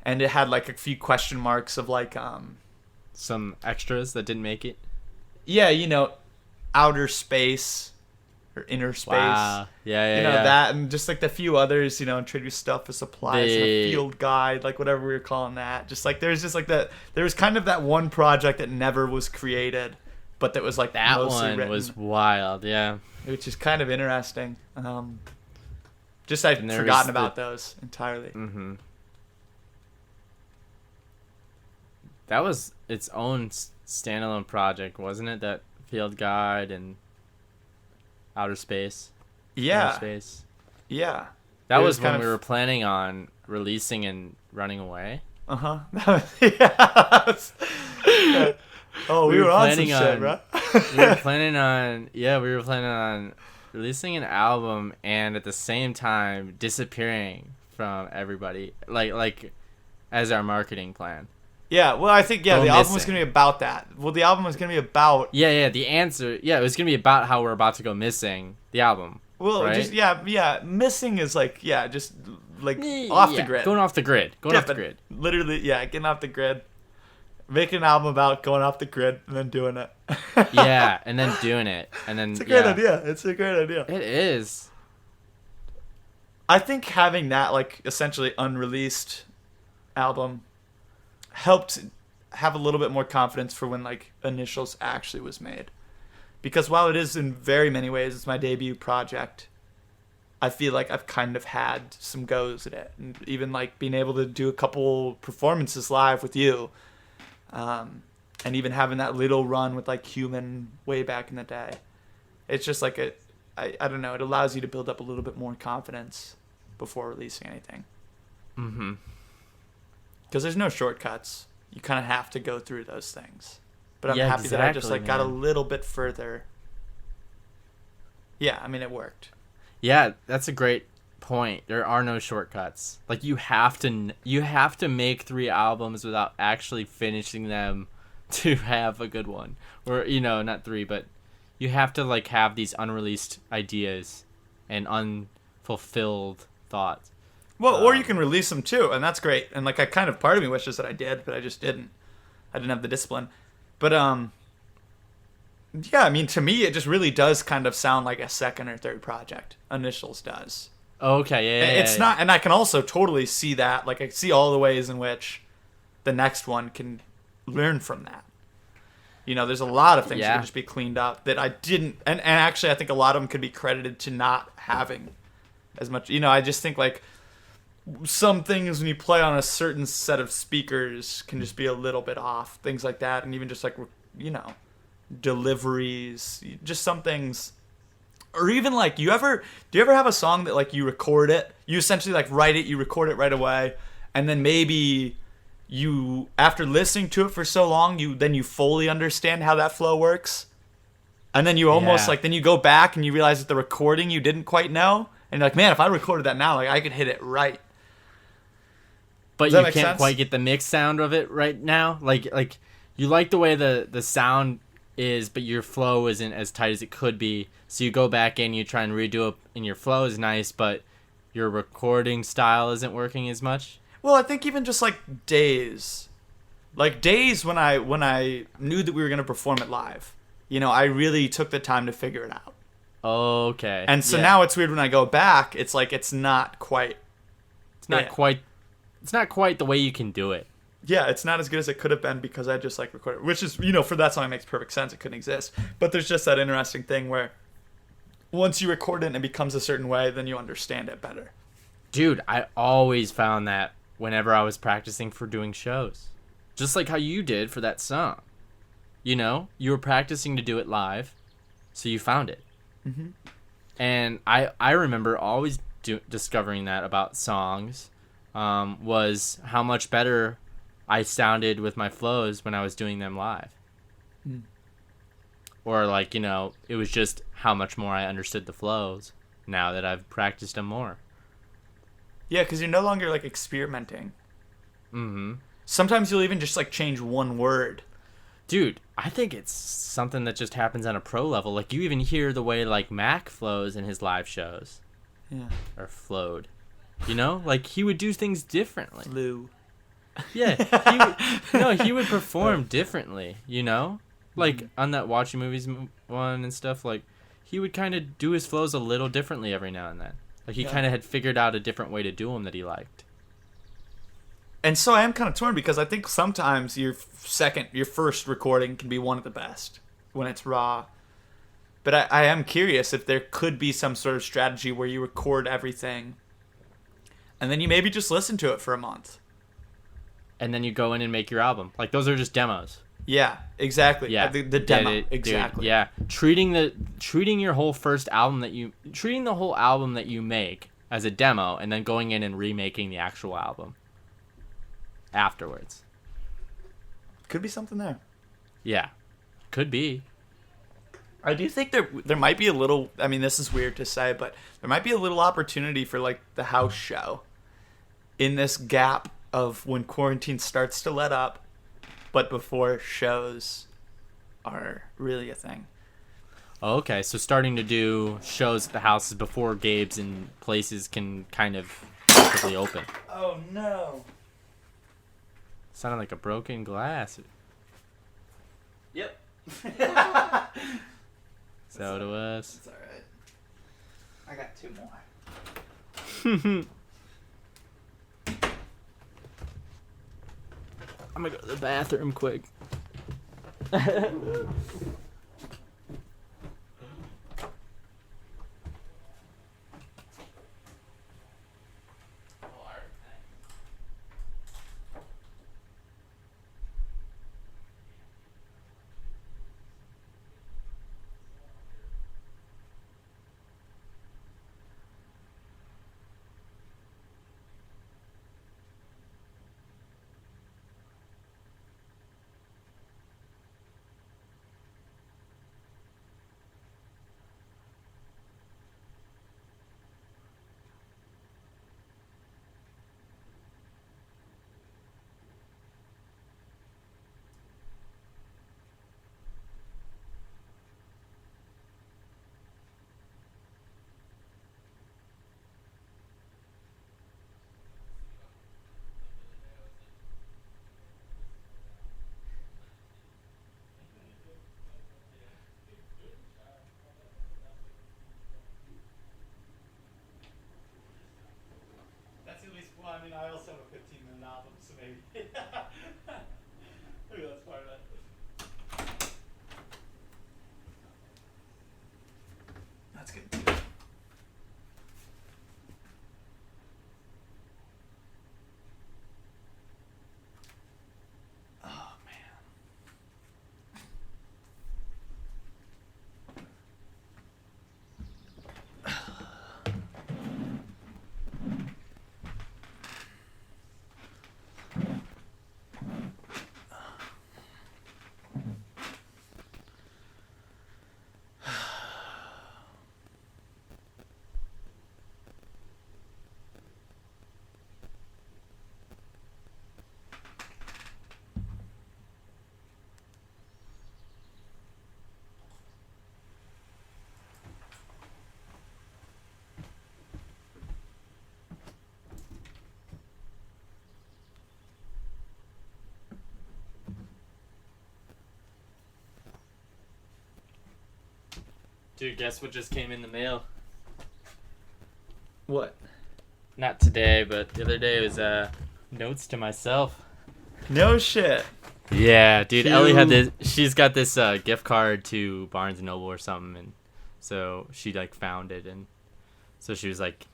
and it had like a few question marks of like Some extras that didn't make it. yeah, you know, outer space or inner space. Wow. Yeah, You know, yeah. that, and just like the few others, you know, introduce stuff as supplies and a The- field guide, like whatever we were calling that. Just like there's just like that. There was kind of that one project that never was created, but that was like That mostly one written, was wild, yeah. which is kind of interesting. Just I'd And there forgotten was the- about those entirely. Mm-hmm. That was its own standalone project, wasn't it? That field guide and outer space. Inner Yeah, space. yeah. That It was was when kind we of- were planning on releasing and running away. Yeah. Oh, we We were were on some planning shit, on- bro. We were planning on releasing an album and at the same time disappearing from everybody, like as our marketing plan. Yeah, well, I think, Go the album was missing. going to be about that. Well, the album was going to be about, Yeah, the answer, it was gonna be about how we're about to go missing the album. well, right? just, missing is like, just like off the grid. Going off the grid. But literally, getting off the grid. Making an album about going off the grid and then doing it. Yeah, and then doing it, and then It's a great idea. It's a great idea. It is. I think having that, like, essentially unreleased album helped have a little bit more confidence for when, like, Initials actually was made. Because while it is in very many ways, it's my debut project, I feel like I've kind of had some goes at it. And even, like, being able to do a couple performances live with you. And even having that little run with, like, Human way back in the day. It's just like I don't know, it allows you to build up a little bit more confidence before releasing anything. Mm-hmm. Because there's no shortcuts. You kind of have to go through those things. But I'm Yeah, happy that I just, exactly, like, got a man. little bit further. Yeah, I mean, it worked. Yeah, that's a great point. There are no shortcuts. Like you have to make 3 albums without actually finishing them to have a good one. Or not 3, but you have to like have these unreleased ideas and unfulfilled thoughts. Well, or you can release them too, and that's great. And, like, part of me wishes that I did, but I just didn't. I didn't have the discipline. But, yeah, I mean, to me, it just really does kind of sound like a second or third project. Initials does. Okay, yeah. It's not, and I can also totally see that. Like, I see all the ways in which the next one can learn from that. There's a lot of things that Yeah. can just be cleaned up that I didn't, and actually I think a lot of them could be credited to not having as much. I just think, like, some things when you play on a certain set of speakers can just be a little bit off. Things like that, and even just, like, deliveries, just some things or even like do you ever have a song that like you record it, you essentially like write it, you record it right away, and then maybe you, after listening to it for so long, you fully understand how that flow works, and then you almost Yeah. like then you go back and you realize that the recording you didn't quite know, and you're like, man, if I recorded that now, like I could hit it right. But Does that you make can't sense? quite get the mix sound of it right now. Like you like the way the sound is, but your flow isn't as tight as it could be. So you go back in, you try and redo it, and your flow is nice, but your recording style isn't working as much. Well, I think even just like days when I knew that we were gonna perform it live, I really took the time to figure it out. Okay. And so yeah. now it's weird when I go back. It's like it's not quite. it's not yeah. quite it's not quite the way you can do it. Yeah, it's not as good as it could have been because I just like recorded, which is for that song it makes perfect sense. It couldn't exist, but there's just that interesting thing where once you record it and it becomes a certain way, then you understand it better. Dude, I always found that whenever I was practicing for doing shows. Just like how you did for that song. You were practicing to do it live, so you found it. Mm-hmm. And I remember always discovering that about songs, was how much better I sounded with my flows when I was doing them live. Mm. Or like, it was just how much more I understood the flows now that I've practiced them more. Yeah, because you're no longer like experimenting. Mm-hmm. Sometimes you'll even just like change one word. Dude, I think it's something that just happens on a pro level. Like, you even hear the way, like, Mac flows in his live shows. Yeah. Or flowed. Like, he would do things differently. Lou. Yeah. He would perform differently, Like, on that Watching Movies one and stuff, like, he would kind of do his flows a little differently every now and then. Like, he kind of had figured out a different way to do them that he liked. And so I am kind of torn because I think sometimes your first recording can be one of the best when it's raw. But I am curious if there could be some sort of strategy where you record everything and then you maybe just listen to it for a month. And then you go in and make your album. Like, those are just demos. Yeah, exactly. Yeah, The demo. Dude, exactly. yeah, treating your whole first album treating the whole album that you make as a demo, and then going in and remaking the actual album afterwards. Could be something there. Yeah, could be. I do think there might be a little. I mean, this is weird to say, but there might be a little opportunity for like the house show in this gap of when quarantine starts to let up, but before shows are really a thing. Oh, okay, so starting to do shows at the houses before Gabe's and places can kind of actively open. Oh no. Sounded like a broken glass. Yep. So to us. It's alright. I got 2 more. I'm gonna go to the bathroom quick. Dude, guess what just came in the mail? What? Not today, but the other day it was notes to myself. No shit. Yeah, dude. Cute. Ellie had this. She's got this gift card to Barnes and Noble or something, and so she like found it, and so she was like,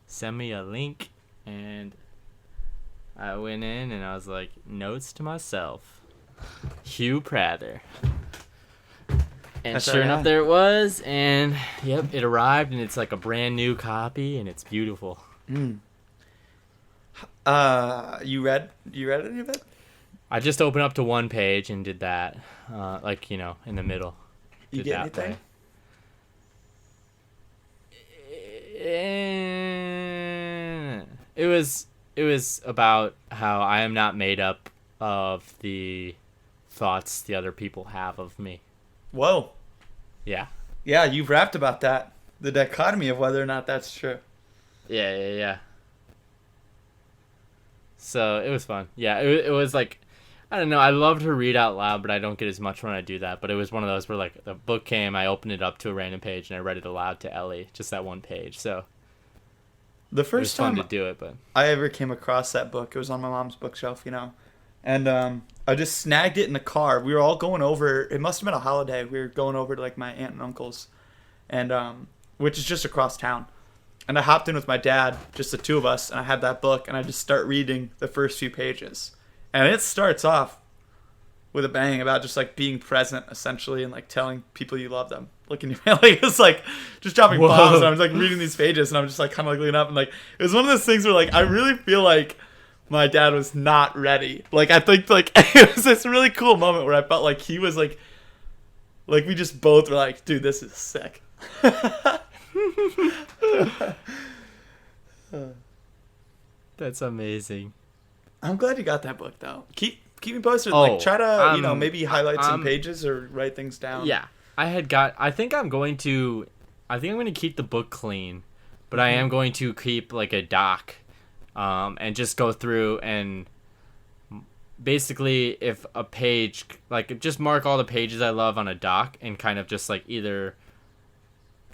send me a link, and I went in and I was like, notes to myself, Hugh Prather. And That's sure right. enough, there it was, and yep, it arrived, and it's like a brand new copy, and it's beautiful. You read any of it? I just opened up to one page and did that, in the middle. You Did get that anything? way. It was about how I am not made up of the thoughts the other people have of me. Whoa. Yeah. Yeah, you've rapped about that. The dichotomy of whether or not that's true. Yeah. So it was fun. Yeah, it was like, I don't know. I love to read out loud, but I don't get as much when I do that. But it was one of those where like the book came, I opened it up to a random page, and I read it aloud to Ellie, just that one page. So The it was first fun time to do it, but I ever came across that book, it was on my mom's bookshelf, and I just snagged it in the car. We were all going over. It must have been a holiday. We were going over to like my aunt and uncle's, and which is just across town. And I hopped in with my dad, just the two of us, and I had that book, and I just start reading the first few pages, and it starts off with a bang about just like being present, essentially, and like telling people you love them. Looking your like it's like just dropping Whoa. bombs. And I was like reading these pages, and I'm just like kind of like looking up, and like it was one of those things where like I really feel like my dad was not ready. Like I think like it was this really cool moment where I felt like he was like we just both were like, dude, this is sick. that's amazing. I'm glad you got that book though. Keep me posted. Oh, Like try to maybe highlight some I'm- pages or write things down. Yeah, I think I'm going to keep the book clean, but I am going to keep like a doc, and just go through and basically if a page, like just mark all the pages I love on a doc and kind of just like either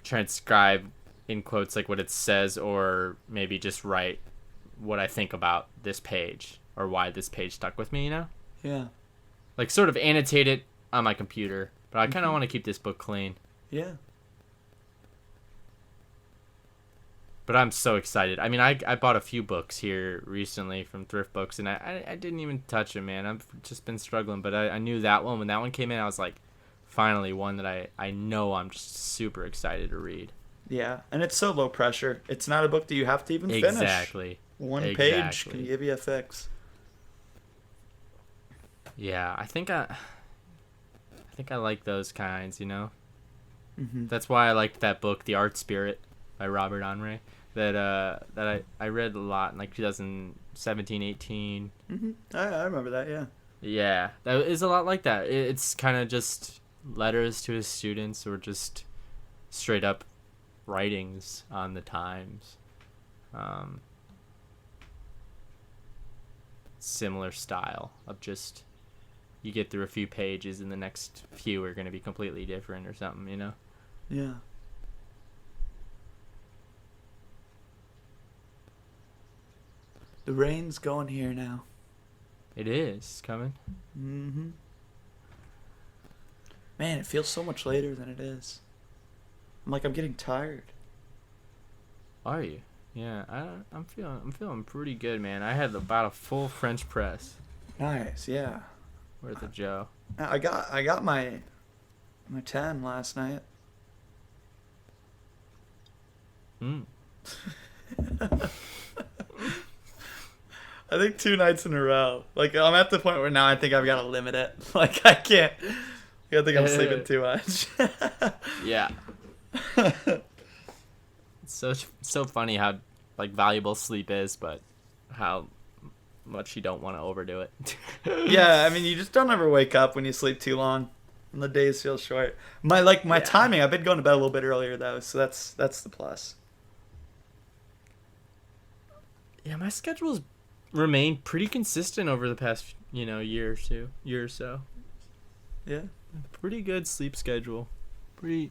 transcribe in quotes like what it says, or maybe just write what I think about this page or why this page stuck with me, Yeah. like sort of annotate it on my computer, but I kind of want to keep this book clean. Yeah. But I'm so excited. I mean, I bought a few books here recently from thrift books, and I didn't even touch them, man. I've just been struggling, but I knew that one. When that one came in, I was like, finally one that I know I'm just super excited to read. Yeah, and it's so low pressure. It's not a book that you have to even finish. Exactly. One page Exactly. can give you a fix. Yeah, I think I like those kinds, Mm-hmm. That's why I liked that book, The Art Spirit by Robert Henri, that I read a lot in like 2017, 18. Mm-hmm. I remember that, yeah. Yeah, that is a lot like that. It's kind of just letters to his students or just straight up writings on the times. Similar style of just you get through a few pages and the next few are going to be completely different or something, Yeah. The rain's going here now. It is coming. Mm-hmm. Man, it feels so much later than it is. I'm getting tired. Are you? Yeah, I'm feeling pretty good, man. I had about a full French press Nice, yeah. worth of Joe. I got my 10 last night. Mm. I think 2 nights in a row. Like I'm at the point where now I think I've got to limit it. Like I can't. I think I'm sleeping too much. Yeah. It's so funny how like valuable sleep is, but how much you don't want to overdo it. Yeah, I mean, you just don't ever wake up when you sleep too long, and the days feel short. My Yeah. timing. I've been going to bed a little bit earlier though, so that's the plus. Yeah, my schedule's remained pretty consistent over the past year or so. Yeah. Pretty good sleep schedule.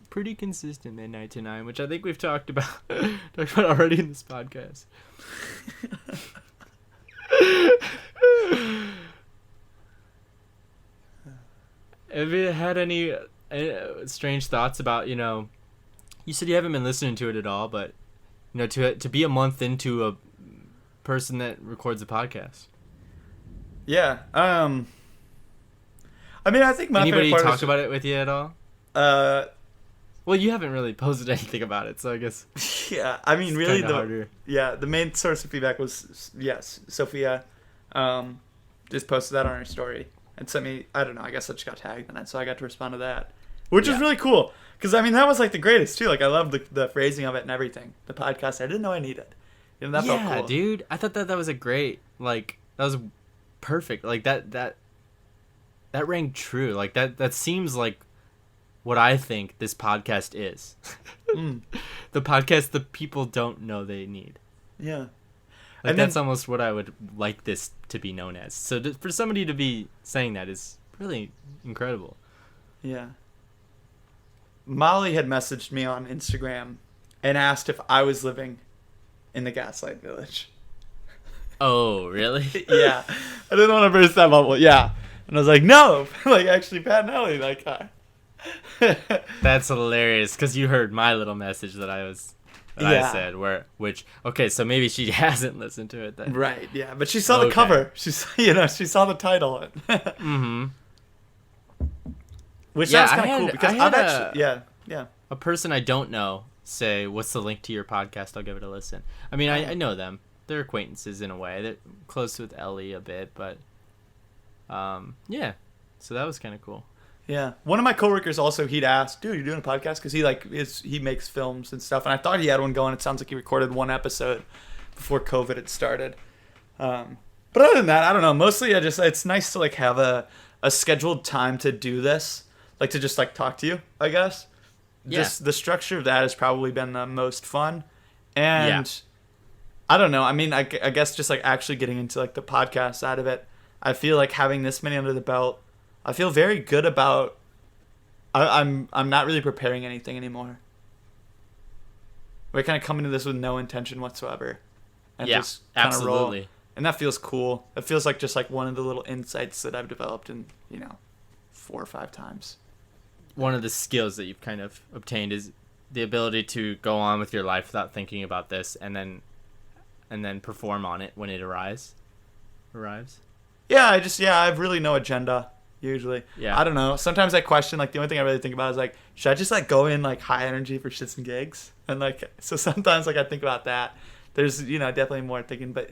pretty consistent midnight to 9, which I think we've talked about already in this podcast. Have you had any strange thoughts about, you said you haven't been listening to it at all, but to be a month into a person that records a podcast? Yeah. I mean, I think my anybody favorite part talk about it with you at all? Well, you haven't really posted anything about it, so I guess. Yeah, I mean, really, harder. The main source of feedback was Sophia, just posted that on her story and sent me. I don't know. I guess I just got tagged in it, so I got to respond to that, which was really cool. Because I mean, that was like the greatest too. Like I loved the phrasing of it and everything. The podcast I didn't know I needed. That felt cool. Dude, I thought that was a great that was perfect. Like that rang true. Like that seems like what I think this podcast is. The podcast the people don't know they need. Yeah. Like that's almost what I would like this to be known as. So for somebody to be saying that is really incredible. Yeah. Molly had messaged me on Instagram and asked if I was living in the Gaslight Village. Oh, really? Yeah. I didn't want to burst that bubble. Yeah. And I was like, no. Like, actually, Pat and Ellie, like, hi. That's hilarious, because you heard my little message that I said, okay, so maybe she hasn't listened to it then. Right, yeah. But she saw the cover. She saw the title. Mm-hmm. Which sounds kind of cool, because I've actually, yeah. A person I don't know say, what's the link to your podcast? I'll give it a listen. I mean, I know them. They're acquaintances in a way. They're close with Ellie a bit, but yeah. So that was kind of cool. Yeah. One of my coworkers also, he'd asked, dude, you're doing a podcast? Because he makes films and stuff, and I thought he had one going. It sounds like he recorded one episode before COVID had started. But other than that, I don't know. Mostly it's nice to like have a scheduled time to do this. Like to just like talk to you, I guess. Yeah. Just the structure of that has probably been the most fun. And I don't know. I mean, I guess just like actually getting into like the podcast side of it, I feel like having this many under the belt, I feel very good about. I'm not really preparing anything anymore. We're kind of coming to this with no intention whatsoever, and just kind of roll. And that feels cool. It feels like just like one of the little insights that I've developed in 4 or 5 times. One of the skills that you've kind of obtained is the ability to go on with your life without thinking about this, and then perform on it when it arrives. Yeah, I have really no agenda. Usually. Yeah. I don't know. Sometimes I question, like, the only thing I really think about is, like, should I just, like, go in, like, high energy for shits and gigs? And, like, so sometimes, like, I think about that. There's, definitely more thinking, but,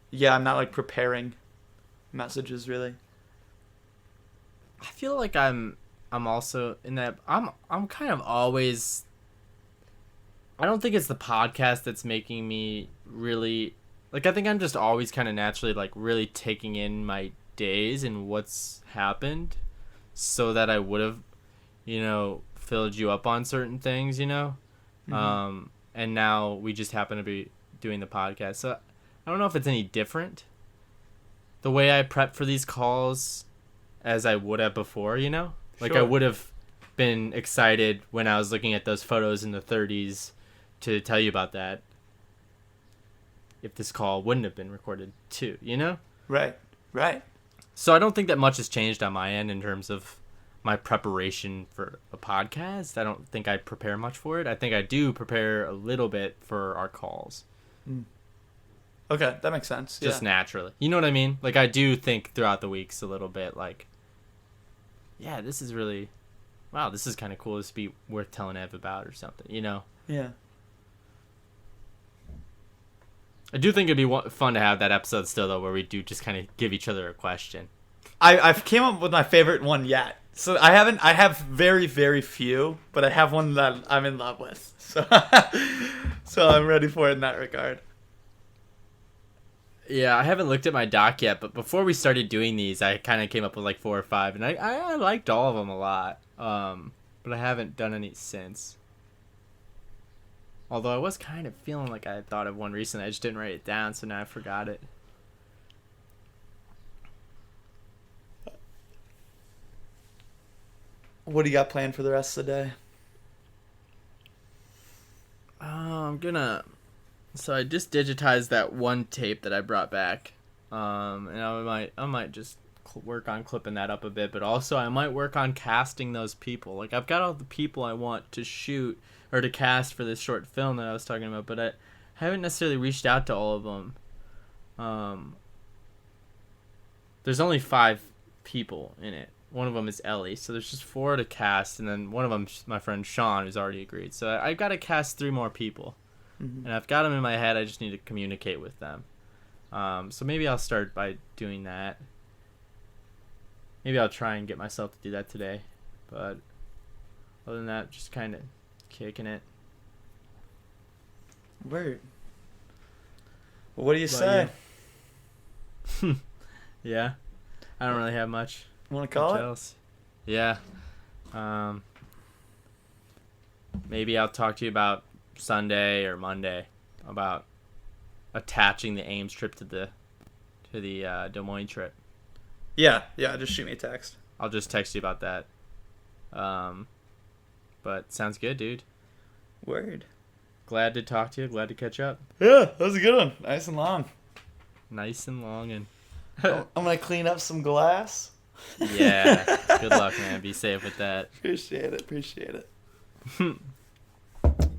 yeah, I'm not, like, preparing messages, really. I feel like I'm also in that, I'm kind of always, I don't think it's the podcast that's making me really, like, I think I'm just always kind of naturally, like, really taking in my days and what's happened so that I would have filled you up on certain things and now we just happen to be doing the podcast, so I don't know if it's any different the way I prep for these calls as I would have before. Like Sure. I would have been excited when I was looking at those photos in the 30s to tell you about that if this call wouldn't have been recorded too, Right. So I don't think that much has changed on my end in terms of my preparation for a podcast. I don't think I prepare much for it. I think I do prepare a little bit for our calls. Okay, that makes sense. Just naturally. You know what I mean? Like, I do think throughout the weeks a little bit, like, yeah, this is really, wow, this is kind of cool. This would be worth telling Ev about or something, Yeah. I do think it'd be fun to have that episode still, though, where we do just kind of give each other a question. I've came up with my favorite one yet. So I have very, very few, but I have one that I'm in love with. So I'm ready for it in that regard. Yeah, I haven't looked at my doc yet, but before we started doing these, I kind of came up with like 4 or 5, and I liked all of them a lot. But I haven't done any since. Although I was kind of feeling like I had thought of one recently. I just didn't write it down, so now I forgot it. What do you got planned for the rest of the day? I'm gonna. So I just digitized that one tape that I brought back, and I might just work on clipping that up a bit, but also I might work on casting those people. Like, I've got all the people I want to shoot or to cast for this short film that I was talking about, but I haven't necessarily reached out to all of them. There's only 5 people in it. One of them is Ellie, so there's just 4 to cast, and then one of them's my friend Sean, who's already agreed. So I've got to cast 3 more people, and I've got them in my head. I just need to communicate with them. So maybe I'll start by doing that. Maybe I'll try and get myself to do that today, but other than that, just kind of kicking it. Word. Well, what do you say? Yeah, I don't really have much. Want to call it? Else. Yeah. Maybe I'll talk to you about Sunday or Monday about attaching the Ames trip to the Des Moines trip. Yeah. Just shoot me a text. I'll just text you about that. But sounds good, dude. Word. Glad to talk to you. Glad to catch up. Yeah, that was a good one. Nice and long. Nice and long and. I'm gonna clean up some glass. Yeah. Good luck, man. Be safe with that. Appreciate it. All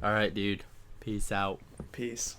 right, dude. Peace out. Peace.